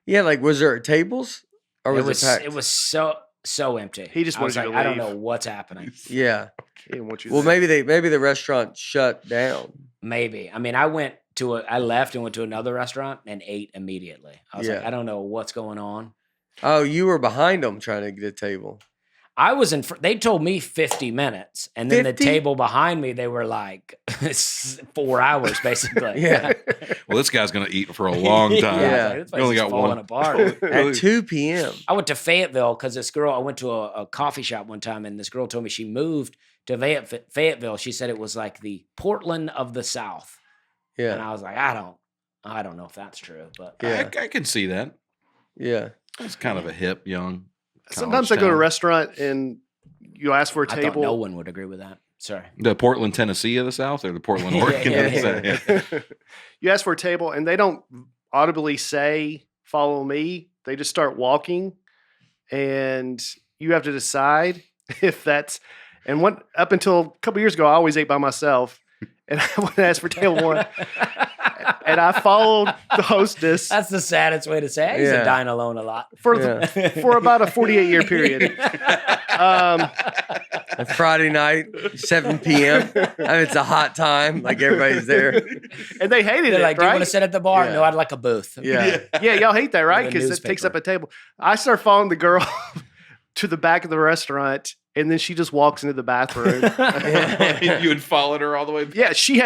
Yeah, like was there tables or was it packed? It was so empty. He just I was wanted you like, to I don't leave. know what's happening. Yeah. He didn't want you Well, there. maybe the restaurant shut down. Maybe. I mean, I left and went to another restaurant and ate immediately. I was like, Yeah. I don't know what's going on. Oh, you were behind them trying to get a table. I was they told me 50 minutes. And then 50? the table behind me, they were like 4 hours basically. Yeah. Well, this guy's going to eat for a long time. Yeah. I was like, this You place only is got falling one. apart. At 2 p.m. I went to Fayetteville because this girl, I went to a coffee shop one time and this girl told me she moved to Fayetteville. She said it was like the Portland of the South. And Yeah. I was like, I don't know if that's true, but Yeah. I can see that. Yeah. It's kind of a hip, young. Sometimes I college go to a town. restaurant and you ask for a I thought table. no one would agree with that. Sorry. The Portland, Tennessee of the South or the Portland, Oregon Yeah, of the South? Yeah. You ask for a table and they don't audibly say, follow me. They just start walking and you have to decide if that's, and up until a couple years ago, I always ate by myself and I went and asked for table 1 and I followed the hostess That's the saddest way to say it. I used Yeah. to dine alone a lot. for, Yeah. for about a 48-year period. A Friday night, 7 p.m. I mean, it's a hot time. Like everybody's there. And they hated They're it, like, do you want right? to sit at the bar? Yeah. No, I'd like a booth. Yeah. Yeah, y'all hate that, right? With a Because it takes up newspaper. a table. I start following the girl to the back of the restaurant, and then she just walks into the bathroom. You had followed her all the way. Yeah, she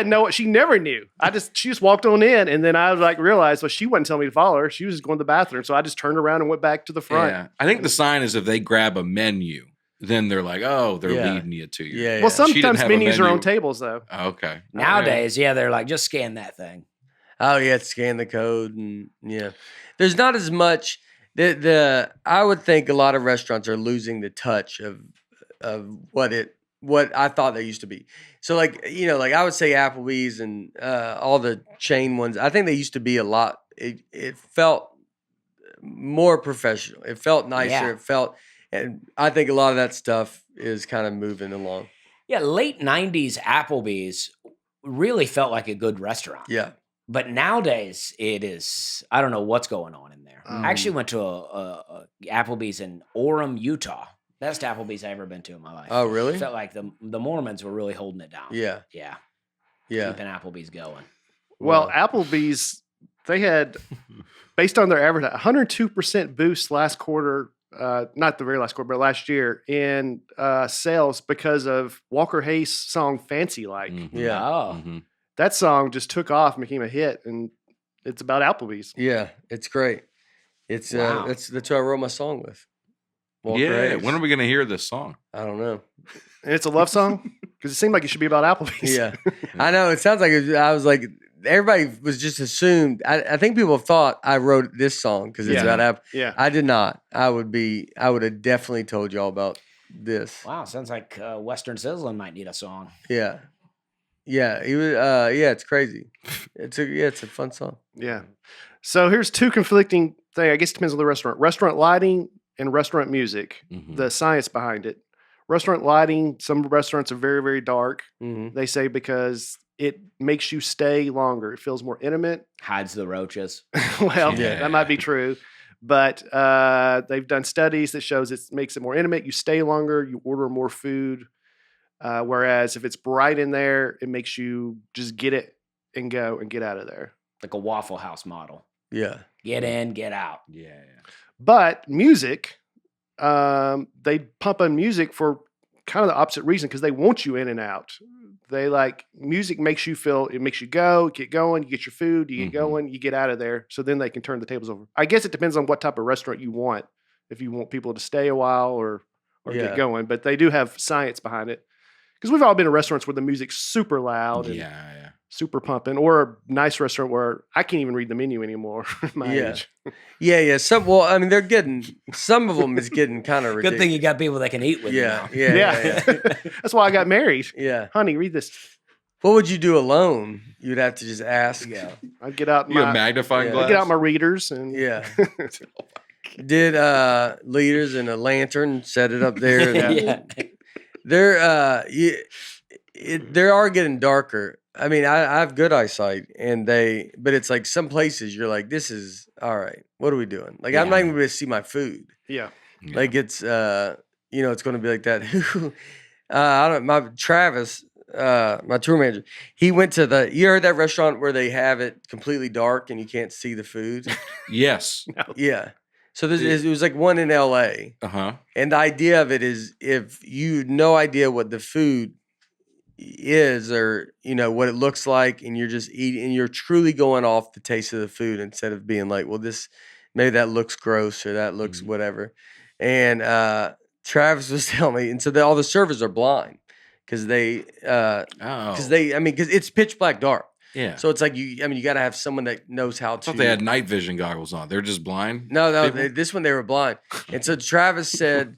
never knew. She just walked on in, and then I realized, well, she wasn't telling me to follow her. She was just going to the bathroom, so I just turned around and went back to the front. Yeah. I think the sign is if they grab a menu then they're like, oh, they're Yeah. leading you to your. Yeah, Well, She didn't sometimes have a menus are on menu. tables though. Oh, okay. Nowadays, yeah, they're like, just scan that thing. Oh yeah, scan the code and yeah. There's not as much the I would think a lot of restaurants are losing the touch of what I thought they used to be. So like like I would say Applebee's and all the chain ones. I think they used to be a lot. It felt more professional. It felt nicer. Yeah. It felt, and I think a lot of that stuff is kind of moving along. Yeah, late 90s Applebee's really felt like a good restaurant. Yeah. But nowadays, it is, I don't know what's going on in there. I actually went to a Applebee's in Orem, Utah. Best Applebee's I've ever been to in my life. Oh really? Felt like the Mormons were really holding it down. Yeah. Yeah. Yeah. Keeping Applebee's going. Well, Wow. Applebee's, they had, based on their average, 102% boost last quarter, not the very last quarter, but last year in sales because of Walker Hayes' song Fancy Like. Mhm. Yeah. Oh. Mhm. That song just took off and became a hit, and it's about Applebee's. Yeah. It's great. It's Wow. that's who I wrote my song with. Walker Yeah. Hayes. When are we going to hear this song? I don't know. And it's a love song because it seemed like it should be about Applebee's. Yeah. I know. It sounds like I was like, everybody was just assumed. I think people thought I wrote this song because it's Yeah. about Apple. Yeah. I did not. I would have definitely told y'all about this. Wow. Sounds like Western Sizzling might need a song. Yeah. Yeah. He was, yeah, it's crazy. It's a fun song. Yeah. So here's two conflicting things. I guess it depends on the restaurant. Restaurant lighting and restaurant music. Mhm. The science behind it. Restaurant lighting, some restaurants are very, very dark. Mm-hmm. They say because it makes you stay longer. It feels more intimate. Hides the roaches. Well, Yeah. that might be true. But they've done studies that shows it makes it more intimate. You stay longer. You order more food. Whereas if it's bright in there, it makes you just get it and go and get out of there. Like a Waffle House model. Yeah. Get in, get out. Yeah. But music, they pump on music for kind of the opposite reason because they want you in and out. They like music makes you feel, it makes you go, get going, you get your food, you get Mhm. going, you get out of there. So then they can turn the tables over. I guess it depends on what type of restaurant you want. If you want people to stay a while or Yeah. get going, but they do have science behind it. Because we've all been to restaurants where the music's super loud and Yeah. super pumping, or a nice restaurant where I can't even read the menu anymore. at my Yeah. age. Yeah. Well, I mean, they're getting, some of them is getting kind of ridiculous. Good thing you got people that can eat with Yeah. you. Yeah. Yeah. Yeah. Yeah. That's why I got married. Yeah. Honey, read this. What would you do alone? You'd have to just ask. Yeah. I'd get out You a my magnifying Yeah. glass? I'd get out my readers and Yeah. Did leaders and a lantern set it up there? Yeah. They are getting darker. I mean, I have good eyesight, but it's like some places you're like, this is all right. What are we doing? Like, I'm not Yeah. even going to see my food. yeah. Yeah. Like it's it's going to be like that. I don't. My Travis, my tour manager, he went to you heard that restaurant where they have it completely dark and you can't see the food. Yes. Yeah. So it was like one in L.A. Uh-huh. And the idea of it is if you no idea what the food is or what it looks like and you're just eating and you're truly going off the taste of the food instead of being like, well, this maybe that looks gross or that looks whatever. And Travis was telling me, and so all the servers are blind because Oh. because it's pitch black dark. Yeah. So it's like you got to have someone that knows how I to. thought they had night vision goggles on. They're just blind. No, people? this one they were blind. And so Travis said,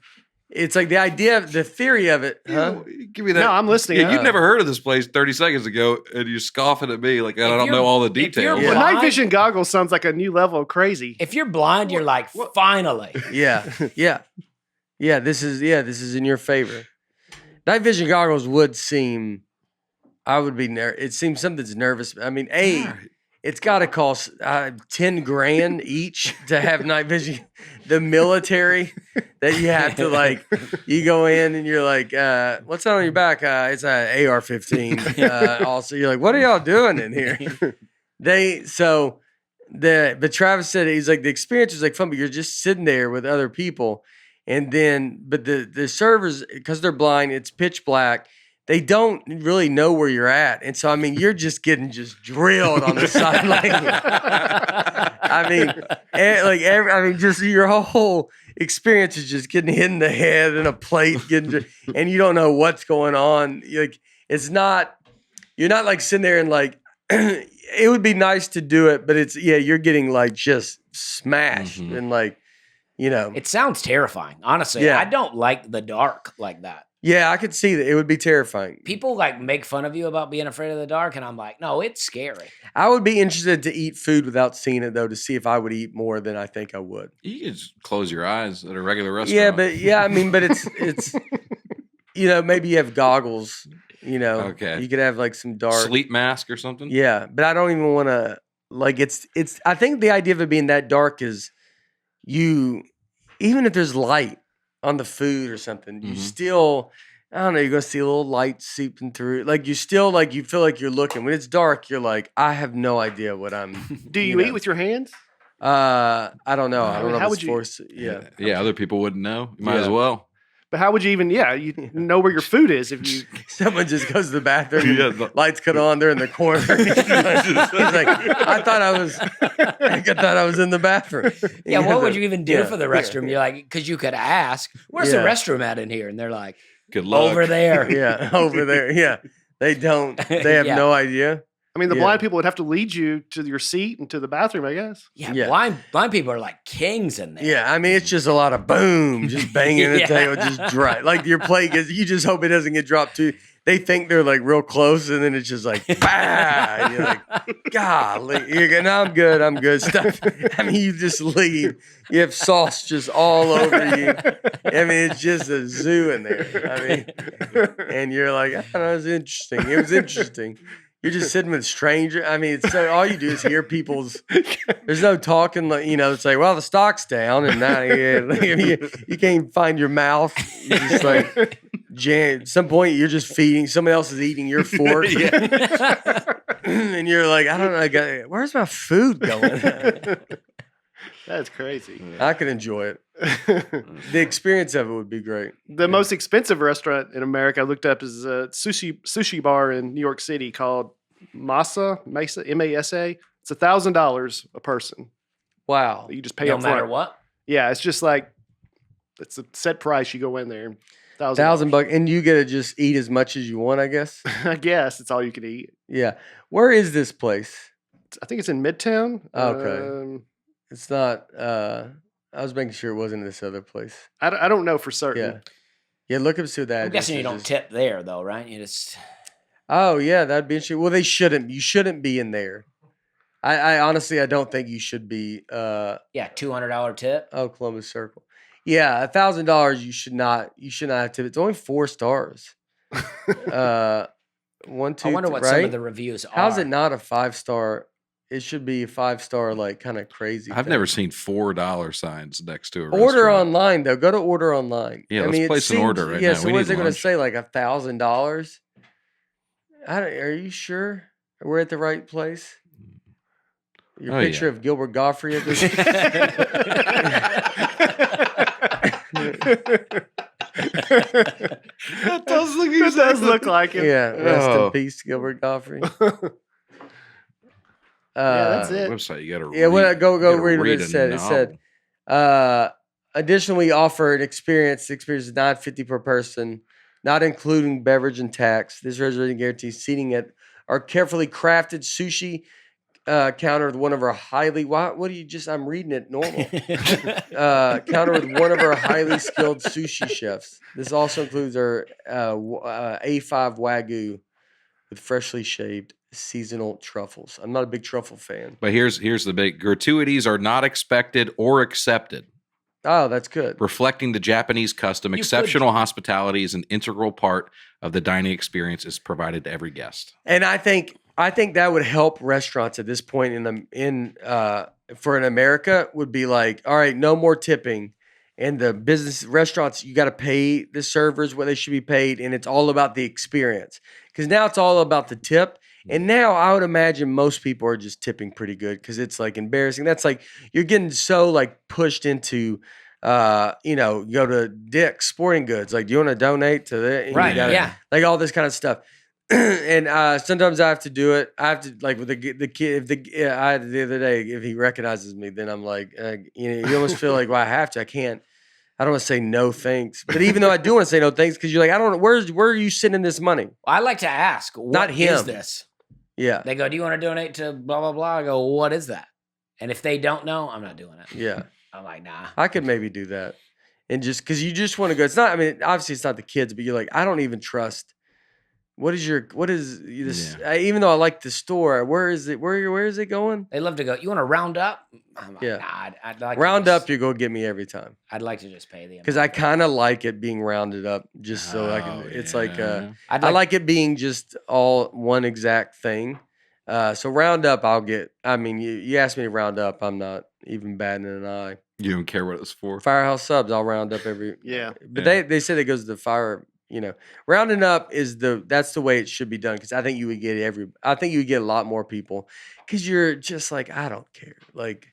it's like the idea of the theory of it, huh? Give me that. No, I'm listening. Yeah, you'd never heard of this place 30 seconds ago, and you're scoffing at me like I don't you're- know all the if you're details. Yeah. Well, night blind- vision goggles sounds like a new level of crazy. If you're blind, you're like, finally. Yeah, yeah. This is in your favor. Night vision goggles would seem. I would be it seems something's nervous. I mean, it's got to cost $10,000 each to have night vision. The military that you have to like, you go in and you're like, what's that on your back? It's an AR-15. Also, you're like, what are y'all doing in here? But Travis said he's like the experience was like fun, but you're just sitting there with other people, and then but the servers because they're blind, it's pitch black. They don't really know where you're at, and so I mean, you're just getting drilled on the sideline. I mean, just your whole experience is just getting hit in the head and a plate and you don't know what's going on. Like you're not like sitting there and like it would be nice to do it, but you're getting like just smashed and like, It sounds terrifying. Honestly, Yeah. I don't like the dark like that. yeah, I could see that it would be terrifying. People like make fun of you about being afraid of the dark, and I'm like, no, it's scary. I would be interested to eat food without seeing it though, to see if I would eat more than I think I would. You can just close your eyes at a regular restaurant. Yeah, but it's maybe you have goggles, Okay. You could have like some dark sleep mask or something. Yeah, but I don't even want to like it's I think the idea of it being that dark is even if there's light on the food or something, you still I don't know, you're gonna see a little light seeping through. Like you still like you feel like you're looking. When it's dark, you're like, I have no idea what I'm Do you eat with your hands? I don't know. I don't know How if would it's you- forced. Yeah. Other people wouldn't know. You might as Yeah. well. But how would you even? Yeah, you know where your food is if you. Someone just goes to the bathroom, and Yeah, the- lights cut on, they're in the corner. He's like, I thought I was in the bathroom. Yeah, what would you even do Yeah. for the restroom? You're like, because you could ask, where's the Yeah. restroom at in here? And they're like, Good luck. over there. Yeah, over there. Yeah. They have Yeah. no idea. I mean, the Yeah. blind people would have to lead you to your seat and to the bathroom, I guess. Yeah, Yeah. blind people are like kings in there. Yeah, I mean, it's just a lot of boom, just banging the Yeah. table, just dry. Like your plate gets, you just hope it doesn't get dropped too. They think they're like real close, and then it's just like, bah! And you're like, golly, you're going, no, I'm good. Stuff. I mean, you just leave. You have sauce just all over you. I mean, it's just a zoo in there. I mean, and you're like, I don't know, it was interesting. You're just sitting with strangers. I mean, it's so all you do is hear people's. There's no talking, like it's like, well, the stock's down, and now you can't even find your mouth. You're just like, at some point, you're just feeding. Someone else is eating your fork, and you're like, I don't know, where's my food going? That's crazy. I could enjoy it. The experience of it would be great. The most expensive restaurant in America I looked up is a sushi bar in New York City called Masa, M-A-S-A. It's $1,000 a person. Wow. You just pay No up matter front. what. Yeah, it's just like it's a set price. You go in there, $1,000, and you get to just eat as much as you want, I guess. I guess it's all you can eat. Yeah. Where is this place? I think it's in Midtown. Okay. It's not. I was making sure it wasn't this other place. I don't know for certain. Yeah. Yeah. Look up to that. I'm guessing you don't tip there, though, right? You just. Oh yeah, that'd be interesting. Well, they shouldn't. You shouldn't be in there. I honestly, I don't think you should be. Yeah, $200 tip. Oh, Columbus Circle. Yeah, $1,000. You should not. You should not have tip. It's only 4 stars. 1, 2. I wonder what right? some of the reviews are. How's it not a 5-star? It should be a 5-star, like kind of crazy. I've thing. never seen $4 signs next to a Order restaurant. online though. Go to order online. Yeah, I let's mean, it place an seems- order right yeah, now. so We what need is it going to lunch. say? Like $1,000? Are you sure we're at the right place? Your Oh, picture yeah. of Gilbert Gottfried at this. That does look like it. Yeah, rest Oh. in peace, Gilbert Gottfried. That's it. Website you got to Yeah, go read what it said. It said, additionally, we offer an experience. The experience is $9.50 per person, not including beverage and tax. This reservation guarantees seating at our carefully crafted sushi counter with one of our highly. What do you just? I'm reading it normal. Counter with one of our highly skilled sushi chefs. This also includes our A5 Wagyu with freshly shaved seasonal truffles. I'm not a big truffle fan. But here's the big gratuities are not expected or accepted. Oh, that's good. Reflecting the Japanese custom, You exceptional hospitality is an integral part of the dining experience is provided to every guest. And I think that would help restaurants at this point for in America would be like, all right, no more tipping. And the business restaurants, you got to pay the servers what they should be paid, and it's all about the experience. Because now it's all about the tip. And now I would imagine most people are just tipping pretty good because it's like embarrassing. That's like you're getting so like pushed into, go to Dick's Sporting Goods. Like, do you want to donate to that? And you Right, gotta- yeah. Like all this kind of stuff. And sometimes I have to do it. I have to like with the kid. I had the other day. If he recognizes me, then I'm like, you almost feel like, well, I have to. I can't. I don't want to say no thanks, but even though I do want to say no thanks, because you're like, I don't know, where are you sending this money? I like to ask, what is him. this? Yeah. They go, do you want to donate to blah, blah, blah? I go, what is that? And if they don't know, I'm not doing it. Yeah. I'm like, nah. I could maybe do that. And just because you just want to go, it's not, I mean, obviously it's not the kids, but you're like, I don't even trust. What is this? Even though I like the store, where is it? Where is it going? They love to go, you want to round up? I'm like, Yeah. nah, I'd like Round to up, you go get me every time. I'd like to just pay them. Because I kind of like it being rounded up just so I can, it's like, I like it being just all one exact thing. So round up, I'll get, I mean, you asked me to round up, I'm not even batting an eye. You don't care what it's for. Firehouse Subs, I'll round up every. Yeah. But they said it goes to the fire. Rounding up that's the way it should be done. Because I think you would get a lot more people. Because you're just like, I don't care. Like,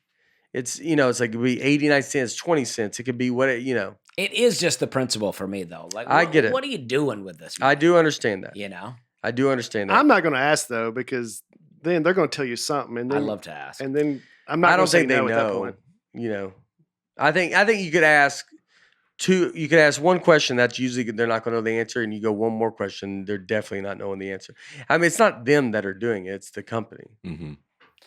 it's it's like it could be 89 cents, 20 cents. It could be what It is just the principle for me though. Like, I get it. What are you doing with this? I do understand that. I do understand that. I'm not going to ask though, because then they're going to tell you something, and then I love to ask, and then I'm not. I don't think they no know. at that point. I think you could ask two. You could ask one question. That's usually they're not going to know the answer, and you go one more question. They're definitely not knowing the answer. I mean, it's not them that are doing it; it's the company. Mm-hmm.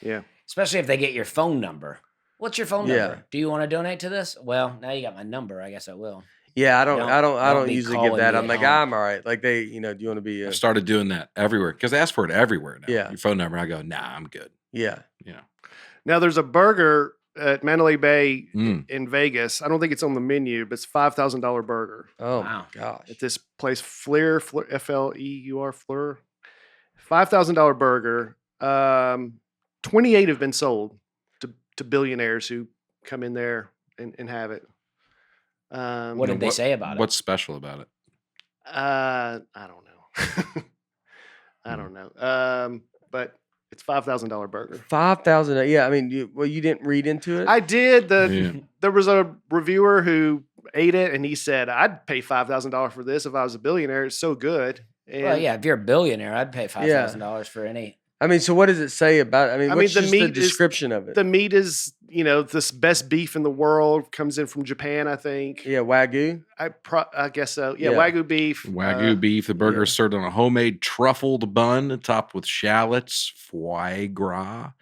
Yeah. Especially if they get your phone number. What's your phone Yeah. number? Do you want to donate to this? Well, now you got my number. I guess I will. Yeah, I don't be usually give calling that. me I'm at like, home. I'm all right. Like do you want to be? I started doing that everywhere because they ask for it everywhere now. Yeah. Your phone number. I go, nah, I'm good. Yeah. Now there's a burger at Mandalay Bay Mm. in Vegas. I don't think it's on the menu, but it's $5,000 burger Oh Wow. my gosh. at this place, Fleur, Fleur, Fleur. $5,000 burger. 28 have been sold to billionaires who come in there and have it. What did they say about it? What's special about it? I don't know. I don't know. But it's $5,000 burger. 5,000. Yeah, I mean, you didn't read into it. I did. Yeah. There was a reviewer who ate it, and he said, "I'd pay $5,000 for this if I was a billionaire. It's so good." And Well, yeah, if you're a billionaire, I'd pay $5,000 for any. I mean, so what does it say about? I mean, what's the just meat the description of it? The meat is, this best beef in the world, comes in from Japan, I think. Yeah, Wagyu. I guess so. Yeah, Yeah. Wagyu beef. Wagyu beef. The burger is served on a homemade truffled bun topped with shallots, foie gras,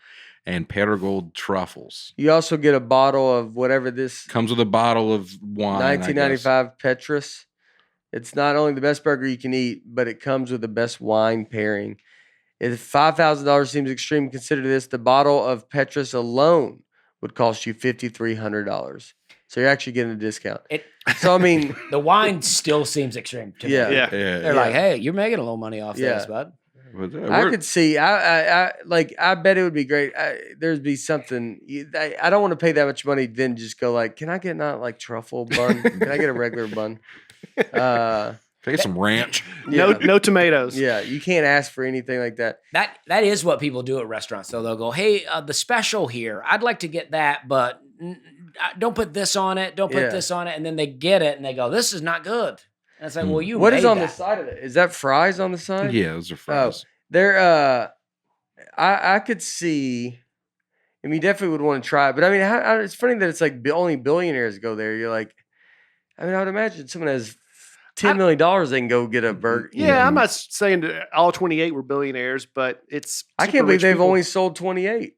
and Perigold truffles. You also get a bottle of whatever this Comes with a bottle of wine. 1995 Petrus. It's not only the best burger you can eat, but it comes with the best wine pairing. If $5,000 seems extreme, consider this: the bottle of Petrus alone would cost you $5,300. So you're actually getting a discount. So I mean, The wine still seems extreme to me. Yeah. Yeah. They're like, hey, you're making a little money off this, bud. I could see. I bet it would be great. There'd be something. I don't want to pay that much money. Then just go like, can I get not like truffle bun? Can I get a regular bun? Can I get some ranch? No tomatoes. Yeah, you can't ask for anything like that. That is what people do at restaurants. So they'll go, hey, the special here, I'd like to get that, but don't put this on it. Don't put this on it. And then they get it and they go, this is not good. And it's like, well, you What is made on that. the side of it? Is that fries on the side? Yeah, those are fries. They're I could see. I mean, definitely would want to try it, but I mean, it's funny that it's like only billionaires go there. You're like, I mean, I would imagine someone has $10 million, they can go get a burger. Yeah, I'm not saying that all 28 were billionaires, but it's. I can't believe they've only sold 28.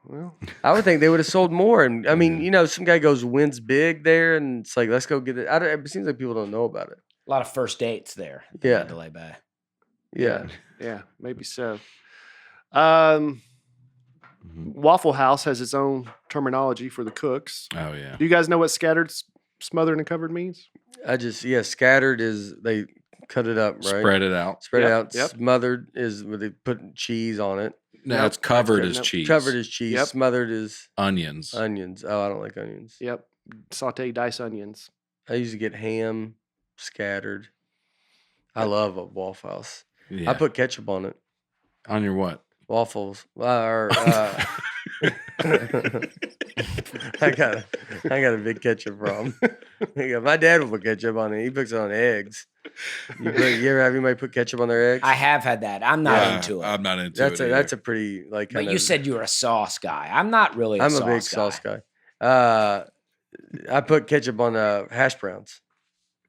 Well, I would think they would have sold more. And I mean, some guy wins big there, and it's like, let's go get it. It seems like people don't know about it. A lot of first dates there. Yeah. Mandalay Bay. Yeah. yeah, maybe so. Waffle House has its own terminology for the cooks. Oh, yeah. Do you guys know what scattered, smothered, and covered means? Scattered is they cut it up, right? Spread it out. Spread it Yep, out. yep. Smothered is where they put cheese on it. No, Yep. it's covered That's as good. cheese. Covered is cheese. Yep. Smothered is Onions. onions. Oh, I don't like onions. Yep. Saute diced onions. I usually get ham, scattered. I love a Waffle House. Yeah. I put ketchup on it. On your what? Waffles. I got a big ketchup problem. My dad will put ketchup on it. He puts it on eggs. You ever have anybody put ketchup on their eggs? I have had that. I'm not into it. I'm not into it. That's a pretty But you said you were a sauce guy. I'm not really a I'm sauce a big guy. sauce guy. I put ketchup on hash browns.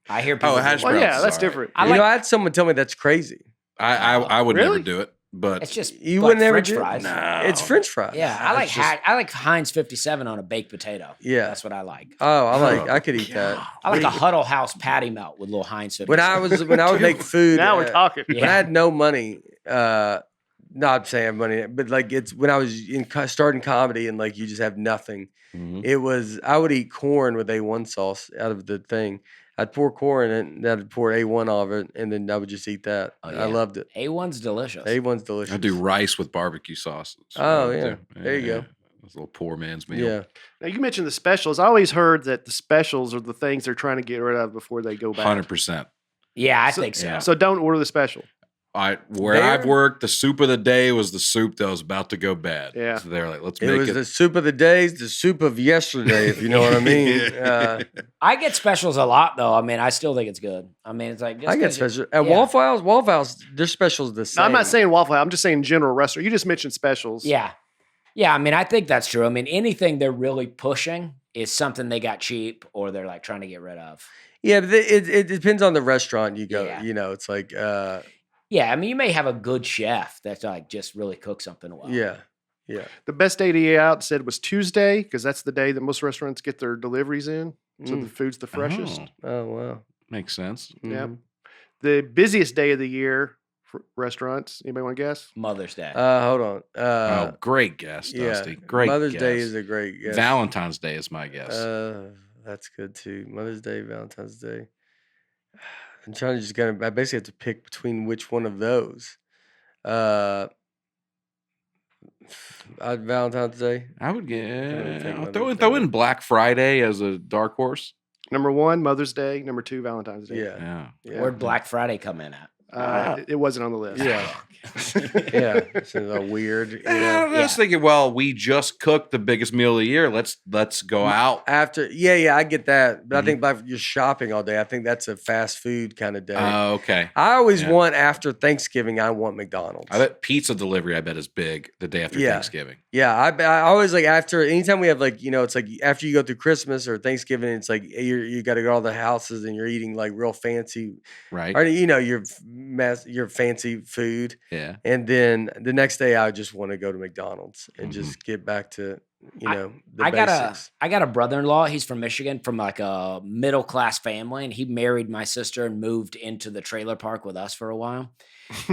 I hear people. hash Well, browns yeah, is that's all right. different. I You like. know, I had someone tell me that's crazy. I would never Really? do it, but It's just You like would never French do it? fries. no, It's French fries. Yeah, I Nah, like it's just- I like Heinz 57 on a baked potato. Yeah. That's what I like. Oh, I Oh, could eat that. I like a Huddle House patty melt with little Heinz 57. When I would make food. Now we're talking. Yeah. When I had no money, not saying I have money, but like it's when I was starting comedy and like you just have nothing. Mhm. It was I would eat corn with A1 sauce out of the thing. I'd pour corn and then I'd pour A1 all of it, and then I would just eat that. Oh, I yeah. loved it. A1's delicious. A1's delicious. I do rice with barbecue sauce. That's what Oh, I would yeah. do. There you go. It's a little poor man's meal. Yeah. Now you mentioned the specials. I always heard that the specials are the things they're trying to get rid of before they go back. 100%. Yeah, I So- think so. yeah. So don't order the special. Where I've There- worked, the soup of the day was the soup that was about to go bad. Yeah. So they're like, let's It make was it. the soup of the days, the soup of yesterday, if you know what I mean. I get specials a lot though. I mean, I still think it's good. I mean, it's like just I get 'cause special. At yeah. Waffle House, their specials the same. No, I'm not saying Waffle House. I'm just saying general restaurant. You just mentioned specials. Yeah. Yeah, I mean, I think that's true. I mean, anything they're really pushing is something they got cheap or they're like trying to get rid of. Yeah, but it depends on the restaurant you go. Yeah. You know, it's like, Yeah, I mean, you may have a good chef that's like just really cook something well. yeah. The best day to eat out said was Tuesday because that's the day that most restaurants get their deliveries in. So the food's the freshest. Oh, Oh wow. makes sense. Yep. Mhm. The busiest day of the year for restaurants. Anybody want to guess? Mother's Day. Hold on. Oh, great guess, Yeah. Dusty. Great Mother's guess. Day is a great guess. Valentine's Day is my guess. That's good too. Mother's Day, Valentine's Day. I'm trying to just I basically have to pick between which one of those. Valentine's Day. I would take get. I'll Mother's throw Day. in Black Friday as a dark horse. Number 1, Mother's Day. Number 2, Valentine's Day. Yeah. Yeah. Yeah. Where'd Black Friday come in at? It wasn't on the list. Yeah. Yeah. It's a weird. You know. I was thinking, well, we just cooked the biggest meal of the year. Let's go out. After, yeah, I get that, but Mhm. I think by you're shopping all day, I think that's a fast food kind of day. Okay. I always yeah. want after Thanksgiving. I want McDonald's. I bet pizza delivery. I bet is big the day after Yeah. Thanksgiving. Yeah, I always like after anytime we have like it's like after you go through Christmas or Thanksgiving, it's like you got to go to all the houses and you're eating like real fancy, Right. or your fancy food, Yeah. and then the next day I just want to go to McDonald's and just get back to the I basics. got a brother-in-law. He's from Michigan, from like a middle-class family, and he married my sister and moved into the trailer park with us for a while.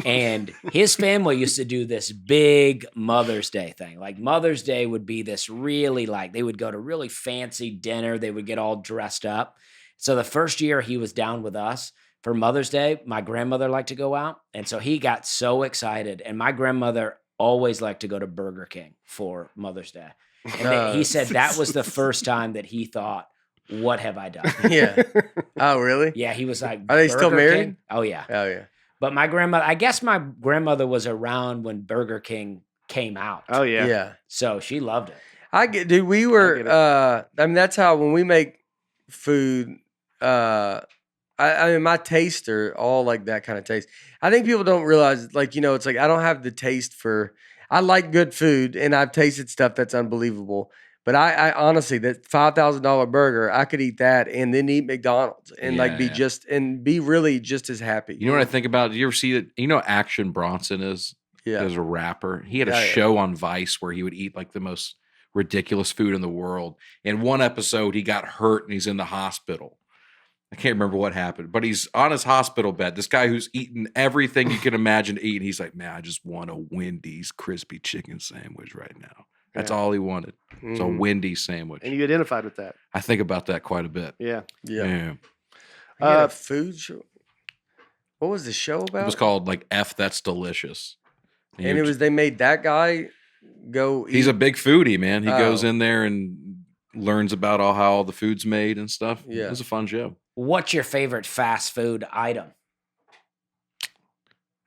And his family used to do this big Mother's Day thing. Like Mother's Day would be this really they would go to really fancy dinner. They would get all dressed up. So the first year he was down with us for Mother's Day, my grandmother liked to go out. And so he got so excited. And my grandmother always liked to go to Burger King for Mother's Day. And then he said that was the first time that he thought, what have I done? Yeah. Oh, really? Yeah, he was like, Are they still "Burger married? King?" Oh, yeah. Oh, yeah. But I guess my grandmother was around when Burger King came out. Oh, yeah. Yeah. So she loved it. I get, dude. We get were. it. I mean, that's how when we make food. I mean, my tastes are all like that kind of taste. I think people don't realize, it's like I don't have the taste for. I like good food, and I've tasted stuff that's unbelievable. But I honestly, that $5,000 burger, I could eat that and then eat McDonald's and be really just as happy. You know what I think about? Do you ever see it? You know, what Action Bronson is. Yeah. As a rapper, he had a Yeah, yeah. show on Vice where he would eat like the most ridiculous food in the world. In one episode, he got hurt and he's in the hospital. I can't remember what happened, but he's on his hospital bed. This guy who's eaten everything you can imagine to eat. And he's like, man, I just want a Wendy's crispy chicken sandwich right now. That's Yeah. all he wanted. It's a Mhm. Wendy's sandwich. And you identified with that. I think about that quite a bit. Yeah. Yeah. I had a food show. What was the show about? It was called like F That's Delicious. And they made that guy go. He's eat. a big foodie, man. He goes Oh. in there and learns about how all the food's made and stuff. Yeah. It was a fun show. What's your favorite fast food item?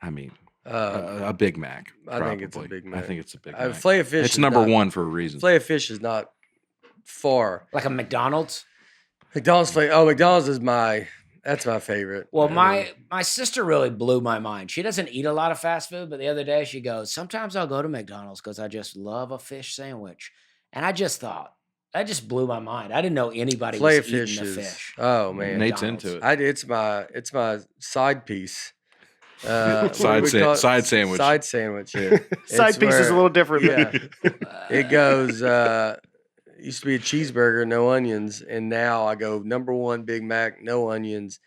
I mean, Uh, a Big Mac. I think it's a probably. Big Mac. I think it's a Big Mac. Filet of fish. It's is number not- one for a reason. Filet of fish is not far. Like a McDonald's? McDonald's filet. Oh, McDonald's is that's my favorite. Well, I mean, my sister really blew my mind. She doesn't eat a lot of fast food, but the other day she goes, sometimes I'll go to McDonald's because I just love a fish sandwich. And I just thought, That just blew my mind. I didn't know anybody Filet was of eating fish the is fish. oh man, Nate's McDonald's. into it. it's my side piece. What do we call it? Side sandwich. Side sandwich. Side It's piece is a where- little different. Yeah, But it goes. Used to be a cheeseburger, no onions, and now I go number one Big Mac, no onions,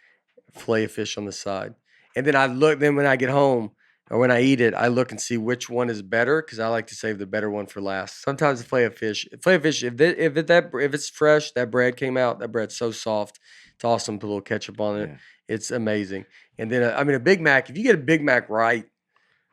filet of fish on the side. And then I look. Then when I get home or when I eat it, I look and see which one is better because I like to save the better one for last. Sometimes the filet of fish, if it's fresh, that bread came out. That bread's so soft. It's awesome. Put a little ketchup on it. Yeah. It's amazing. And then I mean a Big Mac. If you get a Big Mac right,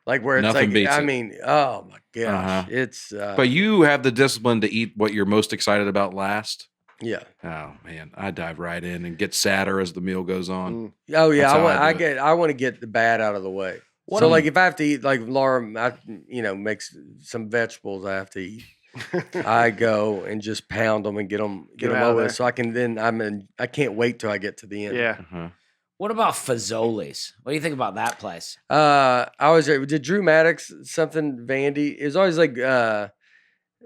like where it's Nothing like beats I it. mean, oh my gosh, Uh-huh. it's But you have the discipline to eat what you're most excited about last. yeah. Oh man, I dive right in and get sadder as the meal goes on. Oh yeah, That's how I do I want to get the bad out of the way. What So am- like if I have to eat like Laura, makes some vegetables I have to eat. I go and just pound them and get them Get 'em out of over there. so I can then I can't wait till I get to the end. yeah. Uh-huh. What about Fazoli's? What do you think about that place? I was did Drew Maddox something Vandy? It was always like I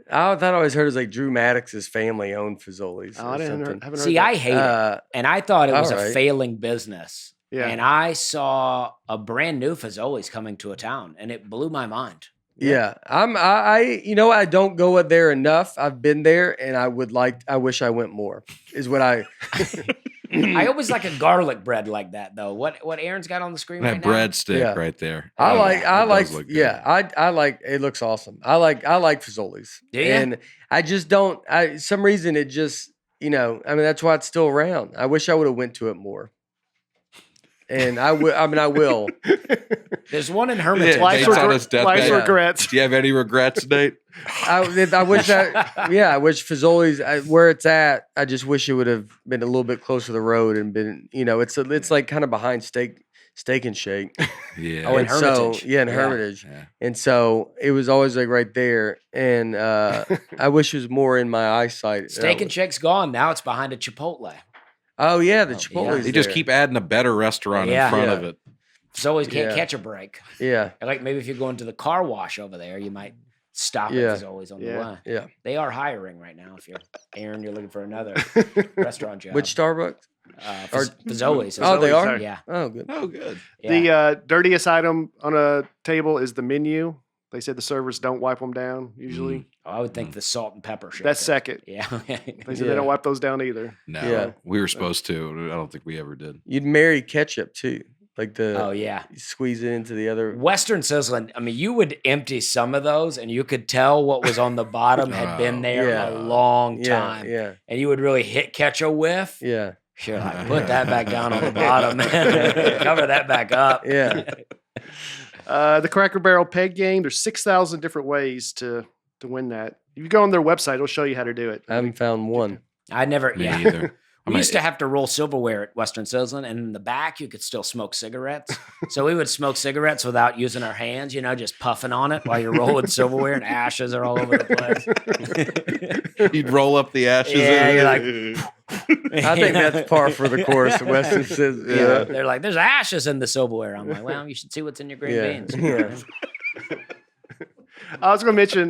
thought I always heard it was like Drew Maddox's family owned Fazoli's Oh, or I something. haven't heard See, that. I hate it. And I thought it was a alright. failing business. Yeah. And I saw a brand new Fazoli's coming to a town, and it blew my mind. Yeah, I don't go there enough. I've been there, and I wish I went more. Is what I. I always like a garlic bread like that, though. What Aaron's got on the screen That right now? breadstick Yeah. right there. I Oh, like it does look good. I like it looks awesome. I like Fazoli's. Do ya? And I just don't some reason it just I mean that's why it's still around. I wish I would have went to it more. And I will. There's one in Hermitage. Yeah, Life's, Nate's on his deathbed. life's Yeah. regrets. Do you have any regrets, Nate? I wish I wish Fazoli's where it's at. I just wish it would have been a little bit closer to the road and been it's like kind of behind Steak and Shake. Yeah. Oh, in And so Hermitage. in Yeah. Hermitage. Yeah. And so it was always like right there. And I wish it was more in my eyesight. Steak and Shake's gone. Now it's behind a Chipotle. Oh yeah, the Oh, Chipotle. yeah. They just keep adding a better restaurant Yeah. in front Yeah. of it. Fazoli's can't Yeah. catch a break. Yeah, Like maybe if you're going to the car wash over there, you might stop Yeah. at Fazoli's on the Yeah. way. yeah. They are hiring right now. If you're Aaron, you're looking for another restaurant job. Which Starbucks? or- Fazoli's? Oh, they are. sorry. Yeah. Oh, good. Oh, good. Yeah. The dirtiest item on a table is the menu. They said the servers don't wipe them down usually. Oh, I would think the salt and pepper shaker. That's second. Yeah. They said Yeah. they don't wipe those down either. No, Yeah. we were supposed to. I don't think we ever did. You'd marry ketchup too, like the Oh yeah. you squeeze it into the other. Western Sizzling. I mean, you would empty some of those, and you could tell what was on the bottom had been Oh, there yeah. a long Yeah, time. yeah, And you would really catch a whiff. yeah, You're like, put that back down on the bottom, cover that back up. yeah. The Cracker Barrel peg game. There's 6,000 different ways to win that. If you go on their website, it'll show you how to do it. I haven't found one. I never. Me Yeah. either. We used to have to roll silverware at Western Sizzling, and in the back you could still smoke cigarettes. So we would smoke cigarettes without using our hands, just puffing on it while you're rolling silverware, and ashes are all over the place. You'd roll up the ashes. Yeah, in. you're like- I think that's par for the course. Weston says, Yeah, they're like, "There's ashes in the silverware." I'm like, "Well, you should see what's in your green Yeah. beans." Yeah. I was going to mention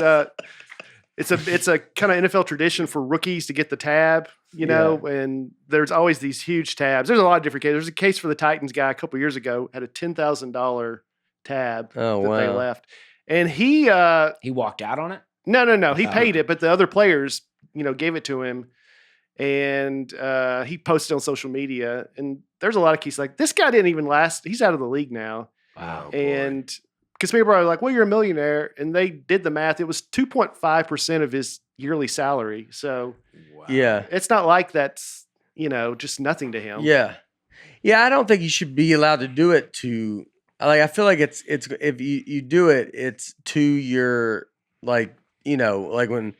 it's a kind of NFL tradition for rookies to get the tab, and there's always these huge tabs. There's a lot of different cases. There's a case for the Titans guy a couple years ago had a $10,000 tab Oh, that they wow. left, and he He walked out on it. no he Oh. paid it, but the other players gave it to him, and he posted on social media. And there's a lot of cases like this guy didn't even last. He's out of the league now. Oh, boy. And because people are like, well, you're a millionaire. And they did the math. It was 2.5% of his yearly salary. So Wow. Yeah. it's not like that's, just nothing to him. Yeah. Yeah. I don't think you should be allowed to do it to I feel like it's if you do it, it's to your like when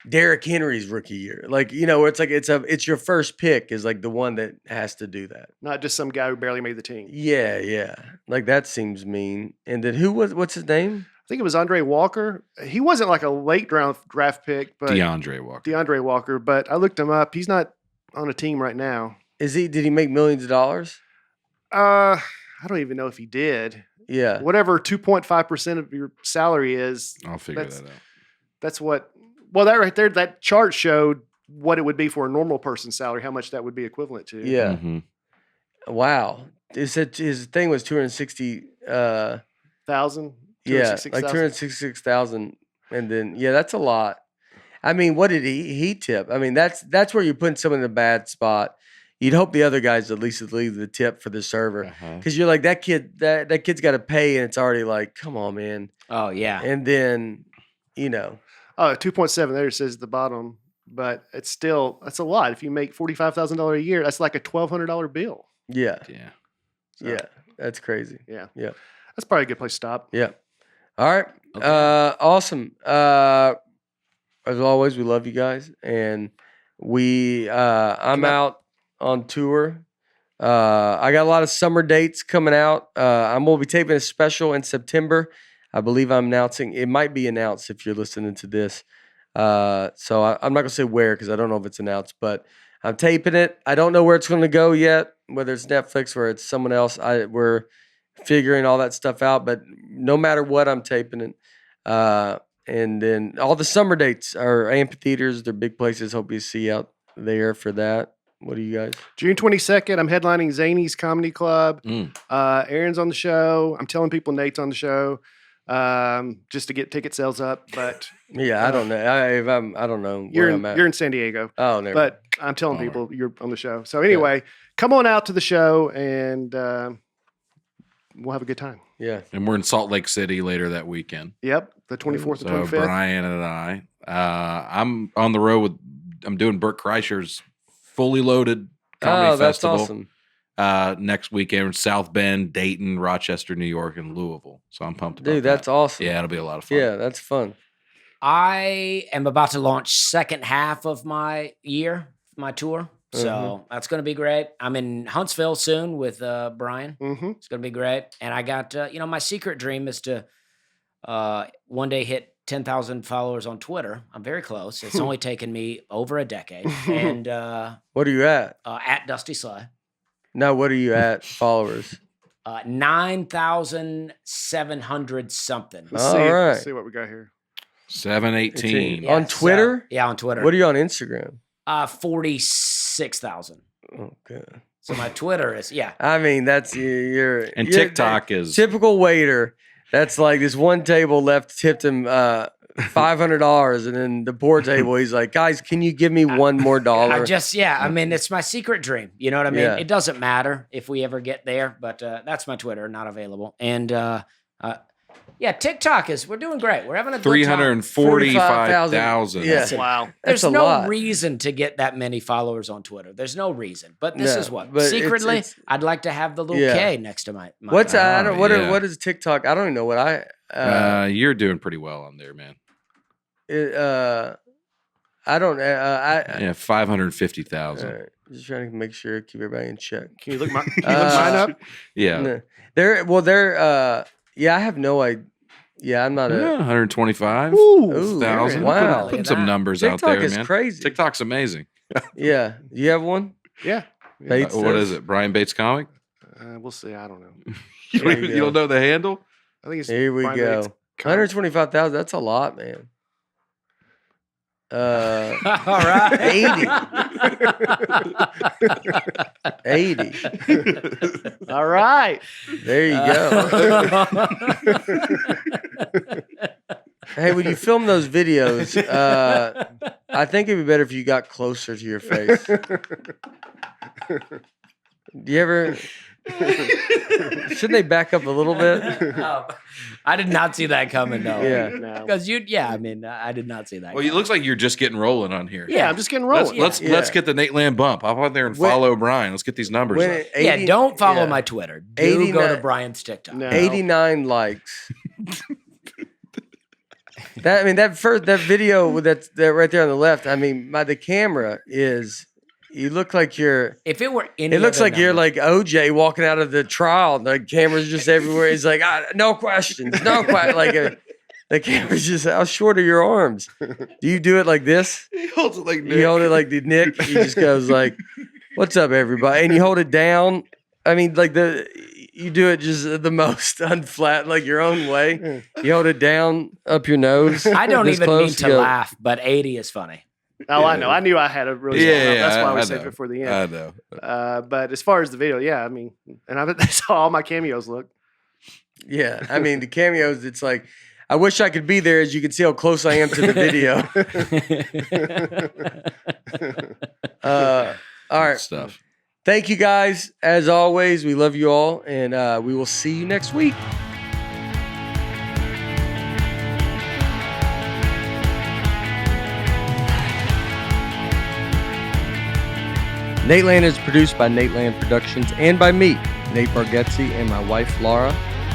Derrick Henry's rookie year, where it's like it's your first pick is like the one that has to do that. Not just some guy who barely made the team. Yeah, yeah. Like that seems mean. And then what's his name? I think it was Andre Walker. He wasn't like a late draft pick, but DeAndre Walker. DeAndre Walker. But I looked him up. He's not on a team right now. Did he make millions of dollars? I don't even know if he did. Yeah. Whatever 2.5% of your salary is, I'll figure That's- that out. that's what. Well, that right there, that chart showed what it would be for a normal person's salary, how much that would be equivalent to. Yeah. Mhm. Wow. It said his thing was 260. 1,000. Yeah, like 266,000, and then that's a lot. I mean, what did he tip? I mean, that's where you're putting someone in a bad spot. You'd hope the other guys at least leave the tip for the server, because you're like that kid. That kid's got to pay, and it's already like, come on, man. Oh yeah. And then, Oh, 2.7 there says at the bottom, but that's a lot. If you make $45,000 a year, that's like a $1,200 bill. yeah, Yeah. that's crazy. Yeah. Yeah. That's probably a good place to stop. Yeah. All right. Okay. Awesome. As always, we love you guys, and I'm out on tour. I got a lot of summer dates coming out. I'm gonna be taping a special in September. I believe I'm announcing. It might be announced if you're listening to this. So I'm not gonna say where because I don't know if it's announced, but I'm taping it. I don't know where it's gonna go yet, whether it's Netflix or it's someone else. We're figuring all that stuff out, but no matter what, I'm taping it. And then all the summer dates are amphitheaters. They're big places. Hope you see out there for that. What do you guys? June 22nd, I'm headlining Zany's Comedy Club. Mm. Aaron's on the show. I'm telling people Nate's on the show just to get ticket sales up. But Yeah, I don't know. I don't know you're where I'm at. in San Diego. Oh, never. But I'm telling Bummer. people you're on the show. So anyway, come on out to the show and we'll have a good time. Yeah. And we're in Salt Lake City later that weekend. Yep, the 24th So and 25th. Brian and I, I'm on the road I'm doing Burt Kreischer's Fully Loaded Comedy Oh, that's Festival. awesome. Next weekend, South Bend, Dayton, Rochester, New York, and Louisville. So I'm pumped about Dude, that's that. awesome. Yeah, it'll be a lot of fun. Yeah, that's fun. I am about to launch second half of my tour. So that's going to be great. I'm in Huntsville soon with Brian. Mm-hmm. It's going to be great. And I got, my secret dream is to one day hit 10,000 followers on Twitter. I'm very close. It's only taken me over a decade. And What are you at? at Dusty Sly. No, what are you at, followers? 9,700 something. Let's All see, right. Let's see what we got here. 718. Yeah, On Twitter? So, yeah, on Twitter. What are you on Instagram? 46,000. Oh, good. So my Twitter is, I mean, that's you're And you're- TikTok is typical waiter. That's like this one table left tipped him $500, and then the poor table, he's like, guys, can you give me one more dollar? I mean, it's my secret dream. You know what I mean? Yeah. It doesn't matter if we ever get there, but that's my Twitter, not available. And TikTok we're doing great. We're having a good time. 345,000. Yeah. Listen, Wow. There's That's a no lot. reason to get that many followers on Twitter. There's no reason. But this No, is what but secretly it's- I'd like to have the little Yeah. K next to my What's I don't what yeah. what is TikTok? I don't even know what You're doing pretty well on there, man. I don't Yeah, 550,000. all right, just trying to make sure keep everybody in check. Can you look mine up? Yeah. No. I have no idea. Yeah, I'm not Yeah, a 125 Ooh, thousand. wow. Putting some numbers out TikTok there, is man. crazy. TikTok's amazing. Yeah. You have one? Yeah. Bates What does? is it? Brian Bates comic? We'll see. I don't know. You There don't, you you don't go. know the handle? I think it's Here we Brian go. Bates. 125,000. That's a lot, man. All right. 80. All right. There you go. Hey, when you film those videos, I think it'd be better if you got closer to your face. Do you ever? Shouldn't they back up a little bit? I did not see that coming, though. Yeah. No. Because I did not see that. Well, it looks like you're just getting rolling on here. Yeah, I'm just getting Let's rolling. let's, Yeah. let's get the Nateland bump. Hop on there and When- follow Brian. Let's get these numbers When up. it- yeah, 80 don't follow yeah. my Twitter. Do 89 go to Brian's TikTok. No. 89 likes. That video that right there on the left. I mean, the camera is. You look like you're. If it were any It looks other like you're number- like OJ walking out of the trial. The camera's just everywhere. He's like, no questions, no questions. The camera's just. How short are your arms? Do you do it like this? He holds it like You hold it like the Nick. He just goes like, "What's up, everybody?" And you hold it down. I mean, like you do it just the most unflat, like your own way. You hold it down up your nose. I don't this even mean close, to you go, laugh, but 80 is funny. Oh, I know. I knew I had a really small mouth. That's why we saved know. it for the end. I know. But as far as the video, yeah, I mean, and that's how all my cameos look. Yeah, I mean the cameos. It's like I wish I could be there, as you can see how close I am to the video. All right, Stuff. thank you guys. As always, we love you all, and we will see you next week. Nateland is produced by Nateland Productions and by me, Nate Bargatze, and my wife Laura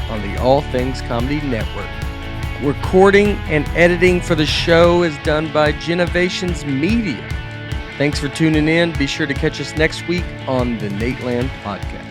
on the All Things Comedy Network. Recording and editing for the show is done by Genovations Media. Thanks for tuning in. Be sure to catch us next week on the Nateland Podcast.